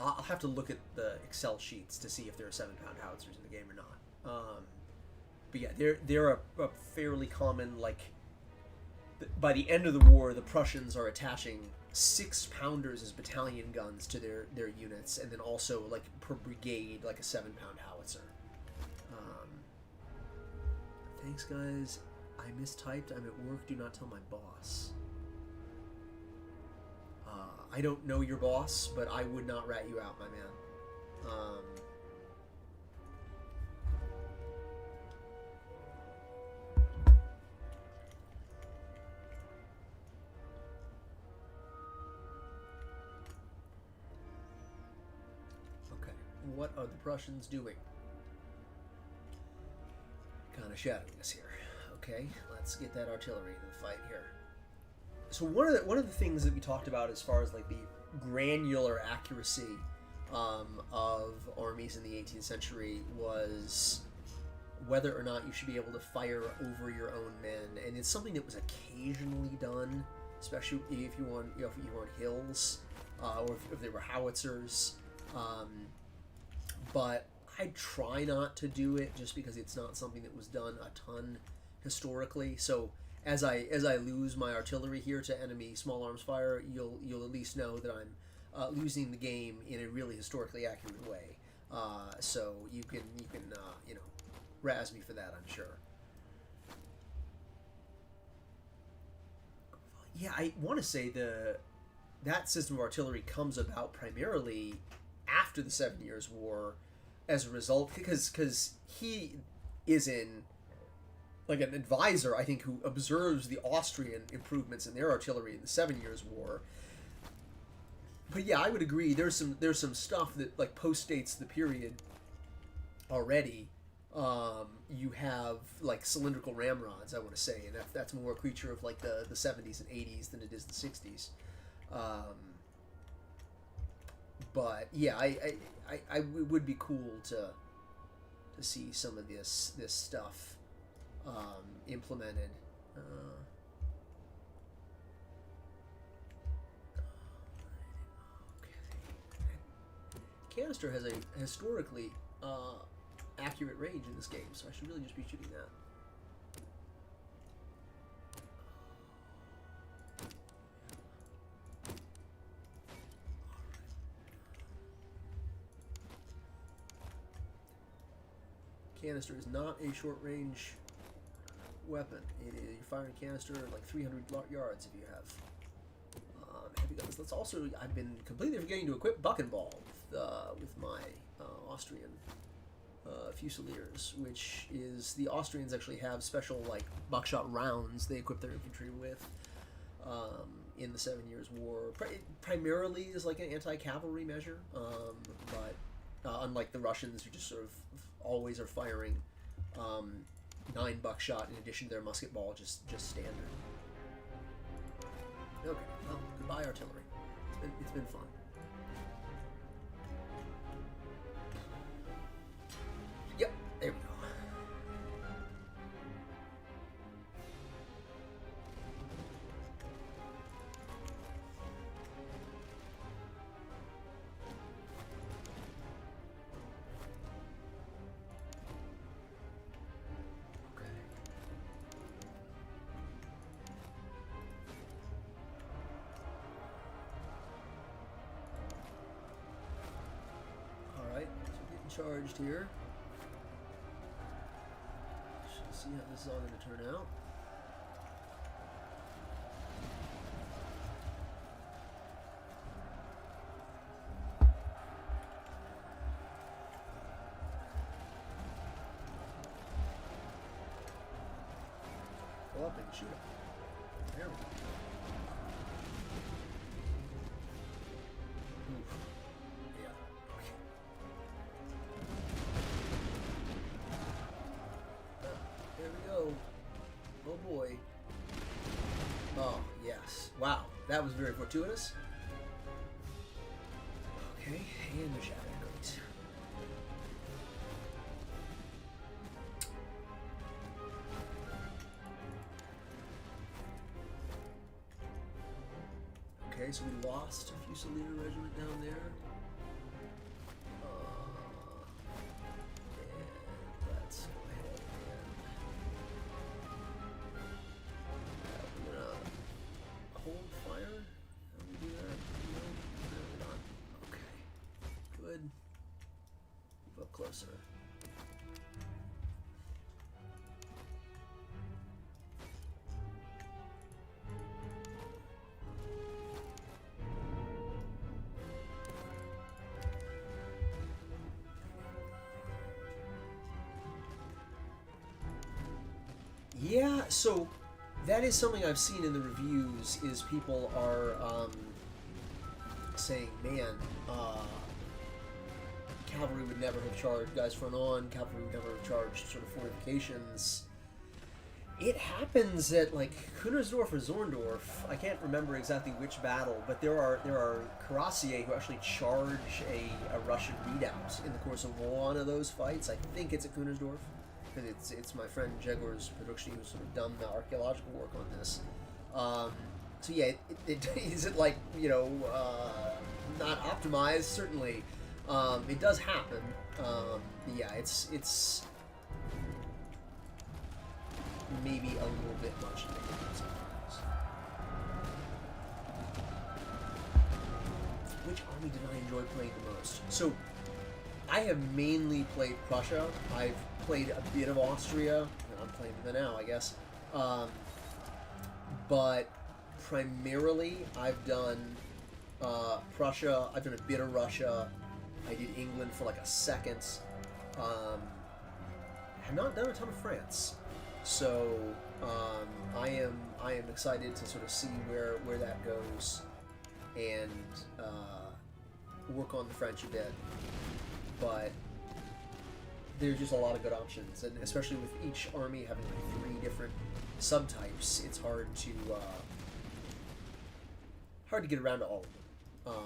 I'll have to look at the Excel sheets to see if there are 7-pound howitzers in the game or not. But yeah, they're a fairly common, like, by the end of the war, the Prussians are attaching 6-pounders as battalion guns to their units, and then also, like, per brigade, like a 7-pound howitzer. Thanks, guys. I mistyped. I'm at work. Do not tell my boss. I don't know your boss, but I would not rat you out, my man. Okay, what are the Prussians doing? Kind of shadowing us here. Okay, let's get that artillery into the fight here. So one of the things that we talked about as far as like the granular accuracy of armies in the 18th century was whether or not you should be able to fire over your own men, and it's something that was occasionally done, especially if you were on hills or if they were howitzers. But I try not to do it just because it's not something that was done a ton historically. So as I lose my artillery here to enemy small arms fire, you'll at least know that I'm losing the game in a really historically accurate way. So you can razz me for that, I'm sure. Yeah, I want to say that system of artillery comes about primarily after the 7 Years' War as a result, because he is like an advisor, I think, who observes the Austrian improvements in their artillery in the 7 Years' War. But yeah, I would agree. There's some stuff that like postdates the period already. You have like cylindrical ramrods, I want to say, and that's more a creature of like the 70s and 80s than it is the 60s. But yeah, it would be cool to see some of this stuff implemented. Canister has a historically accurate range in this game, so I should really just be shooting that. Canister is not a short-range weapon. It is, you're firing a canister like 300 yards if you have heavy guns. Let's also, I've been completely forgetting to equip Buchenwald with my Austrian Fusiliers, which is, the Austrians actually have special like buckshot rounds they equip their infantry with in the 7 Years' War. Primarily is like an anti-cavalry measure, but unlike the Russians, who just sort of always are firing 9 buckshot in addition to their musket ball, just standard. Okay, well, goodbye artillery. It's been fun. Yep, there we go. Charged here. Should see how this is all going to turn out. Go up and shoot him. There we go. Oof. Yeah. There we go. Oh boy. Oh, yes. Wow. That was very fortuitous. Okay, and the shadow. Great. Okay, so we lost a Fusilier regiment down there. sir. Yeah, so that is something I've seen in the reviews, is people are saying, man, cavalry would never have charged guys front on, cavalry would never have charged sort of fortifications. It happens at, like, Kunersdorf or Zorndorf, I can't remember exactly which battle, but there are cuirassiers who actually charge a Russian readout in the course of one of those fights. I think it's at Kunersdorf, because it's my friend Jegor's Production who's sort of done the archaeological work on this. So yeah, is it, like, you know, not optimized? Certainly. It does happen. Yeah, it's maybe a little bit much sometimes. Which army did I enjoy playing the most? So, I have mainly played Prussia. I've played a bit of Austria, and I'm playing them now, I guess. But primarily, I've done Prussia. I've done a bit of Russia. I did England for like a second. Have not done a ton of France. So I am excited to sort of see where that goes, and work on the French a bit. But there's just a lot of good options, and especially with each army having like 3 different subtypes, it's hard to get around to all of them.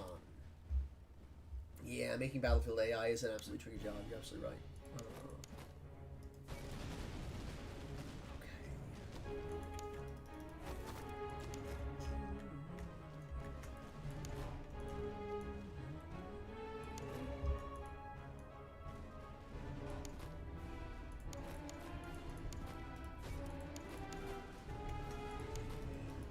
Yeah, making Battlefield AI is an absolutely tricky job. You're absolutely right.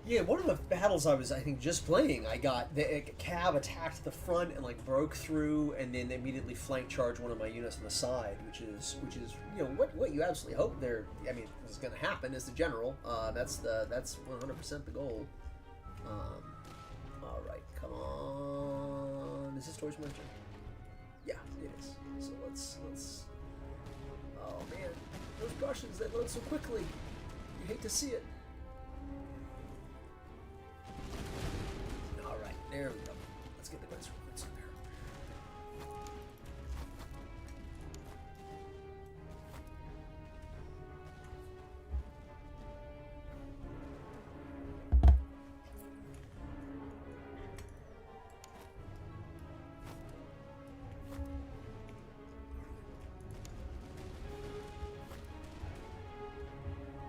Yeah, one of the battles I was, I think, just playing, I got the Cav attacked the front and like broke through, and then immediately flank charged one of my units on the side, which is you know what you absolutely hope there. I mean, is going to happen as the general. That's 100% the goal. All right, come on. Is this towards my turn? Yeah, it is. So let's. Oh man, those Prussians, they load so quickly. You hate to see it. There we go. Let's get the Prince Roberts in there.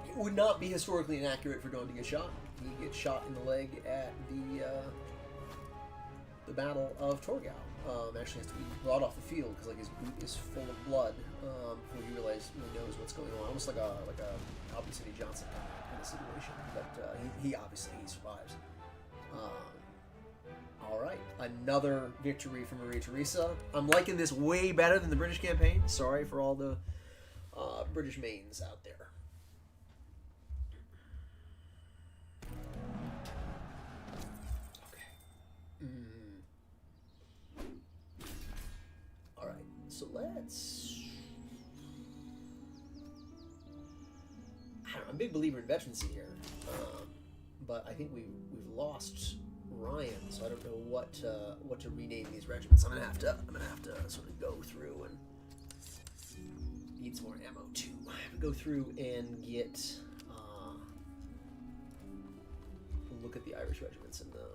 It would not be historically inaccurate for Dawn to get shot. He gets shot in the leg at the Battle of Torgau. Actually has to be brought off the field because like his boot is full of blood before he really knows what's going on. Almost like a Albert City Johnson kind of situation. But he obviously survives. All right, another victory for Maria Theresa. I'm liking this way better than the British campaign. Sorry for all the British mains out there. So let's. I don't know, I'm a big believer in veterancy here, but I think we've lost Ryan, so I don't know what to rename these regiments. I'm gonna have to sort of go through and need some more ammo too. I have to go through and get look at the Irish regiments and the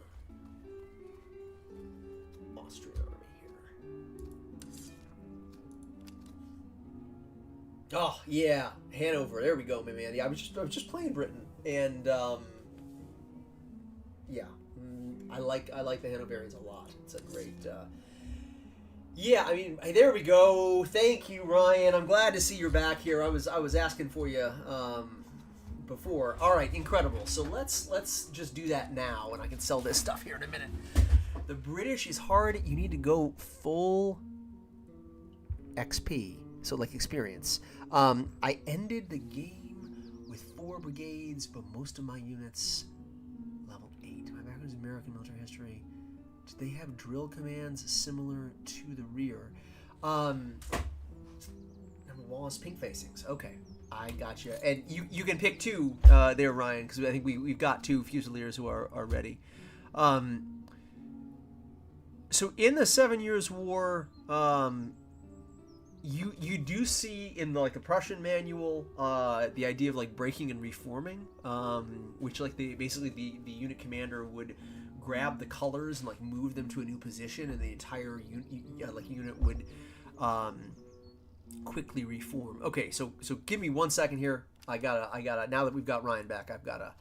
Austrian army. Oh yeah, Hanover. There we go, my man. Yeah, I was just playing Britain, and yeah, I like the Hanoverians a lot. It's a great. Yeah, I mean, there we go. Thank you, Ryan. I'm glad to see you're back here. I was asking for you before. All right, incredible. So let's just do that now, and I can sell this stuff here in a minute. The British is hard. You need to go full XP. So like experience. I ended the game with 4 brigades, but most of my units level 8. My background is American military history. Do they have drill commands similar to the rear? Number Wallace pink facings. Okay, I got you. And you can pick 2 there, Ryan, because I think we've got 2 Fusiliers who are ready. So in the 7 Years' War, you do see in the Prussian manual the idea of like breaking and reforming, which like basically the unit commander would grab the colors and like move them to a new position, and the entire unit would quickly reform. Okay, so give me 1 second here. I gotta now that we've got Ryan back, I've got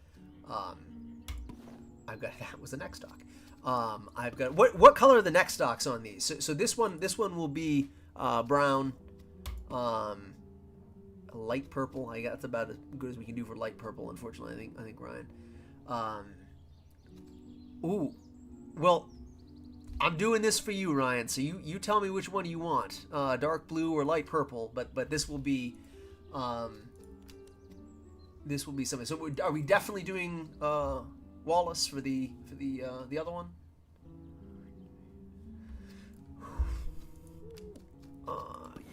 that was the next stock. I've got what color are the next stocks on these? So this one will be brown, light purple. That's about as good as we can do for light purple, unfortunately. I think Ryan. Ooh, well, I'm doing this for you, Ryan. So you tell me which one you want, dark blue or light purple. But this will be something. So are we definitely doing Wallace for the other one?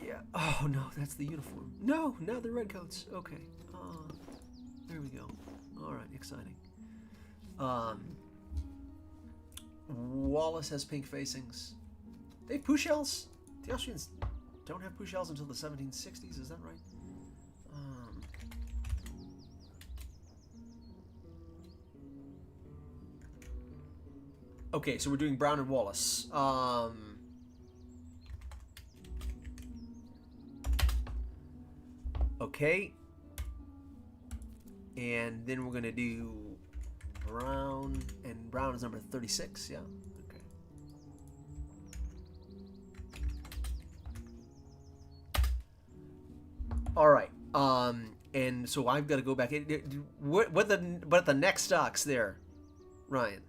Yeah. Oh no, that's the uniform. No, now they're redcoats. Okay. There we go. All right, exciting. Wallace has pink facings. They have Puchels. The Austrians don't have Puchels until the 1760s. Is that right? Okay, so we're doing Brown and Wallace. Okay. And then we're going to do Brown, and Brown is number 36, yeah? Okay. All right. And so I've got to go back. What the next stocks there, Ryan?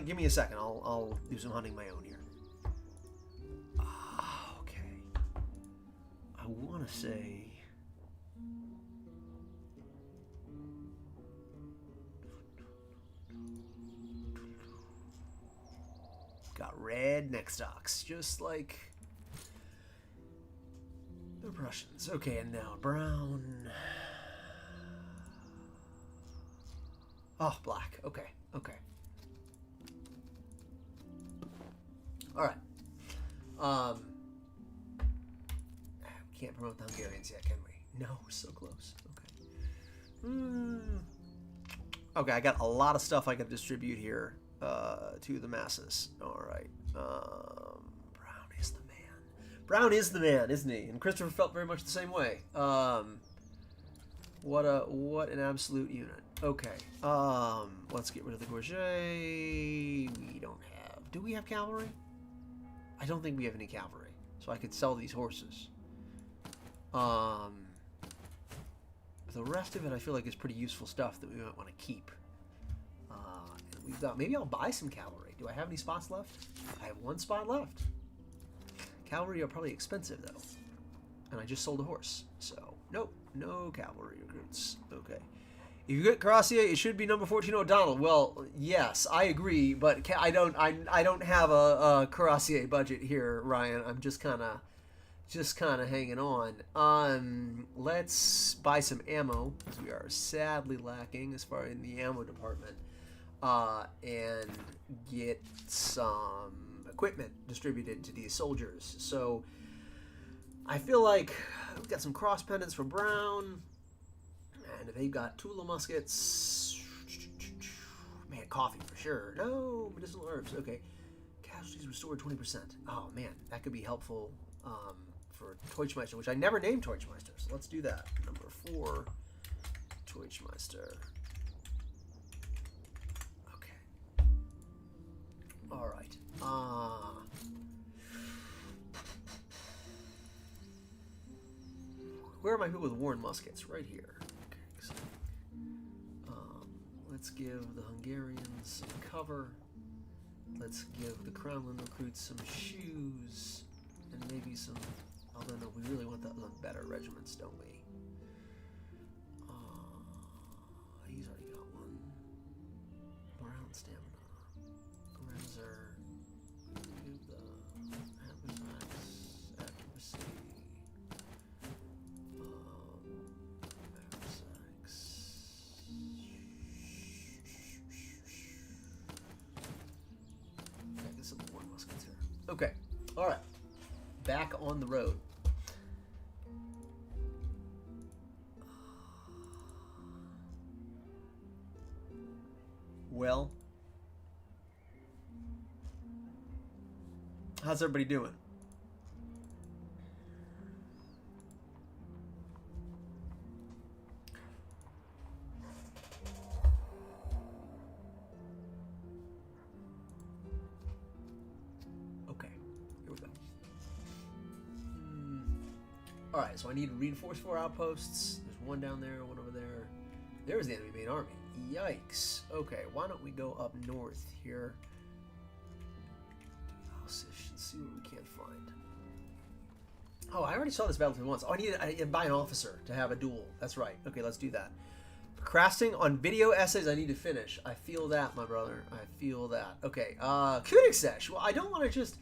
Give me a second. I'll do some hunting my own here. Okay. I want to say. Got red neck stocks, just like the Prussians. Okay, and now brown. Oh, black. Okay. All right. We can't promote the Hungarians yet, can we? No, we're so close. Okay. Okay, I got a lot of stuff I can distribute here to the masses. All right. Brown is the man. Brown is the man, isn't he? And Christopher felt very much the same way. What an absolute unit. Okay. Let's get rid of the Gorget. We don't have. Do we have cavalry? I don't think we have any cavalry, so I could sell these horses. The rest of it I feel like is pretty useful stuff that we might want to keep. We've got, maybe I'll buy some cavalry. Do I have any spots left? I have 1 spot left. Cavalry are probably expensive though, and I just sold a horse, so nope, no cavalry recruits. Okay. If you get Cuirassier, it should be number 14 O'Donnell. Well, yes, I agree, but I don't have a Cuirassier budget here, Ryan. I'm just kind of hanging on. Let's buy some ammo, because we are sadly lacking as far in the ammo department, and get some equipment distributed to these soldiers. So I feel like we've got some cross pendants for Brown. And they've got Tula muskets. Man, coffee for sure. No, medicinal herbs. Okay. Casualties restored 20%. Oh, man. That could be helpful for Teuchmeister, which I never named Teuchmeister. So let's do that. Number 4, Teuchmeister. Okay. All right. Where are my people with worn muskets? Right here. Let's give the Hungarians some cover. Let's give the Crownland recruits some shoes and maybe some Although, no, we really want the better regiments, don't we? He's already got one. Morale and stamina. Renzer. Do the habitats. Accuracy. Okay, all right, back on the road. Well, how's everybody doing? Alright, so I need to reinforce 4 outposts. There's one down there, one over there. There's the enemy main army. Yikes. Okay, why don't we go up north here? Let's see what we can't find. Oh, I already saw this battlefield once. Oh, I need to buy an officer to have a duel. That's right. Okay, let's do that. Procrastinating on video essays I need to finish. I feel that, my brother. I feel that. Okay, Kabinettskriege. Well, I don't want to just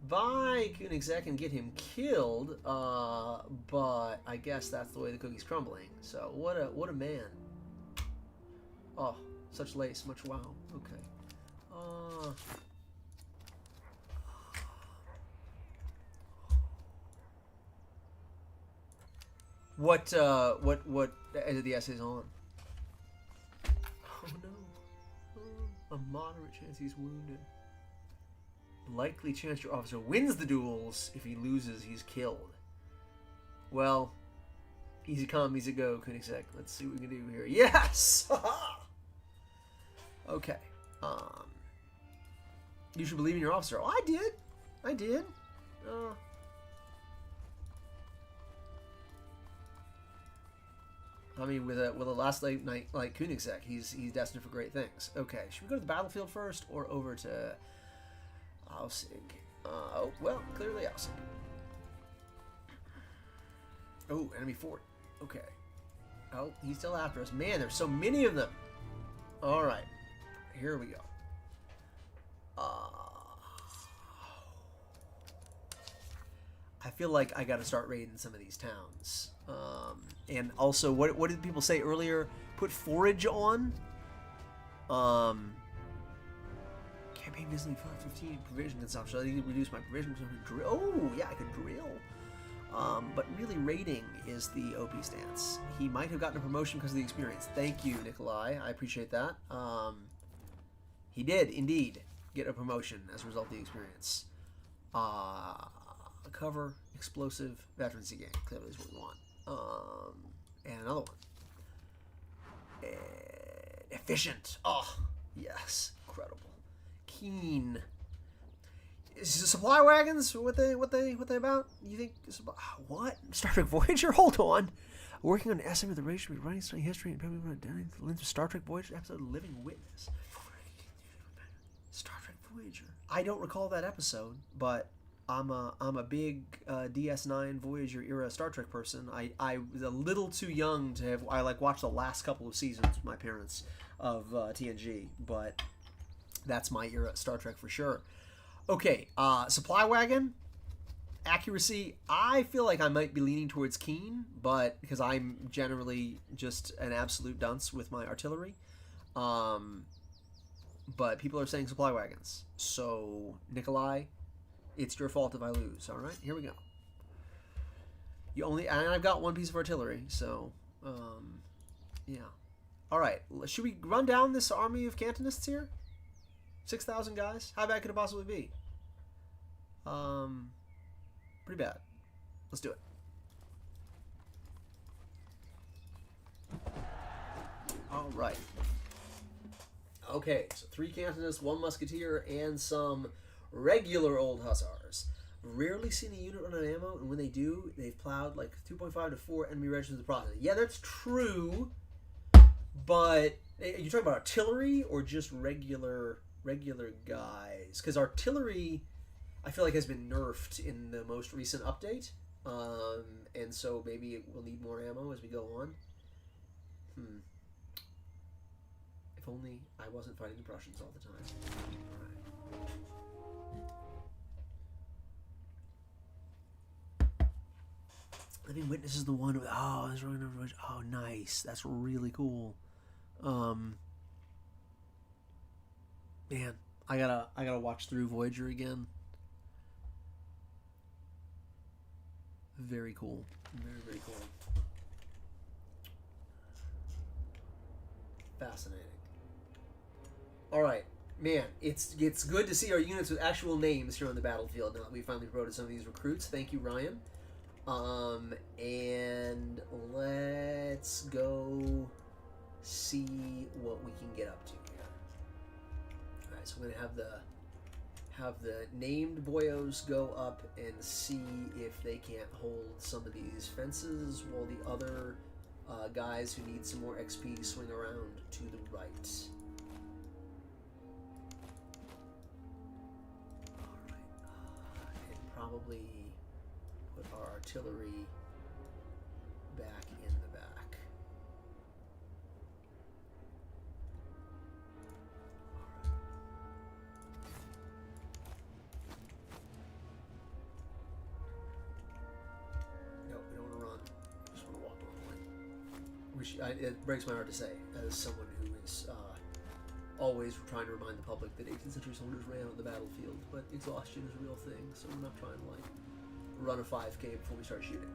buy Kabinettskriege and get him killed, but I guess that's the way the cookie's crumbling. So what a man. Oh, such lace, much wow. Okay. What are the essays on? Oh no. A moderate chance he's wounded. Likely chance your officer wins the duels. If he loses, he's killed. Well, easy come, easy go, Kabinettskriege. Let's see what we can do here. Yes! Okay. You should believe in your officer. Oh, I did. I did. I mean, with a last late night like Kabinettskriege, he's destined for great things. Okay, should we go to the battlefield first or over to Aussig? Oh, well, clearly Aussig. Oh, enemy fort. Okay. Oh, he's still after us. Man, there's so many of them. All right, here we go. I feel like I got to start raiding some of these towns. And also, what did people say earlier? Put forage on. Campaign visiting 15 provision consumption. I need to reduce my provision consumption. Oh, yeah, I could drill. But really, raiding is the OP stance. He might have gotten a promotion because of the experience. Thank you, Nikolai. I appreciate that. He did indeed get a promotion as a result of the experience. Cover, explosive, veterancy gain. Clearly is what we want. And another one. Efficient. Oh, yes, incredible. Keen. Supply wagons? What they about? You think? What? Star Trek Voyager? Hold on. Working on an essay with the race, writing studying history, and probably identity the lens of Star Trek Voyager episode Living Witness. Star Trek Voyager. I don't recall that episode, but I'm a big DS9 Voyager era Star Trek person. I was a little too young to have. I watched the last couple of seasons with my parents of TNG, but that's my era Star Trek for sure. Okay, supply wagon, accuracy. I feel like I might be leaning towards keen, but because I'm generally just an absolute dunce with my artillery. But people are saying supply wagons. So Nikolai, it's your fault if I lose. All right, here we go. And I've got one piece of artillery, so yeah. All right, should we run down this army of Cantonists here? 6,000 guys. How bad could it possibly be? Pretty bad. Let's do it. All right. Okay, so 3 Cantonists, 1 Musketeer, and some regular old Hussars. Rarely seen a unit run out of ammo, and when they do, they've plowed like 2.5 to 4 enemy regiments in the process. Yeah, that's true, but you're talking about artillery or just regular guys? Because artillery, I feel like, has been nerfed in the most recent update. And so maybe we'll need more ammo as we go on. If only I wasn't fighting the Prussians all the time. Alright. Living Witness is the one with, oh, nice. That's really cool. Man, I gotta watch through Voyager again. Very cool. Very, very cool. Fascinating. Alright, man, it's good to see our units with actual names here on the battlefield now that we finally promoted some of these recruits. Thank you, Ryan. And let's go see what we can get up to here. Alright, so we're gonna have the named boyos go up and see if they can't hold some of these fences while the other guys who need some more XP swing around to the right. Alright, and probably put our artillery back in the back. It breaks my heart to say, as someone who is always trying to remind the public that 18th century soldiers ran on the battlefield, but exhaustion is a real thing, so we're not trying to like run a 5K before we start shooting.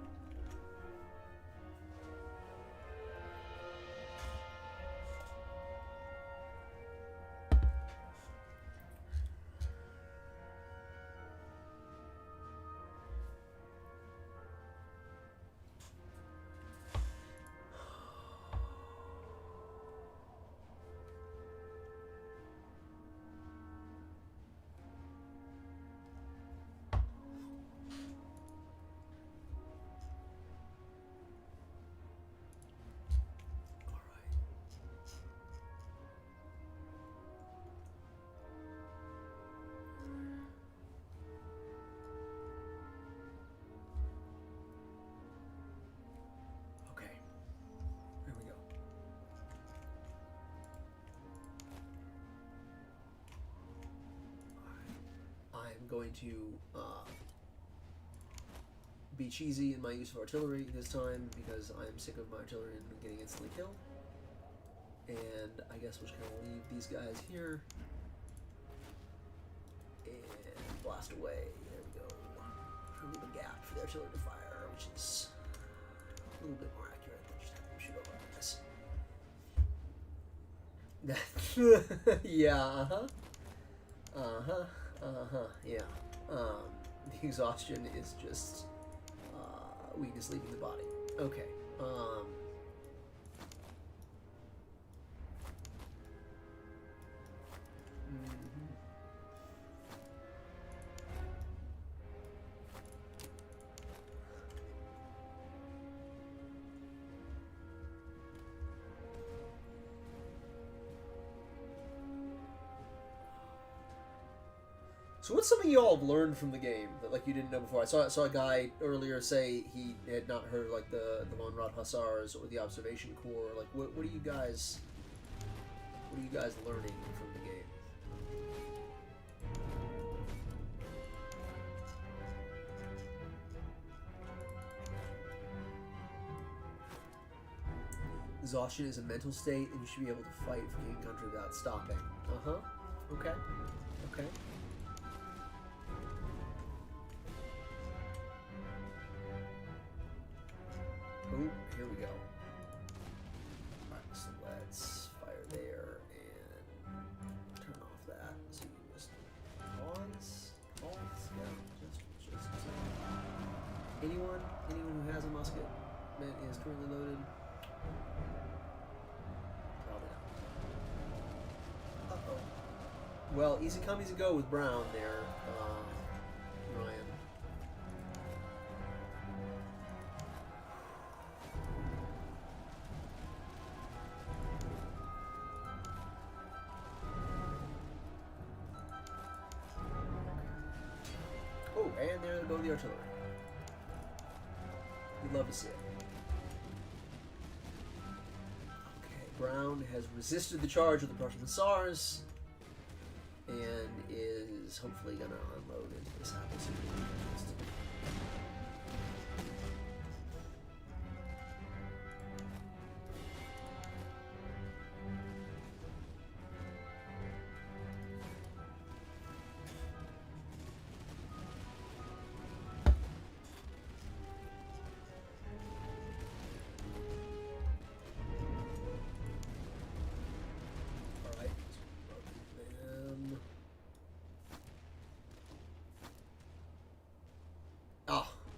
Going to be cheesy in my use of artillery this time because I'm sick of my artillery and getting instantly killed. And I guess we're just going to leave these guys here and blast away. There we go. Leave a gap for the artillery to fire, which is a little bit more accurate than just having them shoot over on this. Yeah, yeah. The exhaustion is just weakness leaving the body. Okay. So what's something you all have learned from the game that like you didn't know before? I saw a guy earlier say he had not heard like the Von Rad Hussars or the Observation Corps. Like what are you guys learning from the game? Exhaustion is a mental state, and you should be able to fight for king and country without stopping. Okay. Okay. Oh, here we go. Alright, so let's fire there and turn off that. So you can just pause. Yeah, just anyone who has a musket that is currently loaded. Probably not. Uh-oh. Well, easy come, easy go with Brown there, Ryan. Oh, and there go the artillery. Love to see it. Okay, Brown has resisted the charge of the Prussian Hussars and is hopefully going to unload into this apple soon.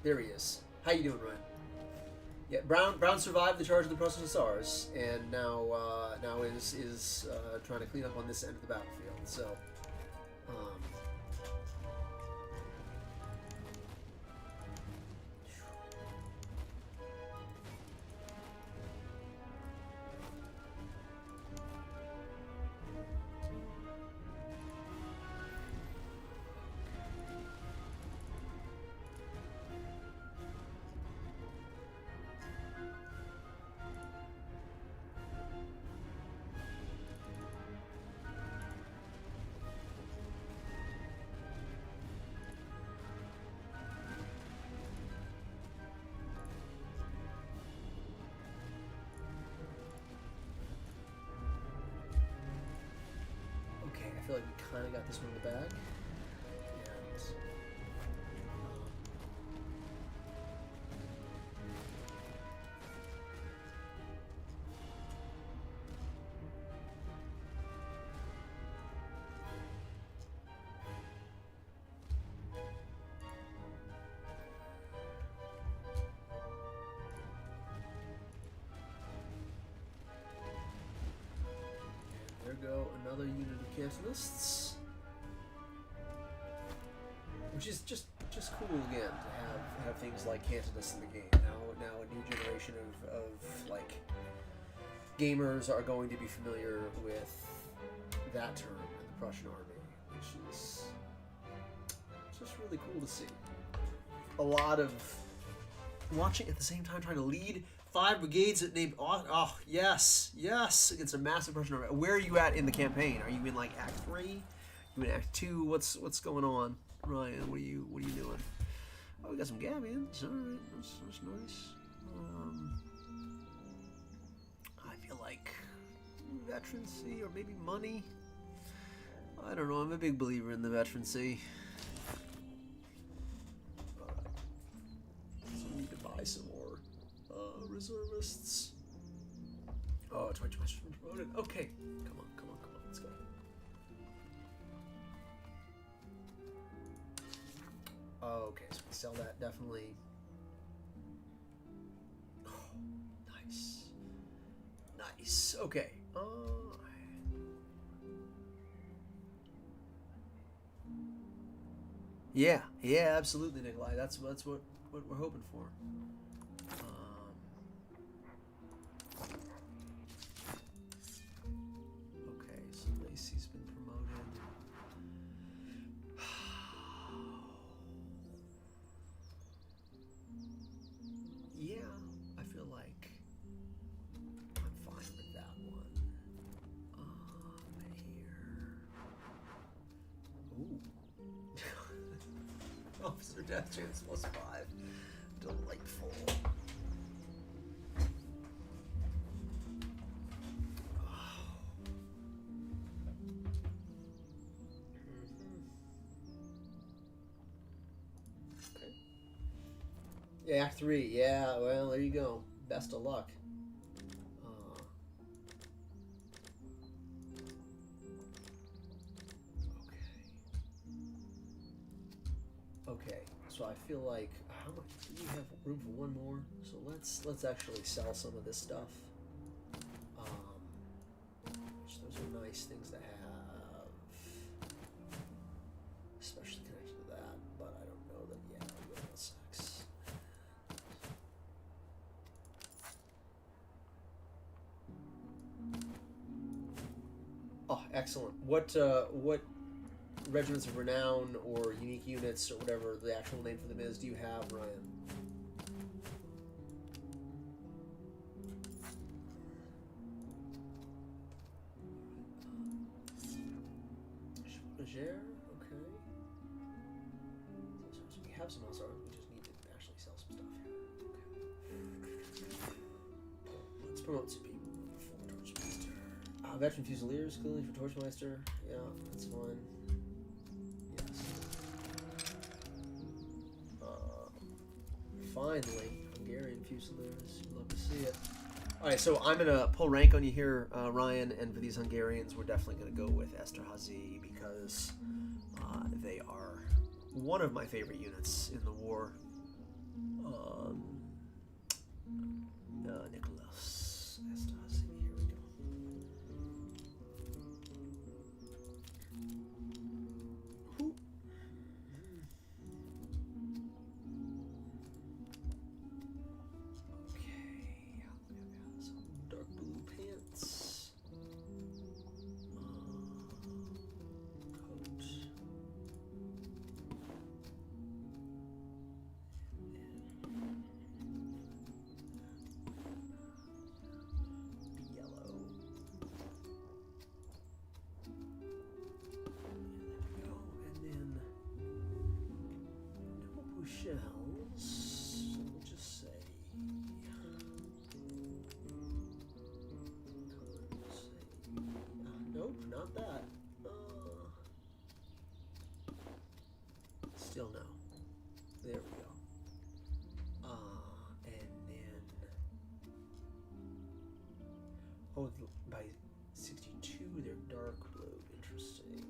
There he is. How you doing, Ryan? Yeah, Brown survived the charge of the Prussian Hussars, and now is trying to clean up on this end of the battlefield. So, I feel like we kind of got this one in the bag. There go another unit of Cantonists, which is just cool again to have things like Cantonists in the game. Now a new generation of like gamers are going to be familiar with that term in the Prussian army, which is just really cool to see. A lot of watching at the same time, trying to lead 5 brigades named yes against a massive Prussian army. Where are you at in the campaign? Are you in like Act 3? You in Act 2? What's going on, Ryan? What are you doing? Oh, we got some Gabions. All right, that's nice. I feel like veterancy or maybe money. I don't know. I'm a big believer in the veterancy. So we need to buy some more reservists. Oh, 22 much promoted. Okay, come on, let's go. Okay, so we sell that definitely. Oh, nice. Okay. Yeah, absolutely, Nikolai. That's what we're hoping for. Okay, so Lacey's been promoted. Yeah, I feel like I'm fine with that one. Here. Ooh. Officer death chance +5. Delightful. Okay. Yeah, Act 3. Yeah, well, there you go. Best of luck. Okay, so I feel like how much do we have room for one more? So let's actually sell some of this stuff. Which those are nice things to have, especially connected to that. But I don't know that yet. I'll go with 6. Oh, excellent. What regiments of renown or unique units or whatever the actual name for them is do you have, Ryan? Niger, okay. So we have some Mazars, we just need to actually sell some stuff here. Okay. Let's promote some people. Torchmeister. Veteran Fusiliers, schooling for Torchmeister. Yeah, that's fine. Yes. Finally, Hungarian Fusiliers. Love to see it. Alright, so I'm going to pull rank on you here, Ryan, and for these Hungarians, we're definitely going to go with Esterhazy because they are one of my favorite units in the war. Nicholas Esterhazy, here we go. Ooh. Shells. We'll just say. Nope, not that. Still no. There we go. And then. Oh, by 62, they're dark blue. Interesting.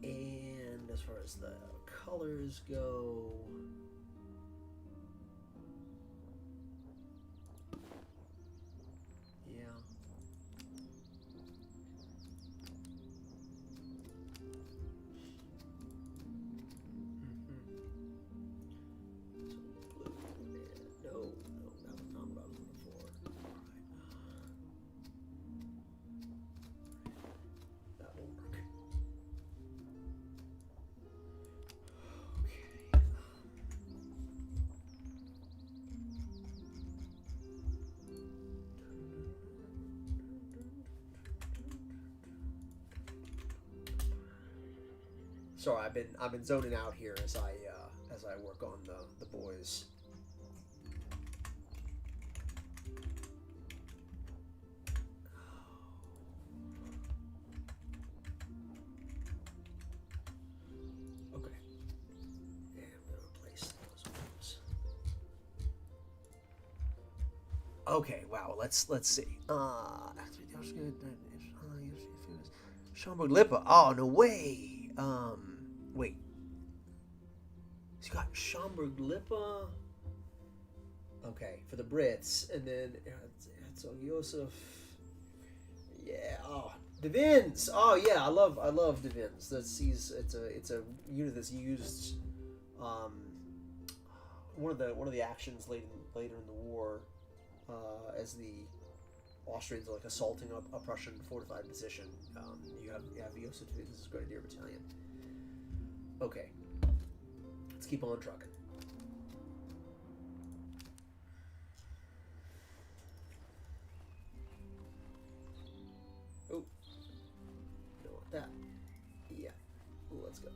And as far as the colors go, yeah. So blue and no, that was not what I was looking for. All right. That won't work. Sorry, I've been zoning out here as I work on the boys. Okay, and I'm gonna replace those ones. Okay, wow. Let's see. Schaumburg Lippe. Oh no way. Wait. He's got Schaumburg Lippe. Okay, for the Brits, and then Herzog Joseph. Yeah. Oh, Devins. Oh yeah, I love Devins. It's a unit that's used. One of the actions later in the war, as the Austrians are like assaulting a Prussian fortified position. You have Joseph Devins' Grenadier Battalion. Okay, let's keep on trucking. Oh, don't want that. Yeah. Ooh, let's go.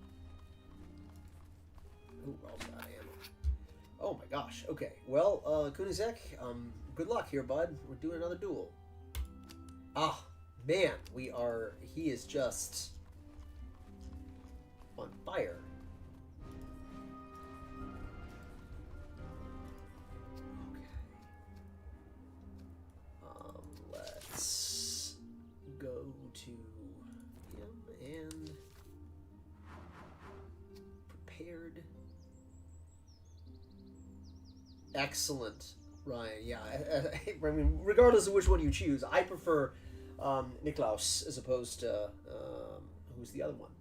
Ooh, we're also out of ammo. Oh my gosh. Okay. Well, Kunizek, good luck here, bud. We're doing another duel. Ah, man, he is just on fire. Okay. Let's go to him and prepared. Excellent, Ryan. Yeah, I mean, regardless of which one you choose, I prefer Niklaus as opposed to who's the other one?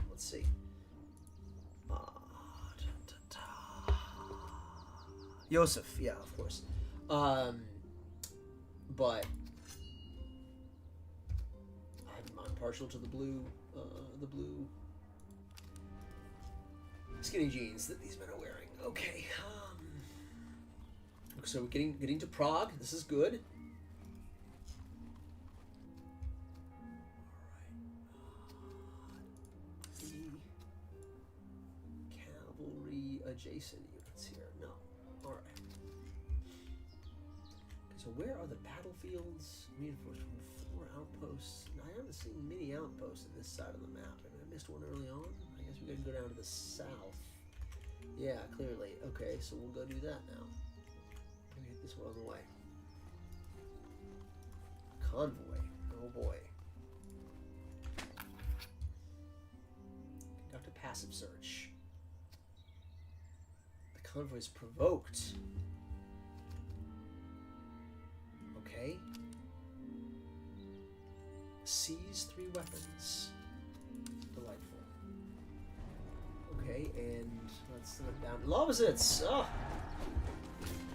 Let's see. Joseph, yeah, of course. But I'm partial to the blue skinny jeans that these men are wearing. Okay. So we're getting to Prague. This is good. any adjacent units here? No. All right. So where are the battlefields reinforced from 4 outposts? I haven't seen many outposts on this side of the map. I mean, I missed one early on. I guess we gotta go down to the south. Yeah, clearly. Okay, so we'll go do that now. Maybe hit this one on the way. Convoy. Oh boy. Conduct a passive search. The convoy is provoked. Okay. Seize 3 weapons. Delightful. Okay, and let's send it down. Lovazits! Oh!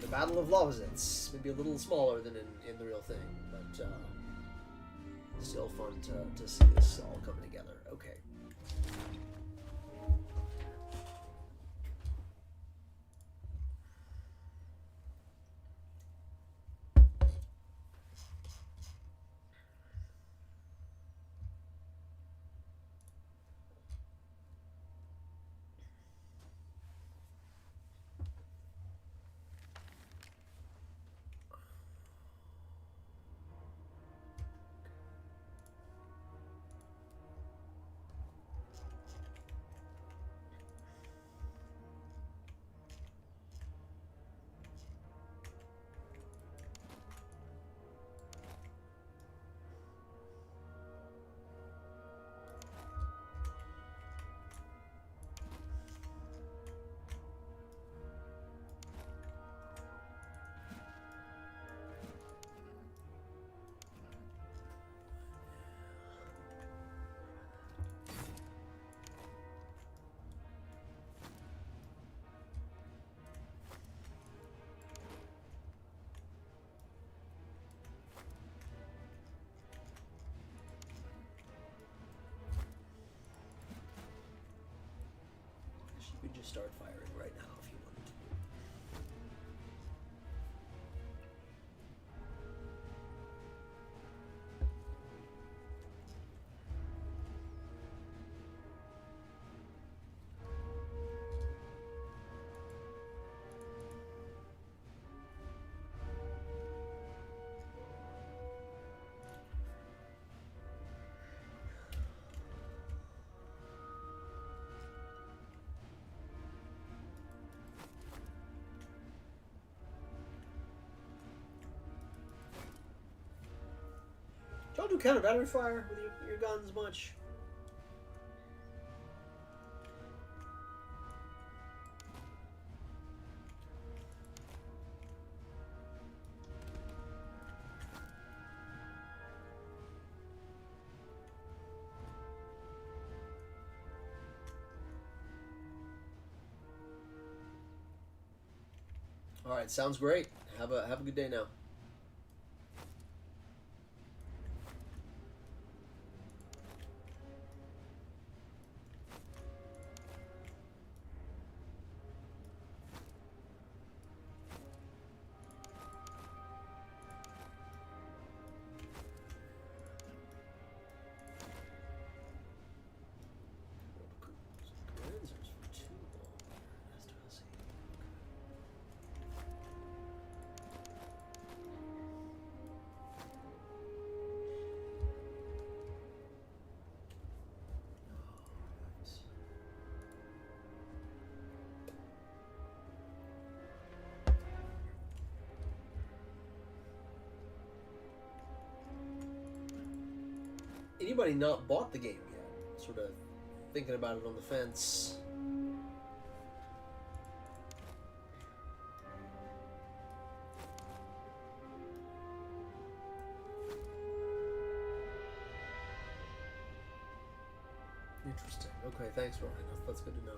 The Battle of Lovazits. Maybe a little smaller than in the real thing, but still fun to see this all coming together. Okay. You could just start firing right now if you wanted to. Don't do counter battery fire with your guns much. All right, sounds great. Have a good day now. Anybody not bought the game yet? Sort of thinking about it on the fence. Interesting. Okay, thanks, Ryan. That's good to know.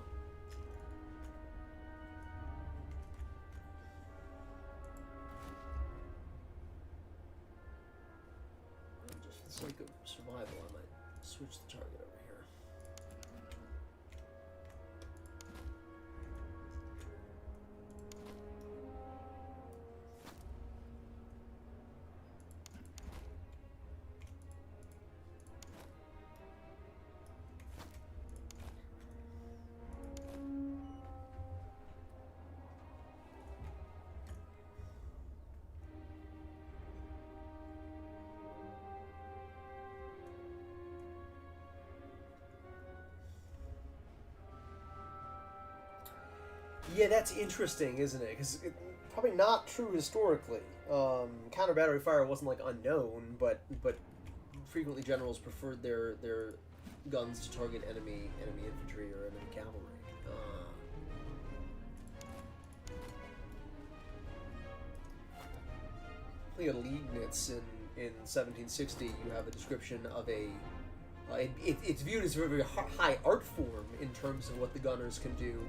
Just for the sake of survival, I might switch the target over here. Yeah, that's interesting, isn't it? Because probably not true historically. Counter battery fire wasn't like unknown, but frequently generals preferred their guns to target enemy infantry or enemy cavalry. I think at Liegnitz in 1760, you have a description of a. It's viewed as a very high art form in terms of what the gunners can do.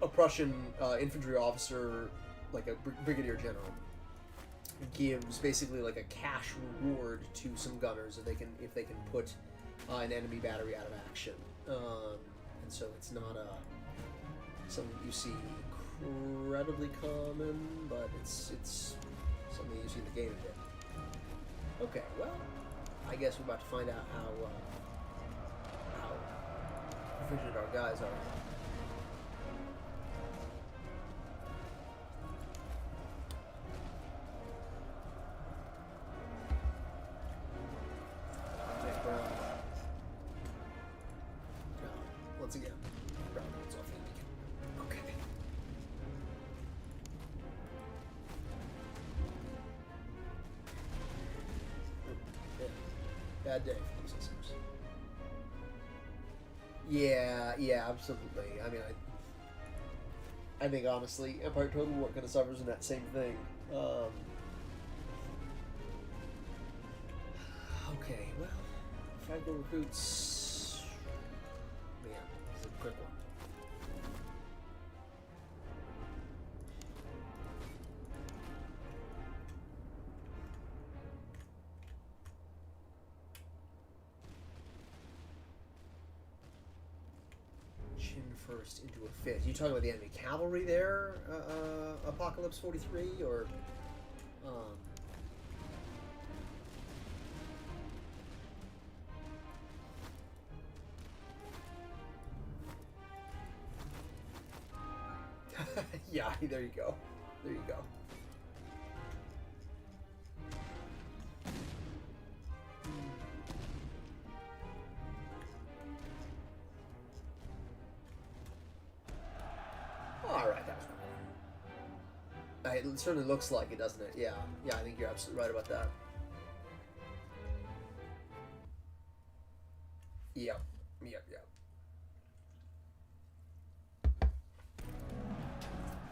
A Prussian infantry officer, like a brigadier general, gives basically like a cash reward to some gunners if they can put an enemy battery out of action. And so it's not something you see incredibly common, but it's something you see in the game a bit. Okay, well, I guess we're about to find out how proficient our guys are. Once again, Brown holds off the okay. Yeah. Bad day for those listeners. Yeah, absolutely. I mean, I think honestly, Empire Total War kind of suffers in that same thing. Okay, well, Franco recruits. Man, this is a quick one. Chin first into a fifth. You talking about the enemy cavalry there, Apocalypse 43, or yeah, there you go. There you go. All right, that was cool. It certainly looks like it, doesn't it? Yeah, I think you're absolutely right about that. Yep.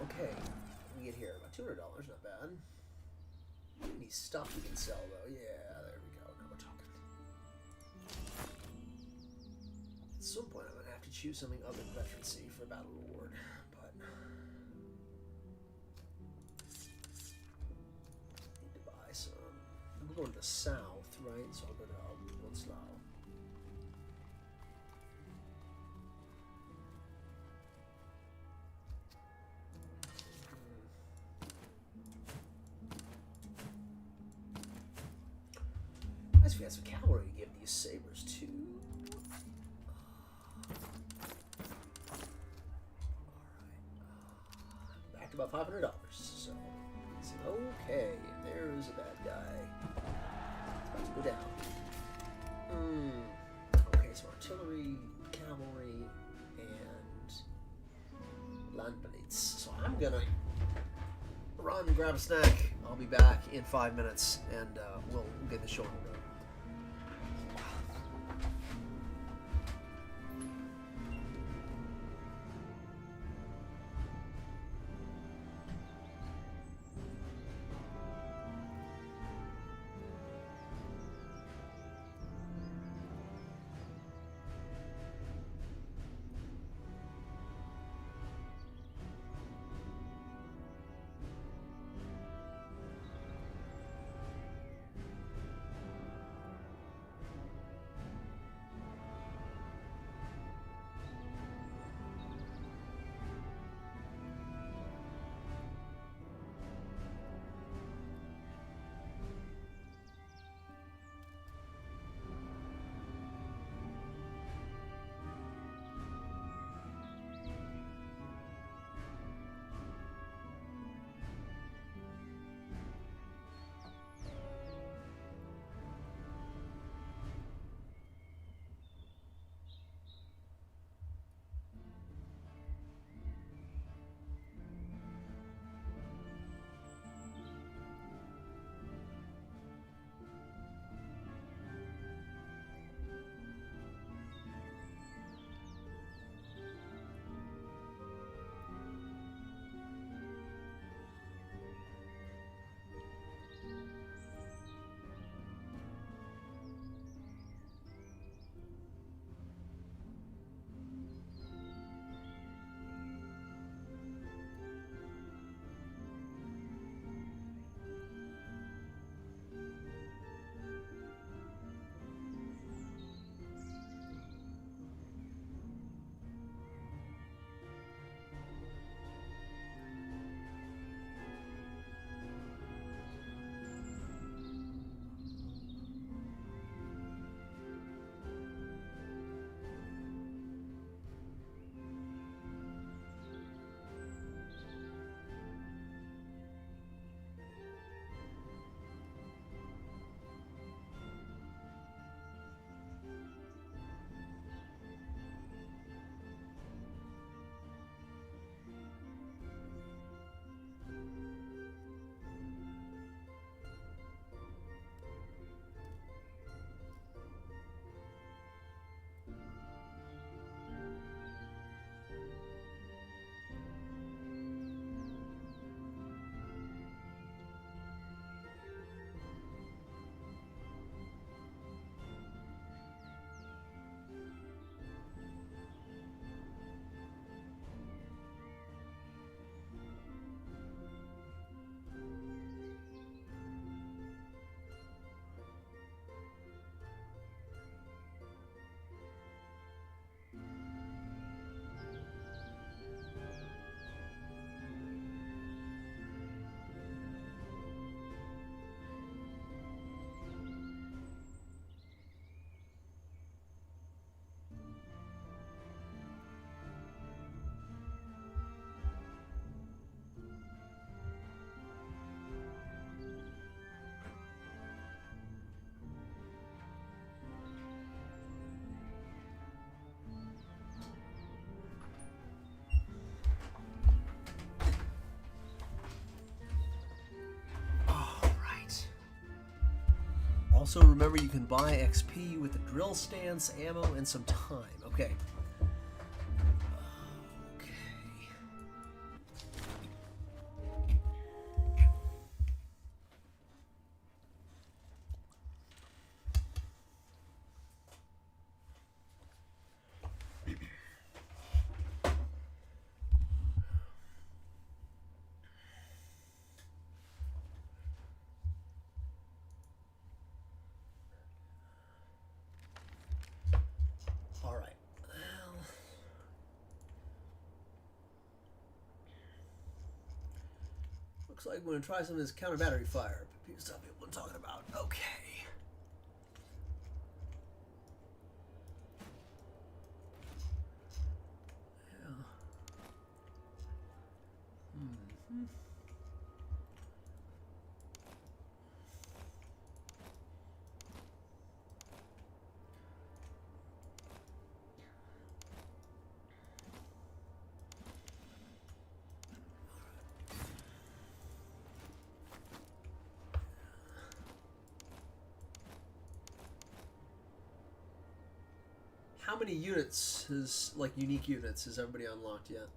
Okay, we get here about $200, not bad. Any stuff we can sell though? Yeah, there we go. Now we're talking. At some point, I'm gonna have to choose something other than veterancy for Battle Reward, but need to buy some. We're going to the south, right? So I'll go to Winslow. Nice if we had some cavalry to give these sabers to. Alright. Back to about $500. So, okay, there's a bad guy. It's about to go down. Okay, so artillery, cavalry, and land blitz. So I'm gonna run, grab a snack. I'll be back in 5 minutes, and we'll get the show on the road. Also, remember you can buy XP with a drill stance, ammo, and some time. Okay. Looks like we're going to try some of this counter battery fire. Stuff people are talking about. Okay. Yeah. Mm-hmm. How many units like unique units, has everybody unlocked yet?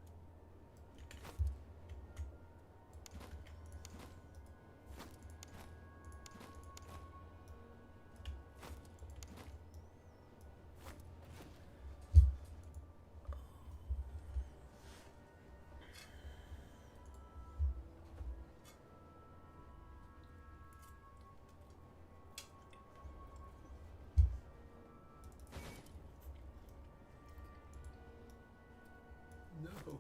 No.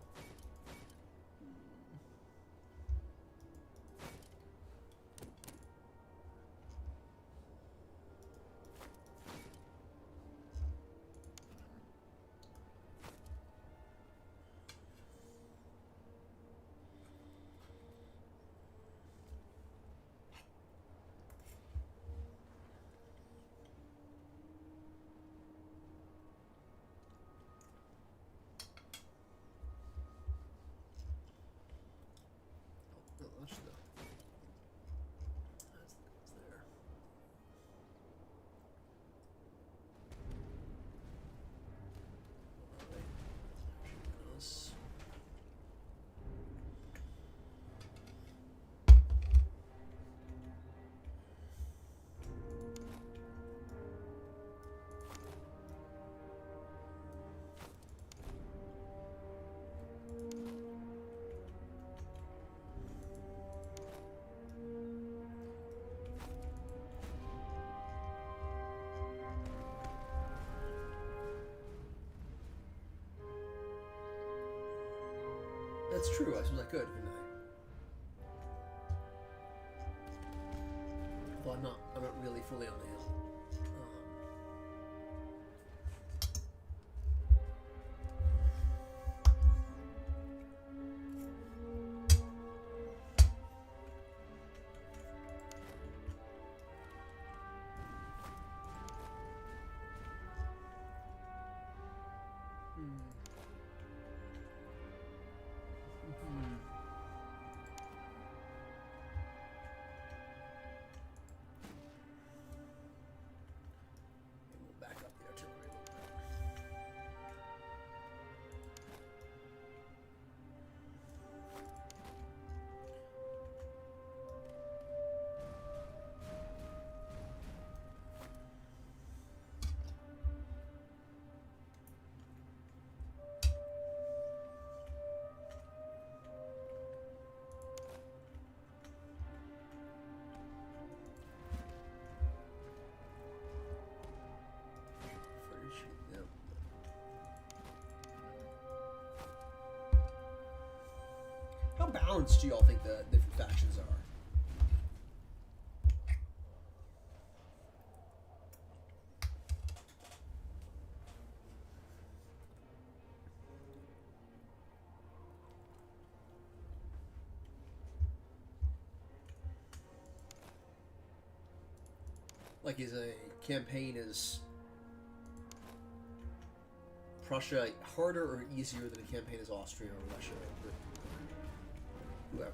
That's true. I suppose I could, couldn't I? Although I'm not really fully on the hill. How balanced do y'all think the different factions are? Like, is a campaign as Prussia harder or easier than a campaign as Austria or Russia or whoever?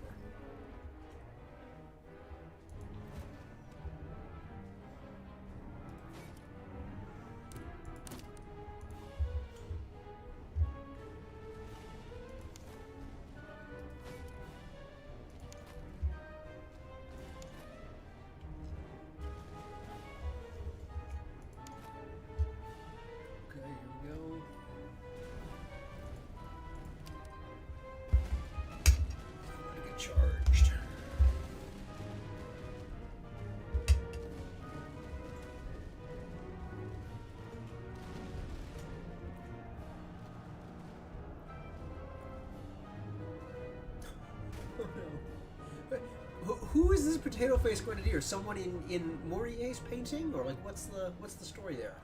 is this potato face grenadier? Someone in Maurier's painting, or like what's the story there?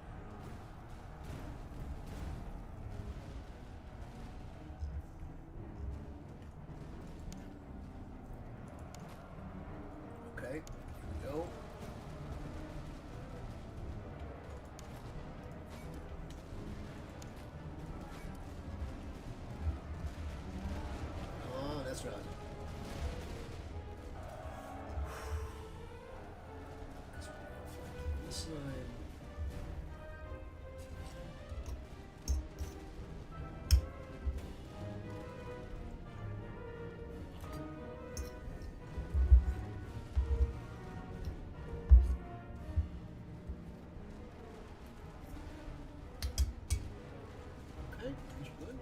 Okay, here we go. Oh, that's right. This side. Okay, that's good.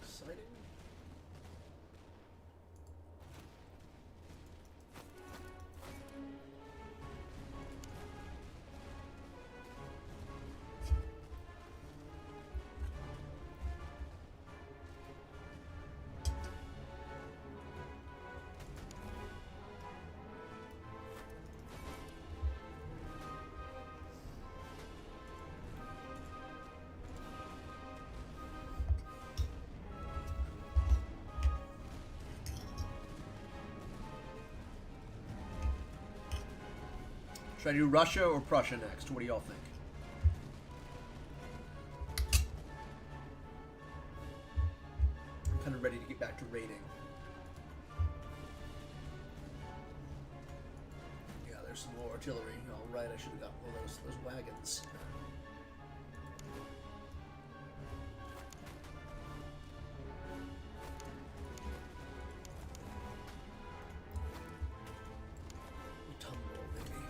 Exciting. Should I do Russia or Prussia next? What do y'all think? I'm kind of ready to get back to raiding. Yeah, there's some more artillery. All right, I should have got one of those wagons. Tumble, maybe.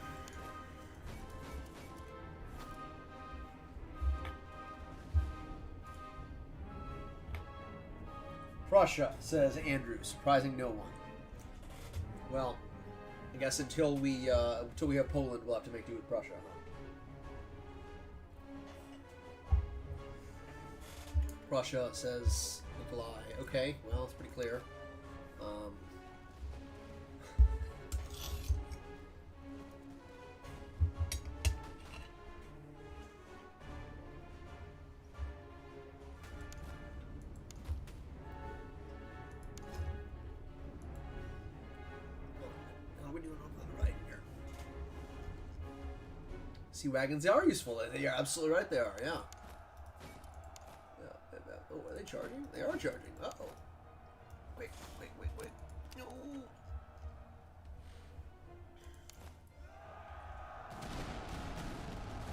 Prussia, says Andrew, surprising no one. Well, I guess until we have Poland, we'll have to make do with Prussia, huh? Prussia, says Nikolai. Okay, well, it's pretty clear. How are we doing on the right here? Sea wagons, they are useful. They are absolutely right. They are. Yeah. Oh, are they charging? They are charging. Uh-oh. Wait. No.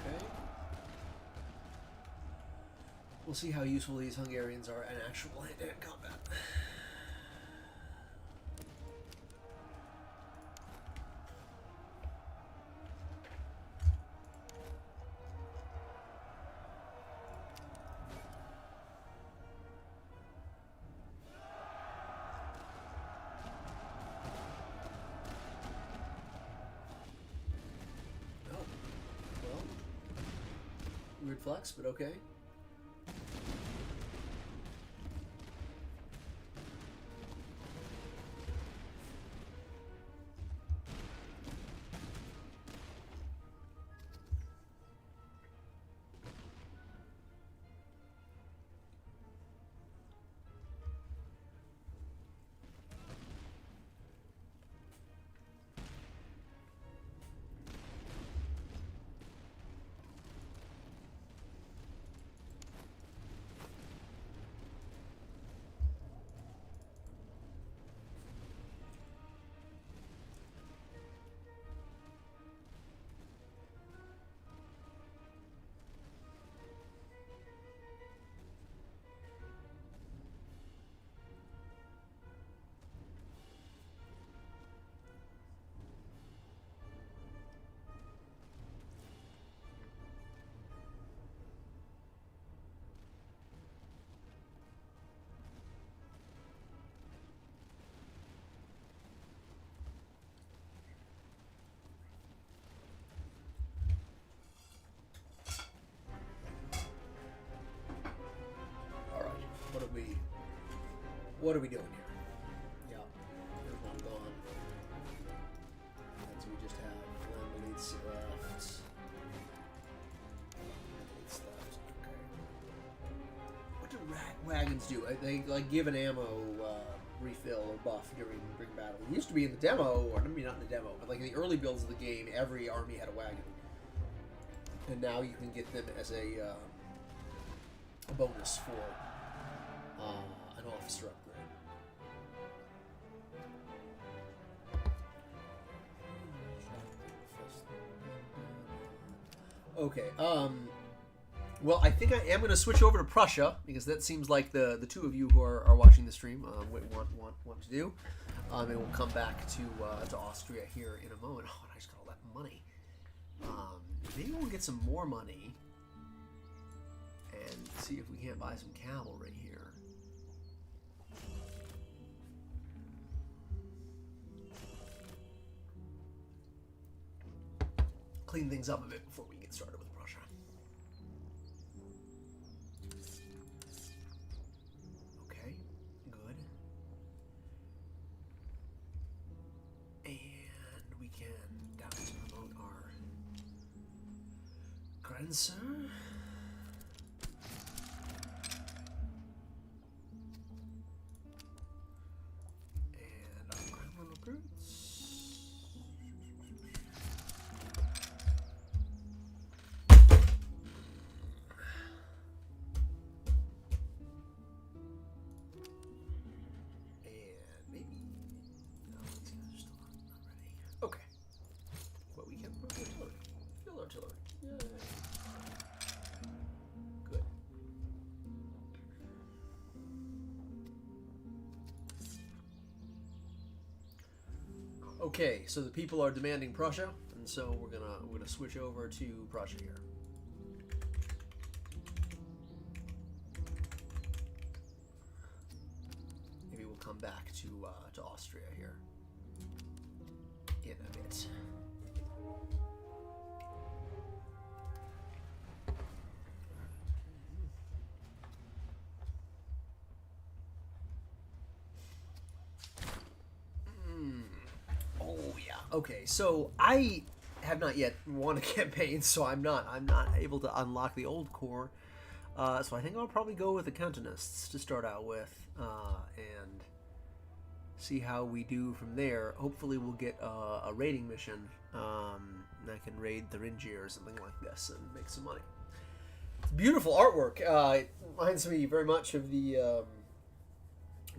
Okay. We'll see how useful these Hungarians are in actual hand-to-hand combat. Weird flex, but okay. what are we doing here? Yeah, there's one gone. And so we just have Leeds left. Leeds left. Okay. What do wagons do? They like give an ammo refill or buff during battle. It used to be in the demo, or maybe not in the demo, but like in the early builds of the game, every army had a wagon, and now you can get them as a bonus for an officer upgrade. Okay. Well, I think I am going to switch over to Prussia because that seems like the two of you who are watching the stream want to do. And we'll come back to Austria here in a moment. Oh, and I just got all that money. Maybe we'll get some more money and see if we can't buy some cavalry here. Clean things up a bit before we get started with Prussia. Okay, good. And we can promote our Grenzer. And our Kremlin recruits. Okay, so the people are demanding Prussia, and so we're gonna switch over to Prussia here. Maybe we'll come back to Austria here in a bit. Okay, so I have not yet won a campaign, so I'm not able to unlock the old core. So I think I'll probably go with the Cantonists to start out with, and see how we do from there. Hopefully we'll get a raiding mission, and I can raid Thuringia or something like this and make some money. It's beautiful artwork. It reminds me very much of the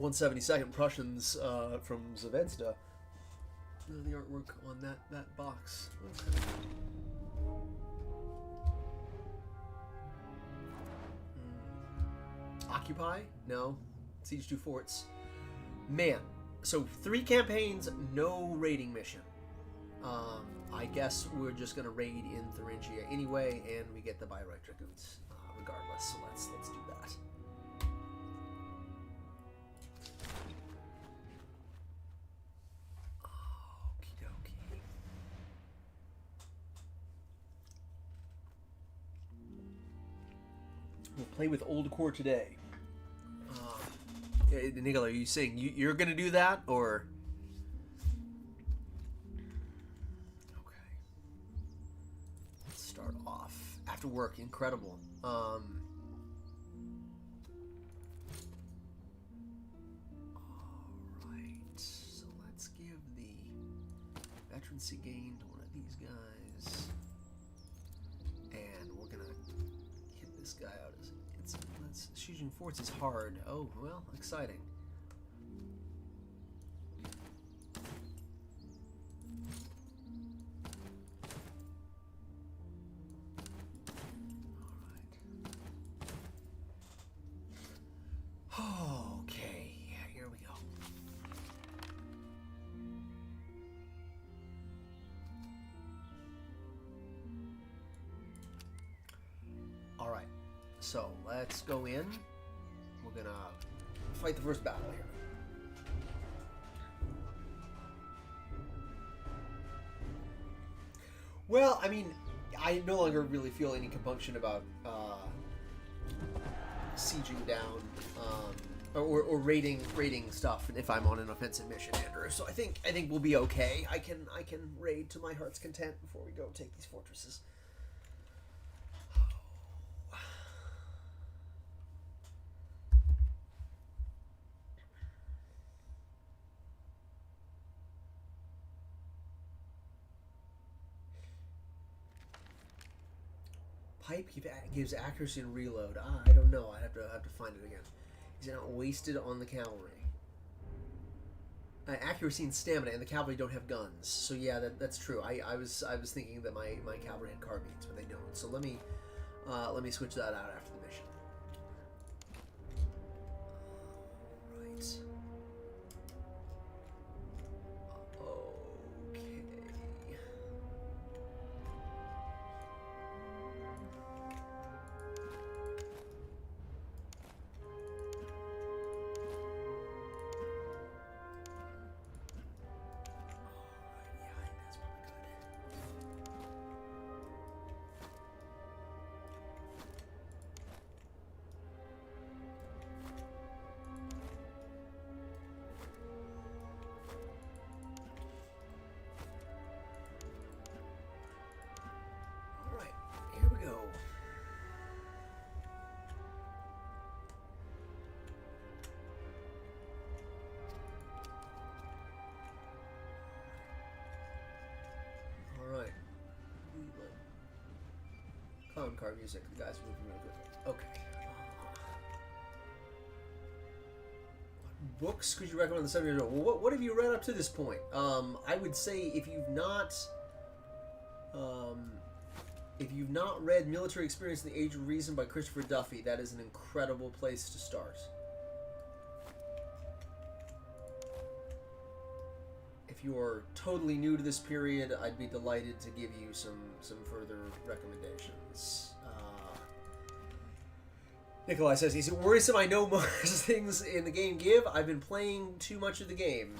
172nd Prussians from Zvezda. The artwork on that box. Okay. Occupy? No. Siege 2 forts. Man. So 3 campaigns, no raiding mission. I guess we're just gonna raid in Thuringia anyway, and we get the Bayreuth Dragoons regardless. So let's do that. We'll play with old core today. Nigel, are you saying you're going to do that, or? Okay. Let's start off. After work, incredible. All right. So let's give the veterancy gain to one of these guys. And we're going to hit this guy out. Shooting forts is hard. Oh, well, exciting. Alright. Okay, here we go. Alright. So, let's go in. We're gonna fight the first battle here. Well, I mean, I no longer really feel any compunction about sieging down or raiding stuff if I'm on an offensive mission, Andrew. So I think we'll be okay. I can raid to my heart's content before we go take these fortresses. Pipe gives accuracy and reload. I don't know. I have to find it again. Is it not wasted on the cavalry? Accuracy and stamina, and the cavalry don't have guns. So yeah, that's true. I was thinking that my cavalry had carbines, but they don't. So let me switch that out after the mission. Right. Alright. Clown car music. The guys are moving really quickly. Okay. What books could you recommend on the 7 years old? Well, what have you read up to this point? I would say if you've not read Military Experience in the Age of Reason by Christopher Duffy, that is an incredible place to start. If you are totally new to this period, I'd be delighted to give you some further recommendations. Nikolai says, is it worrisome I know most things in the game give? I've been playing too much of the game.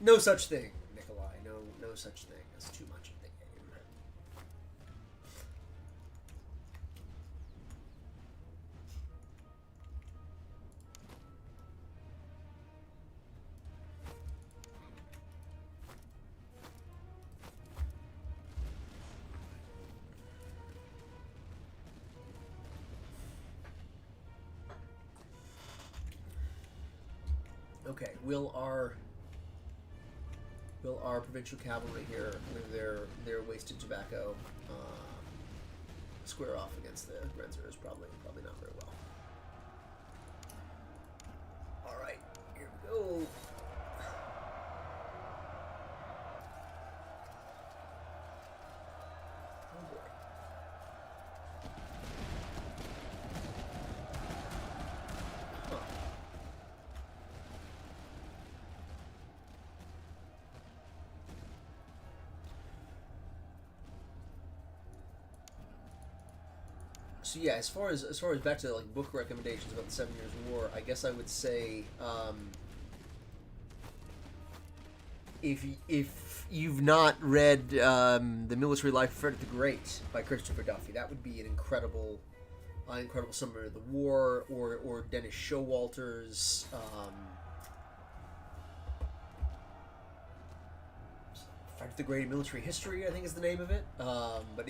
No such thing, Nikolai. No such thing as too much of the game. Okay, will our provincial cavalry here with their wasted tobacco square off against the Grenzers? Probably not very well. All right, here we go. So yeah, as far as back to like book recommendations about the 7 Years' War, I guess I would say if you've not read The Military Life of Frederick the Great by Christopher Duffy, that would be an incredible summary of the war, or Dennis Showalter's Frederick the Great Military History, I think is the name of it. But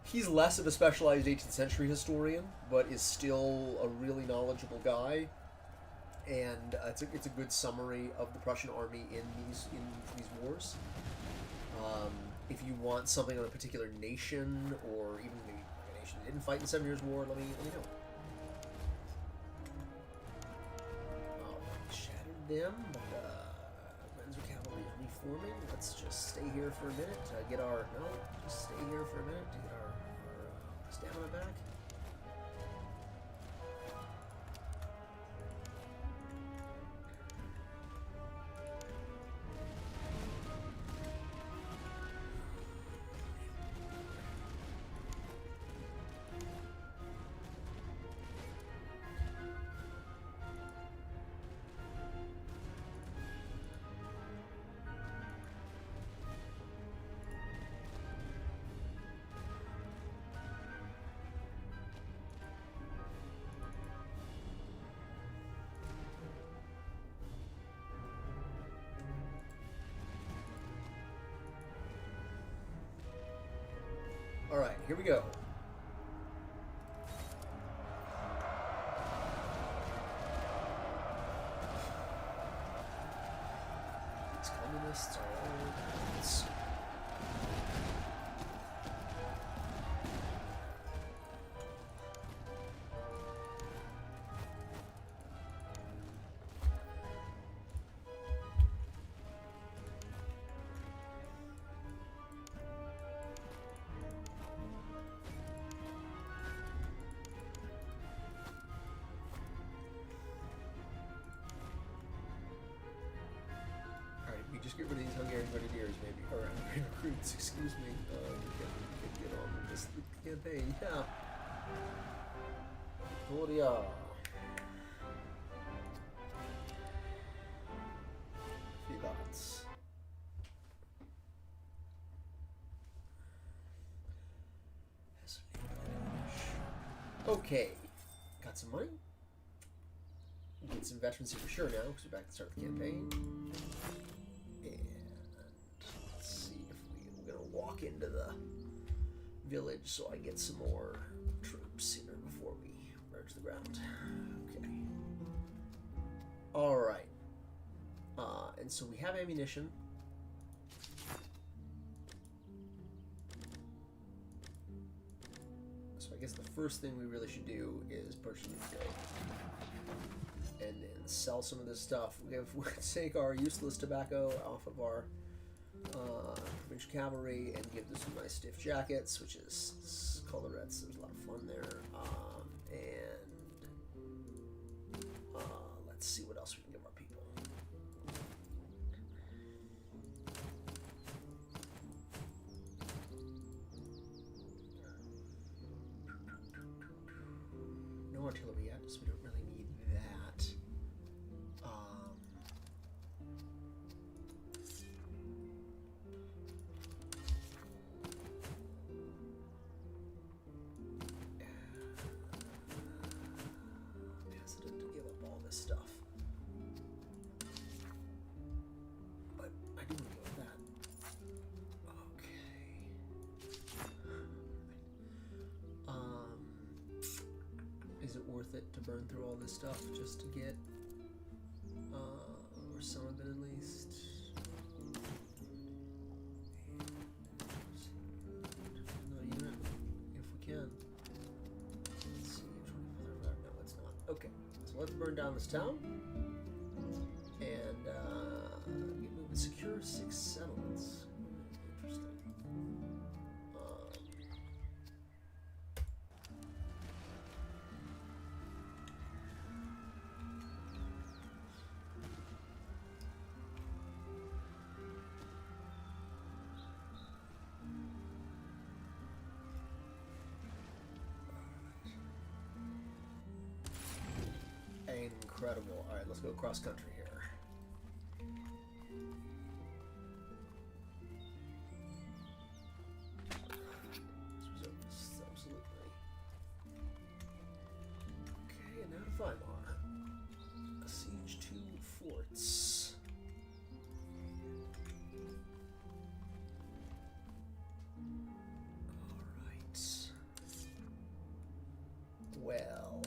he's less of a specialized 18th century historian, but is still a really knowledgeable guy, and it's a good summary of the Prussian army in these wars. If you want something on a particular nation, or even maybe a nation that didn't fight in the 7 Years' War, let me know. Shattered them, but Renzo cavalry is reforming. Let's just stay here for a minute to get our stay here for a minute to get our stamina back. All right, here we go. These communists are all idiots. We just get rid of these Hungarian grenadiers, maybe, or Hungarian recruits. Excuse me. We can get on with this campaign. Yeah. Gloria. Filats. Okay. Got some money. Get some veterancy for sure now, because we're back to start the campaign. Let's see if we're gonna walk into the village so I get some more troops here before we merge the ground. Okay. All right. And so we have ammunition. So I guess the first thing we really should do is purchase new trade. And then sell some of this stuff. We take our useless tobacco off of our provincial cavalry and give them some nice stiff jackets, which is colorettes. There's a lot of fun there. Let's see what else we can give our people. No artillery yet, so we don't really need that. Hesitant to give up all this stuff. But I do want to go with that. Okay. Is it worth it to burn through all this stuff just to get, or some of it at least? Another unit, if we can. Let's see, 25, no, it's not. Okay, so let's burn down this town. And, get moving. Secure 6 settlements. Interesting. Incredible. All right, let's go cross country here. Absolutely. Okay, and now to Weimar. A siege 2 forts. All right. Well.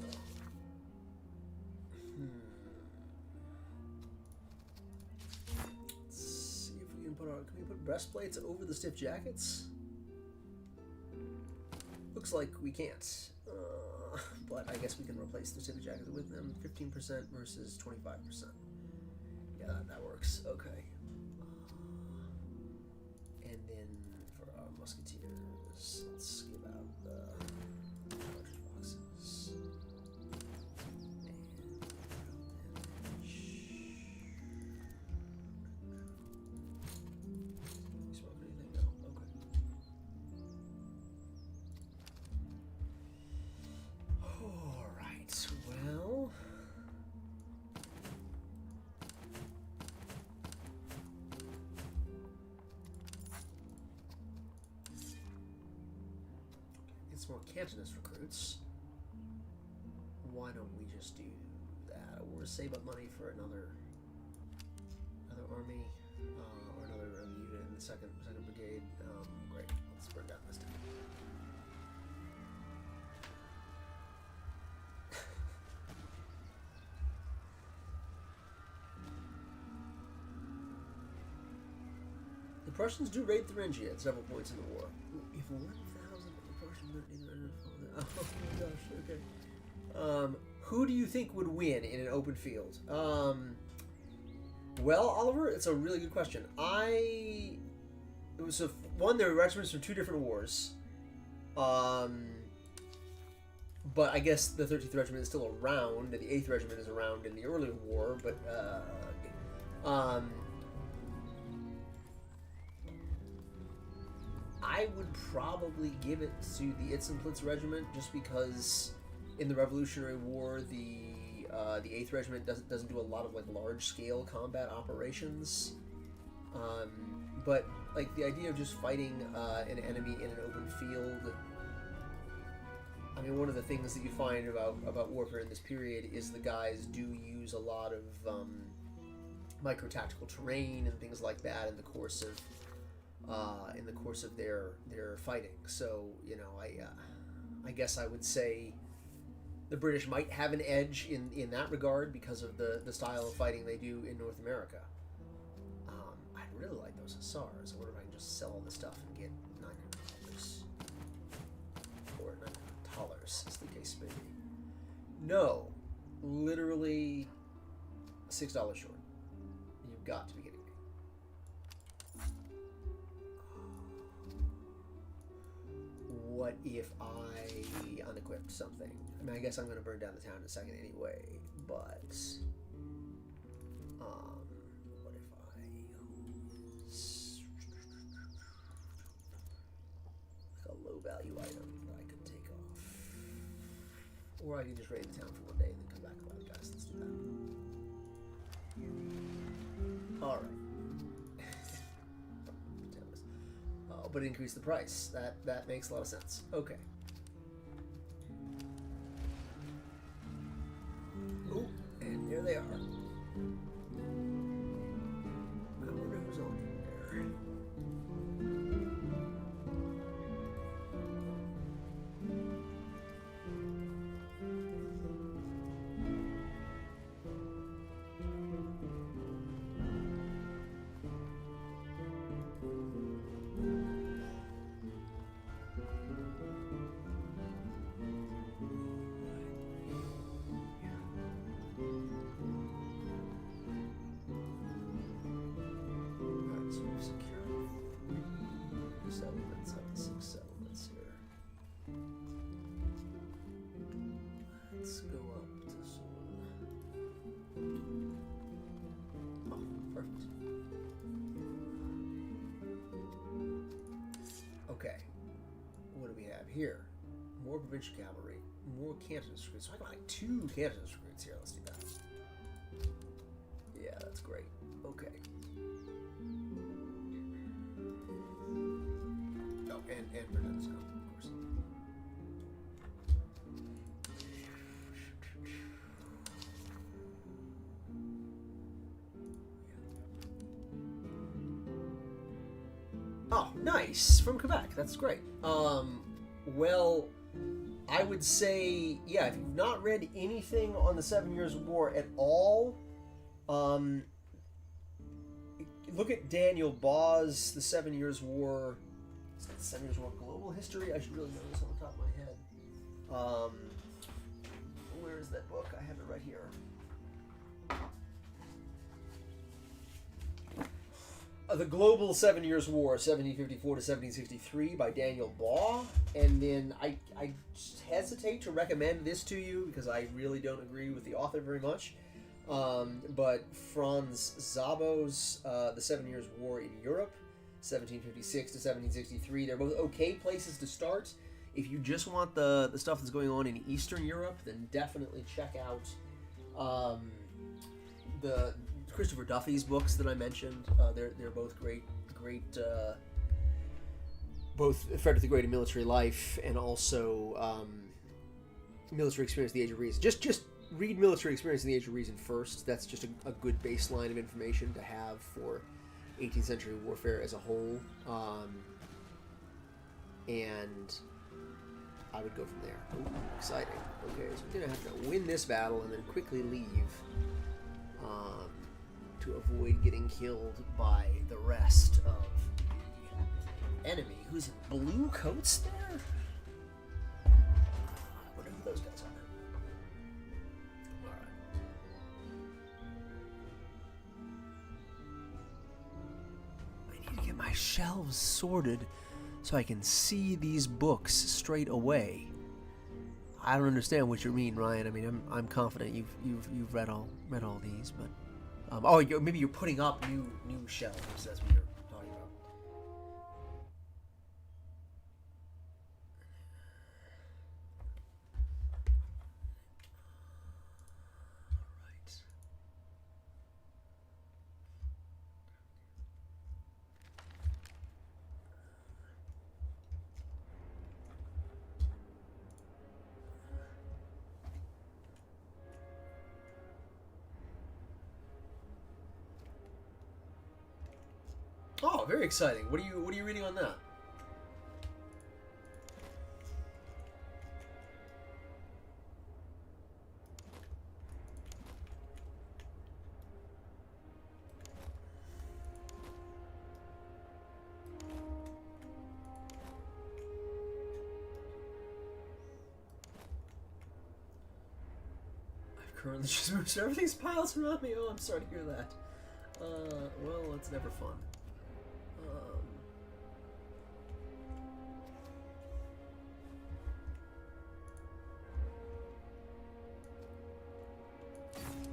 Let's see if we can put on. Can we put breastplates over the stiff jackets? Looks like we can't. But I guess we can replace the stiff jackets with them. 15% versus 25%. Yeah, that works. Okay. And then for our musketeers, let's give out the cartridge boxes. You smoke anything? No. Okay. All right. Well. It's more Cantonist recruits. Why don't we just do that, or save up money for another army, or another unit in the second brigade? Great. Let's burn down this time. The Prussians do raid Thuringia at several points in the war. If 1,000 of the Prussian... Oh my gosh, okay. Who do you think would win in an open field? Well, Oliver, it's a really good question. It was one, there were regiments from two different wars. But I guess the 13th Regiment is still around, and the 8th Regiment is around in the early war, but, I would probably give it to the Itzenplitz Regiment, just because in the Revolutionary War, the 8th Regiment doesn't do a lot of, like, large-scale combat operations. But, like, the idea of just fighting an enemy in an open field... I mean, one of the things that you find about warfare in this period is the guys do use a lot of micro-tactical terrain and things like that in the course of their fighting. So, you know, I guess I would say the British might have an edge in that regard because of the style of fighting they do in North America. I'd really like those hussars. I wonder if I can just sell all this stuff and get $900 or $900, as the case may be. No, literally $6 short. You've got to be kidding me. What if I unequipped something? I mean, I guess I'm going to burn down the town in a second anyway, but what if I use like a low value item that I could take off? Or I could just raid the town for one day and then come back about it, guys. Let's do that. Alright. But increase the price. That makes a lot of sense. Okay. Oh, and there they are. I wonder who's on there. Okay, what do we have here? More provincial cavalry, more Cantonist recruits. So I got like 2 Cantonist recruits here. Let's do that. Yeah, that's great. Okay. Oh, and Bernard's now, of course. Oh, nice! From Quebec. That's great. Well, I would say, yeah, if you've not read anything on the 7 Years' War at all, look at Daniel Baugh's The 7 Years' War. Is that the 7 Years' War Global History? I should really know this on the top of my head. Where is that book? I have it right here. The Global 7 Years' War, 1754 to 1763, by Daniel Baugh. And then I just hesitate to recommend this to you because I really don't agree with the author very much. But Franz Szabo's The 7 Years' War in Europe, 1756 to 1763. They're both okay places to start. If you just want the stuff that's going on in Eastern Europe, then definitely check out the Christopher Duffy's books that I mentioned. They're both great. Both Frederick the Great and Military Life, and also Military Experience in the Age of Reason. Just read Military Experience in the Age of Reason first. That's just a good baseline of information to have for 18th century warfare as a whole. And I would go from there. Ooh, exciting. Okay, so we're going to have to win this battle and then quickly leave. to avoid getting killed by the rest of the enemy. Who's in blue coats there? I wonder who those guys are. Alright. I need to get my shelves sorted so I can see these books straight away. I don't understand what you mean, Ryan. I mean, I'm confident you've read all these, but oh, maybe you're putting up new shelves. That's what you're talking about. Right. Oh, very exciting. What are you reading on that? I've currently just moved, so everything's piles around me. Oh, I'm sorry to hear that. Well, it's never fun.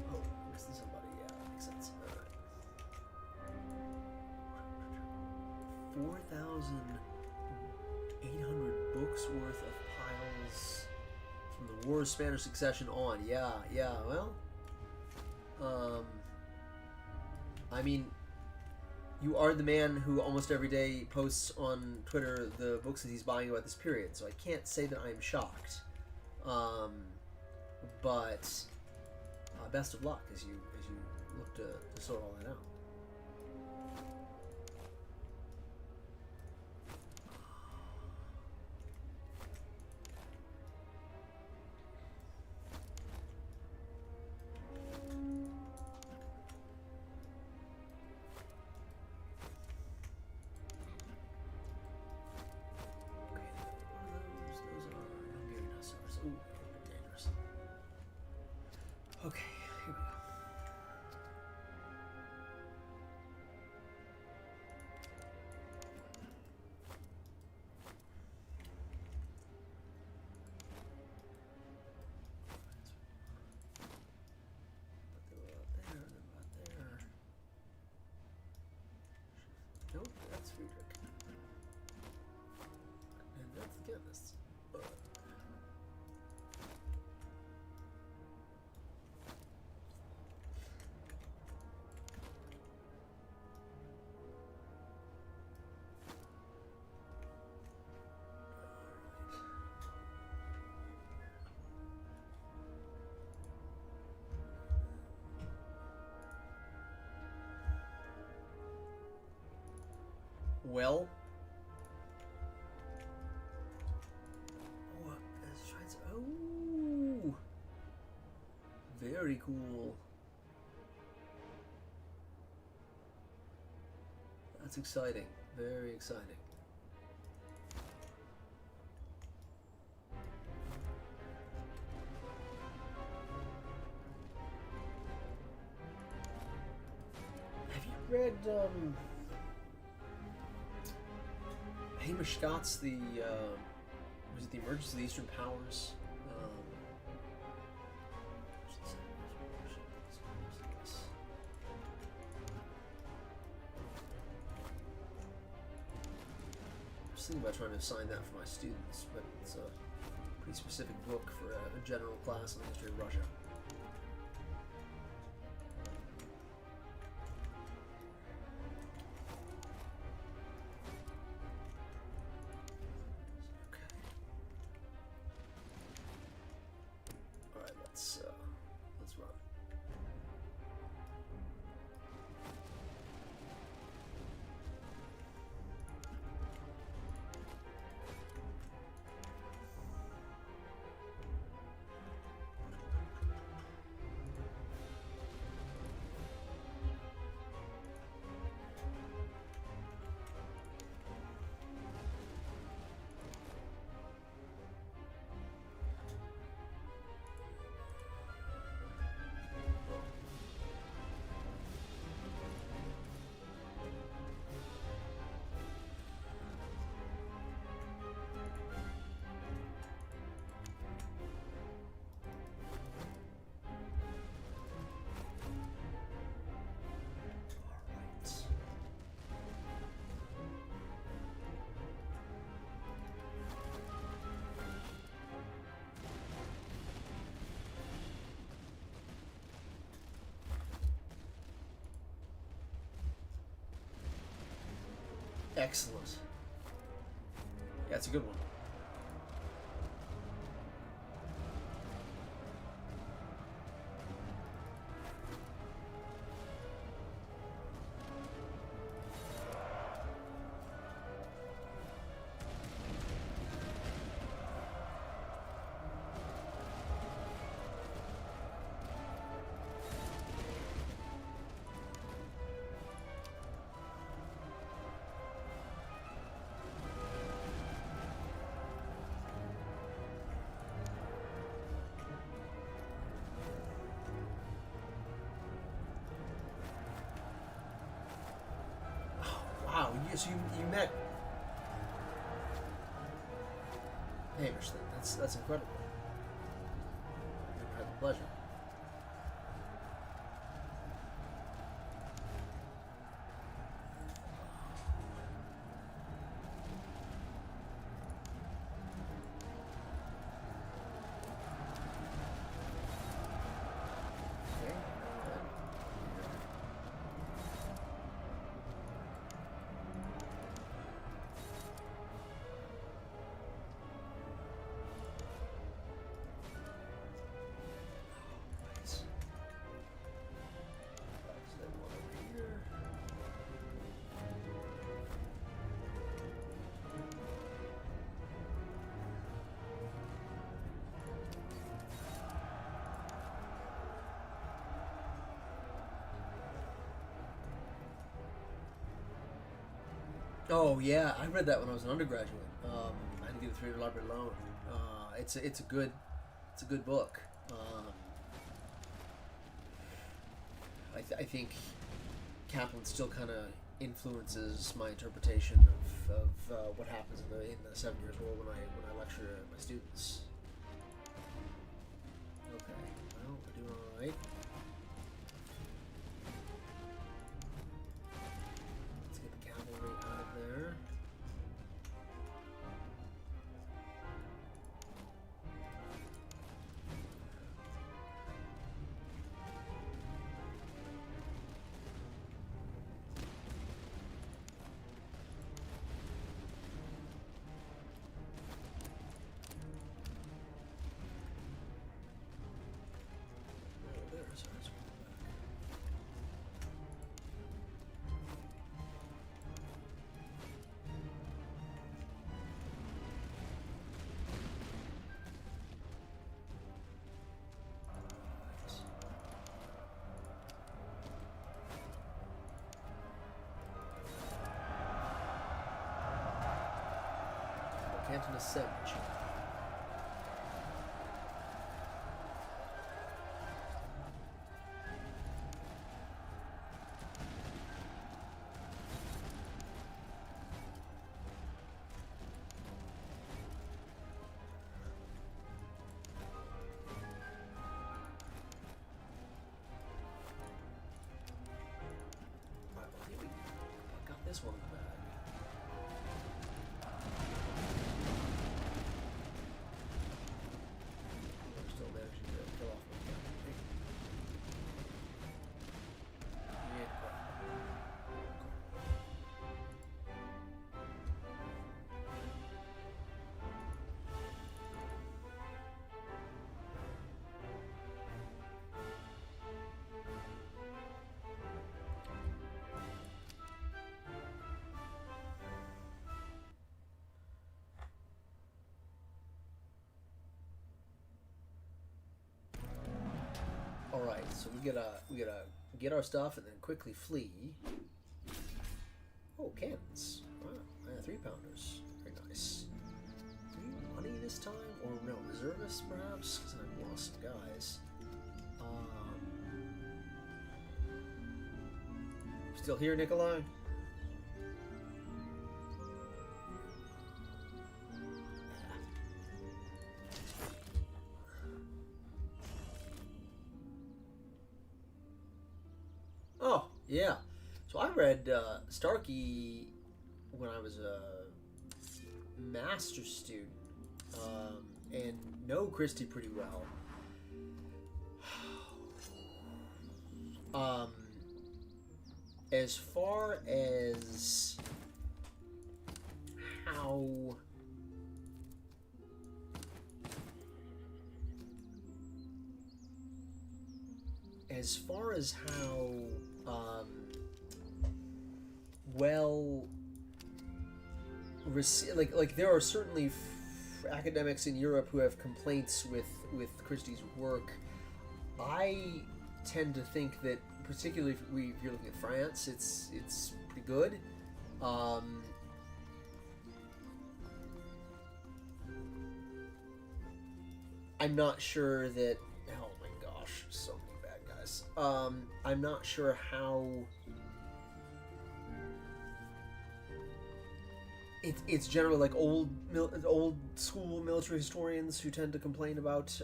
Oh, missing somebody. Yeah, that makes sense. Alright. 4,800 books worth of piles from the War of Spanish Succession on. Yeah, well. I mean, you are the man who almost every day posts on Twitter the books that he's buying about this period, so I can't say that I am shocked. But best of luck as you look to sort all that out. Okay, here we go. Nope, that's Friedrich. And that's the chemist. Well, oh, very cool. That's exciting. Very exciting. Have you read Hamish Scott's was it The Emergence of the Eastern Powers? I was thinking about trying to assign that for my students, but it's a pretty specific book for a general class on the history of Russia. Let's run. Excellent. Yeah, it's a good one. Wow, so you met Hamish then. That's incredible. I've had the pleasure. Oh yeah, I read that when I was an undergraduate. I had to get a 3-year library loan. It's a good book. I think Kaplan still kind of influences my interpretation of what happens in the 7 Years' War when I lecture my students. Okay, well, we're doing all right. Let's get the cavalry out of there. Canton of Sage. I believe we got this one in the bag. All right, so we gotta get our stuff and then quickly flee. Oh, cannons! Wow, 3-pounders. Very nice. Any money this time, or no reservists perhaps? Because I've lost guys. Still here, Nikolai? Oh, yeah. So I read Starkey when I was a master's student, and know Christie pretty well. As far as as far as how well like there are certainly academics in Europe who have complaints with Christie's work. I tend to think that, particularly if you're looking at France, it's pretty good. I'm not sure that. Oh my gosh, so many bad guys. I'm not sure how. It's generally like old school military historians who tend to complain about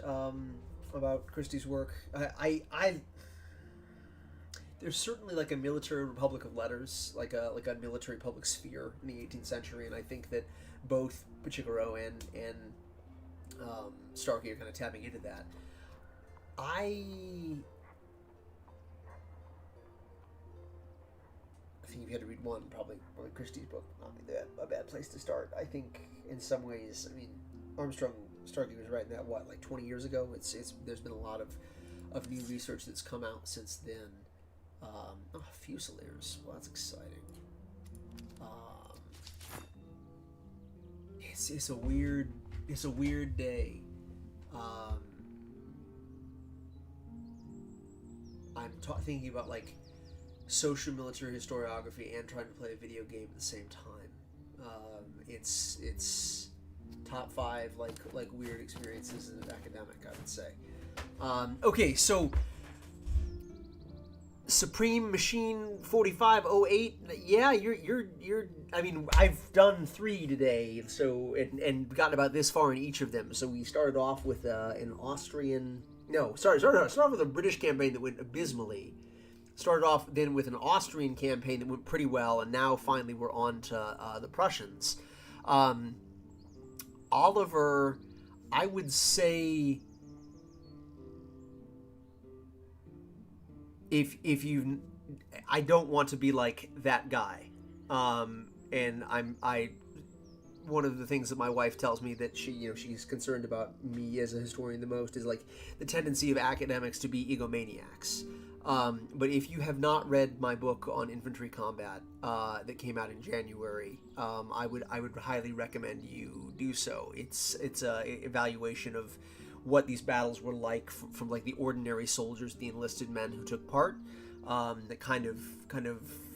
Christie's work. I there's certainly like a military republic of letters, like a military public sphere in the 18th century, and I think that both Picigaro and Starkey are kind of tapping into that. I think if you had to read one, probably Christie's book would not be a bad place to start. I think in some ways, I mean, Starkey was writing that like 20 years ago. There's been a lot of new research that's come out since then. Fusiliers. Well, that's exciting. It's a weird day. I'm thinking about like social military historiography and trying to play a video game at the same time. It's top 5 like weird experiences as an academic, I would say. Okay, so Supreme Machine 4508. Yeah, you're. I mean, I've done 3 today, so and gotten about this far in each of them. So we started off with an Austrian. No, started off with a British campaign that went abysmally. Started off then with an Austrian campaign that went pretty well, and now finally we're on to the Prussians. Oliver, I would say, if you, I don't want to be like that guy, and one of the things that my wife tells me that she's concerned about me as a historian the most is like the tendency of academics to be egomaniacs. But if you have not read my book on infantry combat that came out in January, I would highly recommend you do so. It's a evaluation of what these battles were like from like the ordinary soldiers, the enlisted men who took part. That kind of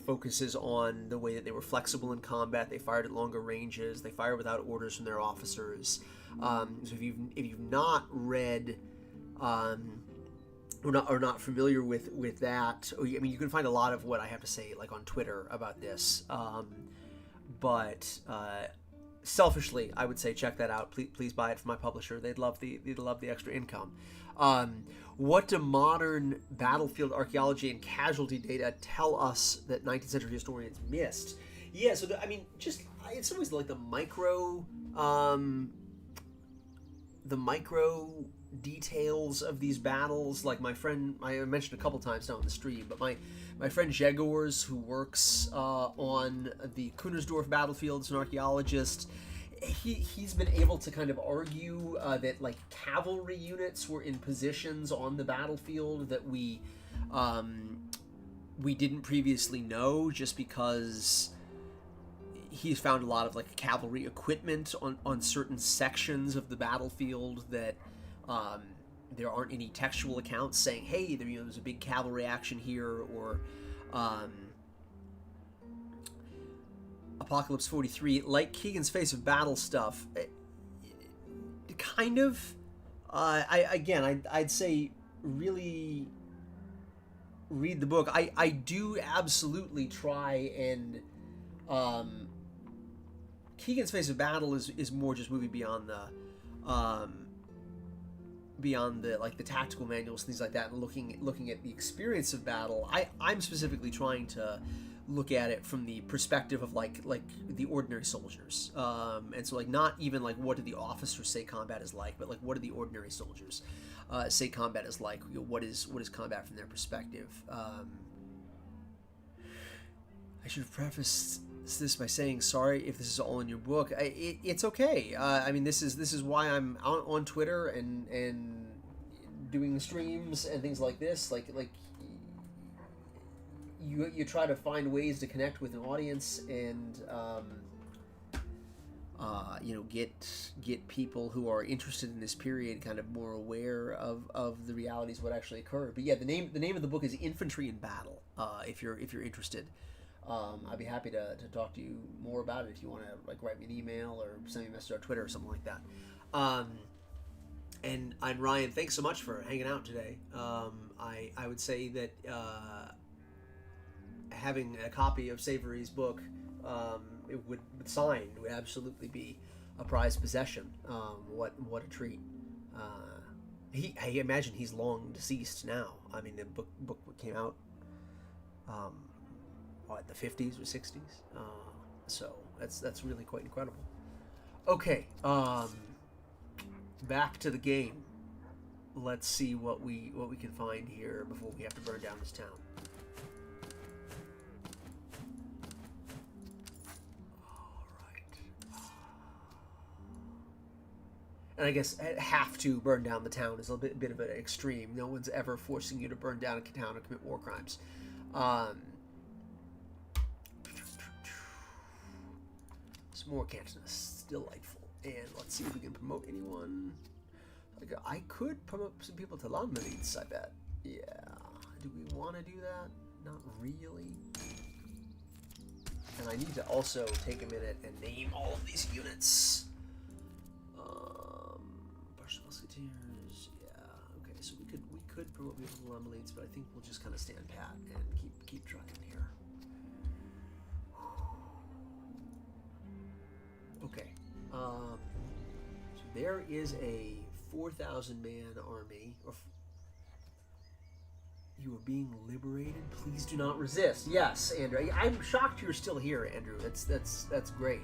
focuses on the way that they were flexible in combat. They fired at longer ranges. They fired without orders from their officers. So if you've not read or not familiar with that, I mean, you can find a lot of what I have to say like on Twitter about this. But selfishly, I would say check that out. Please buy it from my publisher. They'd love the extra income. What do modern battlefield archaeology and casualty data tell us that 19th century historians missed? Yeah, so I mean, just in some ways, like the micro details of these battles. Like my friend, I mentioned a couple times now on the stream, but my friend Jegors, who works on the Kunersdorf battlefield, is an archaeologist. He's been able to kind of argue that like cavalry units were in positions on the battlefield that we didn't previously know, just because he's found a lot of like cavalry equipment on certain sections of the battlefield that there aren't any textual accounts saying, hey, there's a big cavalry action here, or Apocalypse 43, like Keegan's Face of Battle stuff, kind of, I'd say really read the book. I do absolutely try and, Keegan's Face of Battle is more just moving beyond the like the tactical manuals, things like that, and looking at the experience of battle. I'm specifically trying to look at it from the perspective of like the ordinary soldiers, and so like not even like what do the officers say combat is like, but like what do the ordinary soldiers say combat is like. What is combat from their perspective. I should have prefaced this by saying sorry if this is all in your book. It's okay. I mean, this is why I'm on Twitter and doing streams and things like this. Like you try to find ways to connect with an audience and get people who are interested in this period kind of more aware of the realities of what actually occurred. But yeah, the name of the book is Infantry in Battle. If you're interested, I'd be happy to talk to you more about it if you want to like write me an email or send me a message on Twitter or something like that. And Ryan, thanks so much for hanging out today. I would say that having a copy of Savory's book, it would signed, would absolutely be a prized possession. What a treat. I imagine he's long deceased now. I mean, the book came out the 50s or 60s. So that's really quite incredible. Okay, back to the game. Let's see what we can find here before we have to burn down this town. And I guess have to burn down the town is a bit of an extreme. No one's ever forcing you to burn down a town or commit war crimes. Some more Cantonists, delightful. And let's see if we can promote anyone. I could promote some people to Landmiliz, I bet. Yeah. Do we want to do that? Not really. And I need to also take a minute and name all of these units. Musketeers, yeah. Okay, so we could promote people to Landmiliz, but I think we'll just kind of stand pat and keep trying here. Okay. So there is a 4,000-man army. You are being liberated. Please do not resist. Yes, Andrew. I'm shocked you're still here, Andrew. That's great.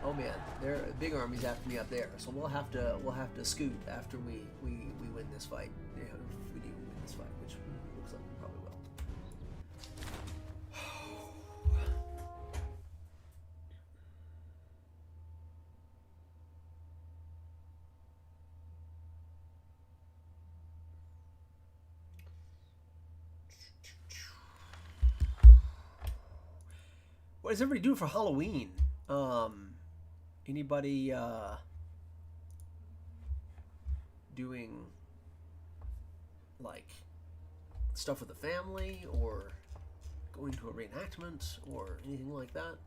Oh man, there are big armies after me up there, so we'll have to scoot after we win this fight. You know, if we do win this fight, which looks like we probably will. What does everybody do for Halloween? Anybody doing like stuff with the family or going to a reenactment or anything like that?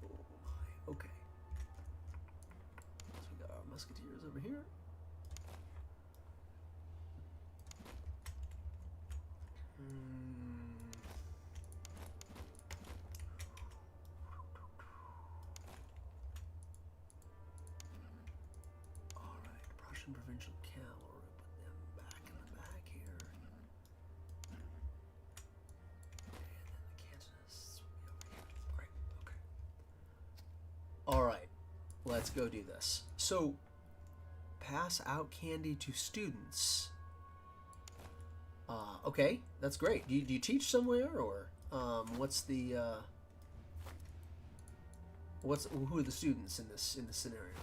Oh my, okay. So we got our musketeers over here. Provincial cavalry, put them back in the back here. And then the Cantonists will be over here. Great, okay. Alright, let's go do this. So, pass out candy to students. Okay, that's great. Do you teach somewhere, or what's the who are the students in this scenario?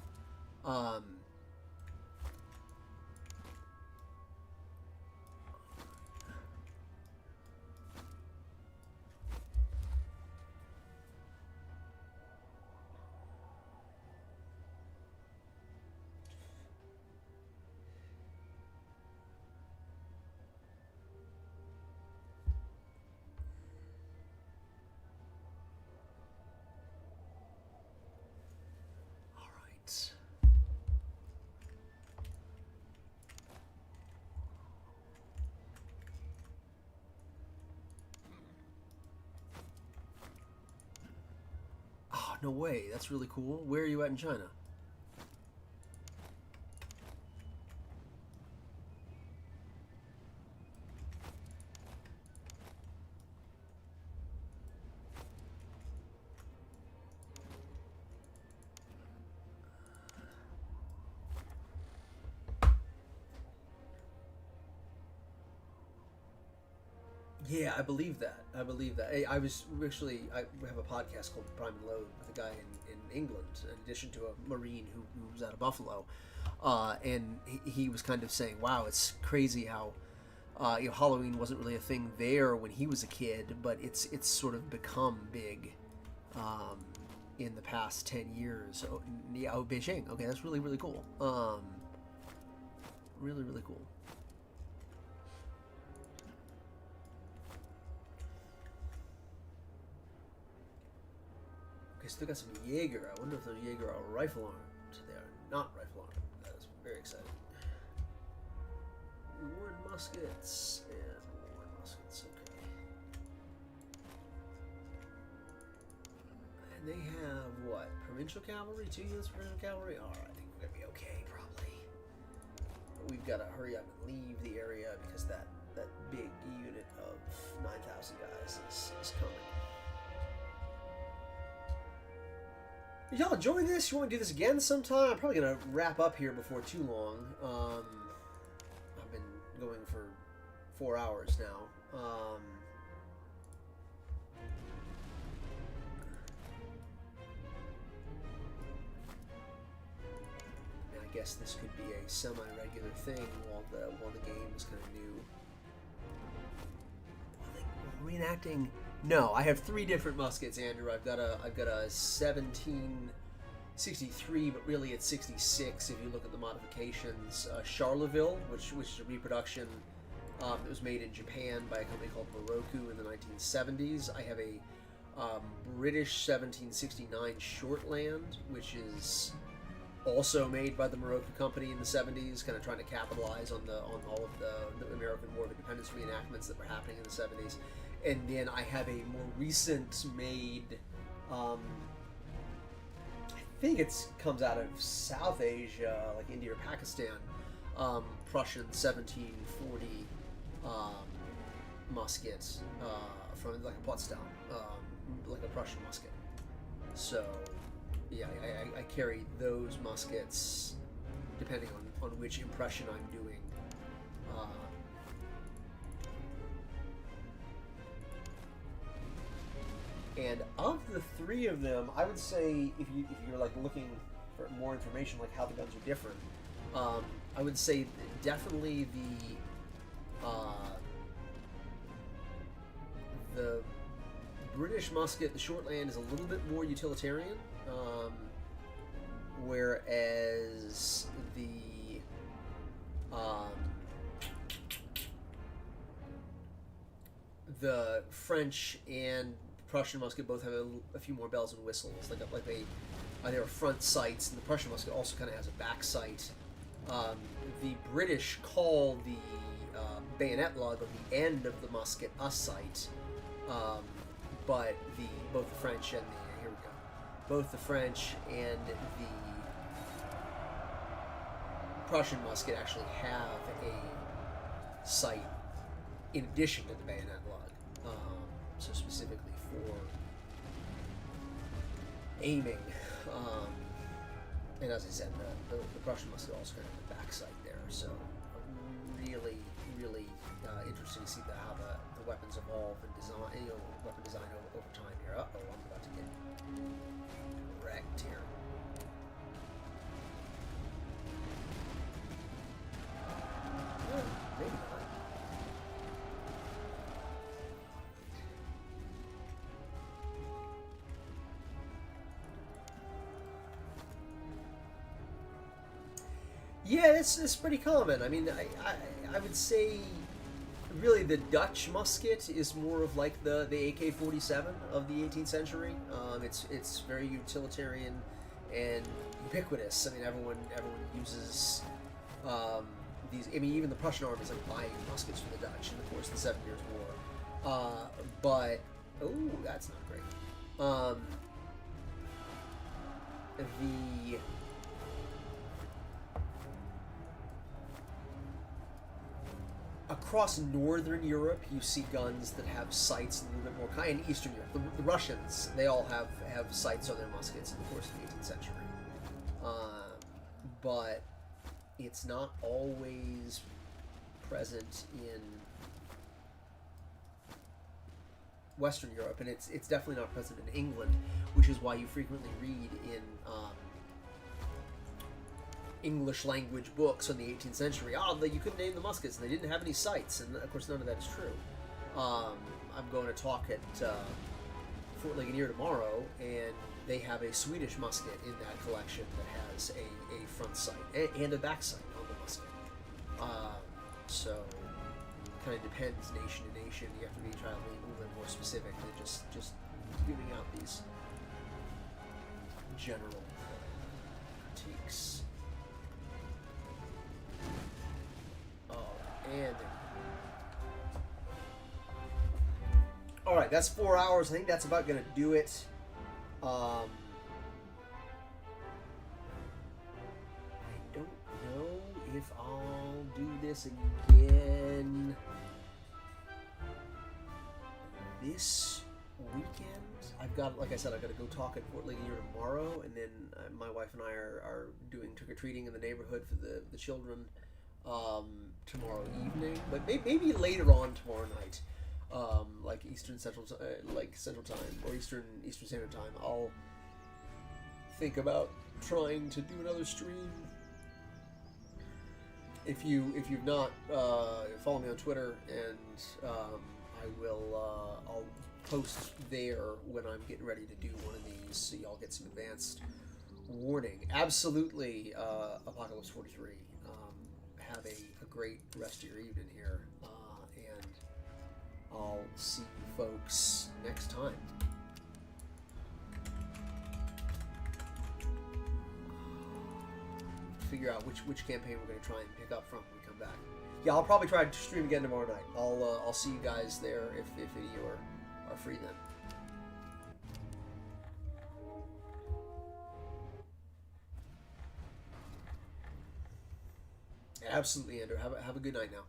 No way, that's really cool. Where are you at in China? Yeah, I believe that. I have a podcast called Prime and Load with a guy in England, in addition to a Marine who was out of Buffalo. And he was kind of saying, wow, it's crazy how Halloween wasn't really a thing there when he was a kid, but it's sort of become big in the past 10 years. Beijing. Okay, that's really, really cool. Really, really cool. Okay, still got some Jaeger. I wonder if those Jaeger are rifle armed. They are not rifle armed. That is very exciting. Warren muskets and Warren muskets. Okay. And they have what? Provincial cavalry? 2 units of provincial cavalry? Alright, I think we're gonna be okay, probably. But we've got to hurry up and leave the area because that big unit of 9,000 guys is coming. Did y'all enjoy this? You want to do this again sometime? I'm probably going to wrap up here before too long. I've been going for 4 hours now. I guess this could be a semi-regular thing while the game is kind of new. Reenacting. No, I have 3 different muskets, Andrew. I've got a 1763, but really it's 66 if you look at the modifications. Charleville, which is a reproduction that was made in Japan by a company called Moroku in the 1970s. I have a British 1769 Shortland, which is also made by the Moroku company in the 70s, kind of trying to capitalize on all of the American War of Independence reenactments that were happening in the 70s. And then I have a more recent made, I think it comes out of South Asia, like India or Pakistan, Prussian 1740 musket from like a Potsdam, like a Prussian musket. So, yeah, I carry those muskets depending on which impression I'm doing. And of the 3 of them, I would say if you're like looking for more information, like how the guns are different, I would say definitely the British musket, the Shortland, is a little bit more utilitarian, whereas the French and Prussian musket both have a few more bells and whistles, they are front sights, and the Prussian musket also kind of has a back sight. The British call the bayonet lug on the end of the musket a sight, but both the French and the Prussian musket actually have a sight in addition to the bayonet lug, so specifically for aiming. And as I said, the Prussian musket also kind of have the back sight there, so really, really interesting to see how the weapons evolve and design, weapon design over time here. Uh-oh, I'm about to get wrecked here. Maybe not. Yeah, it's pretty common. I mean, I would say really the Dutch musket is more of like the AK-47 of the 18th century. It's very utilitarian and ubiquitous. I mean, everyone uses these. I mean, even the Prussian army is like buying muskets from the Dutch in the course of the 7 Years' War. But that's not great. Across Northern Europe, you see guns that have sights a little bit more. In Eastern Europe, the Russians, they all have sights on their muskets in the course of the 18th century. But it's not always present in Western Europe, and it's definitely not present in England, which is why you frequently read in English language books from the 18th century. You couldn't name the muskets, and they didn't have any sights, and of course none of that is true. I'm going to talk at Fort Ligonier tomorrow, and they have a Swedish musket in that collection that has a front sight and a back sight on the musket. So kind of depends nation to nation. You have to try to be a little bit more specific than just giving out these general critiques. And all right, that's 4 hours. I think that's about going to do it. I don't know if I'll do this again this weekend. Like I said, I've got to go talk at Fort Ligonier tomorrow, and then my wife and I are doing trick-or-treating in the neighborhood for the children tomorrow evening, but maybe later on tomorrow night, like Central Time or Eastern Standard Time. I'll think about trying to do another stream. If you've not, follow me on Twitter, and I'll post there when I'm getting ready to do one of these, so y'all get some advanced warning. Absolutely, Apocalypse 43. Have a great rest of your evening here, and I'll see you folks next time. Figure out which campaign we're going to try and pick up from when we come back. Yeah, I'll probably try to stream again tomorrow night. I'll see you guys there if any of you are free then. Absolutely, Andrew. Have a good night now.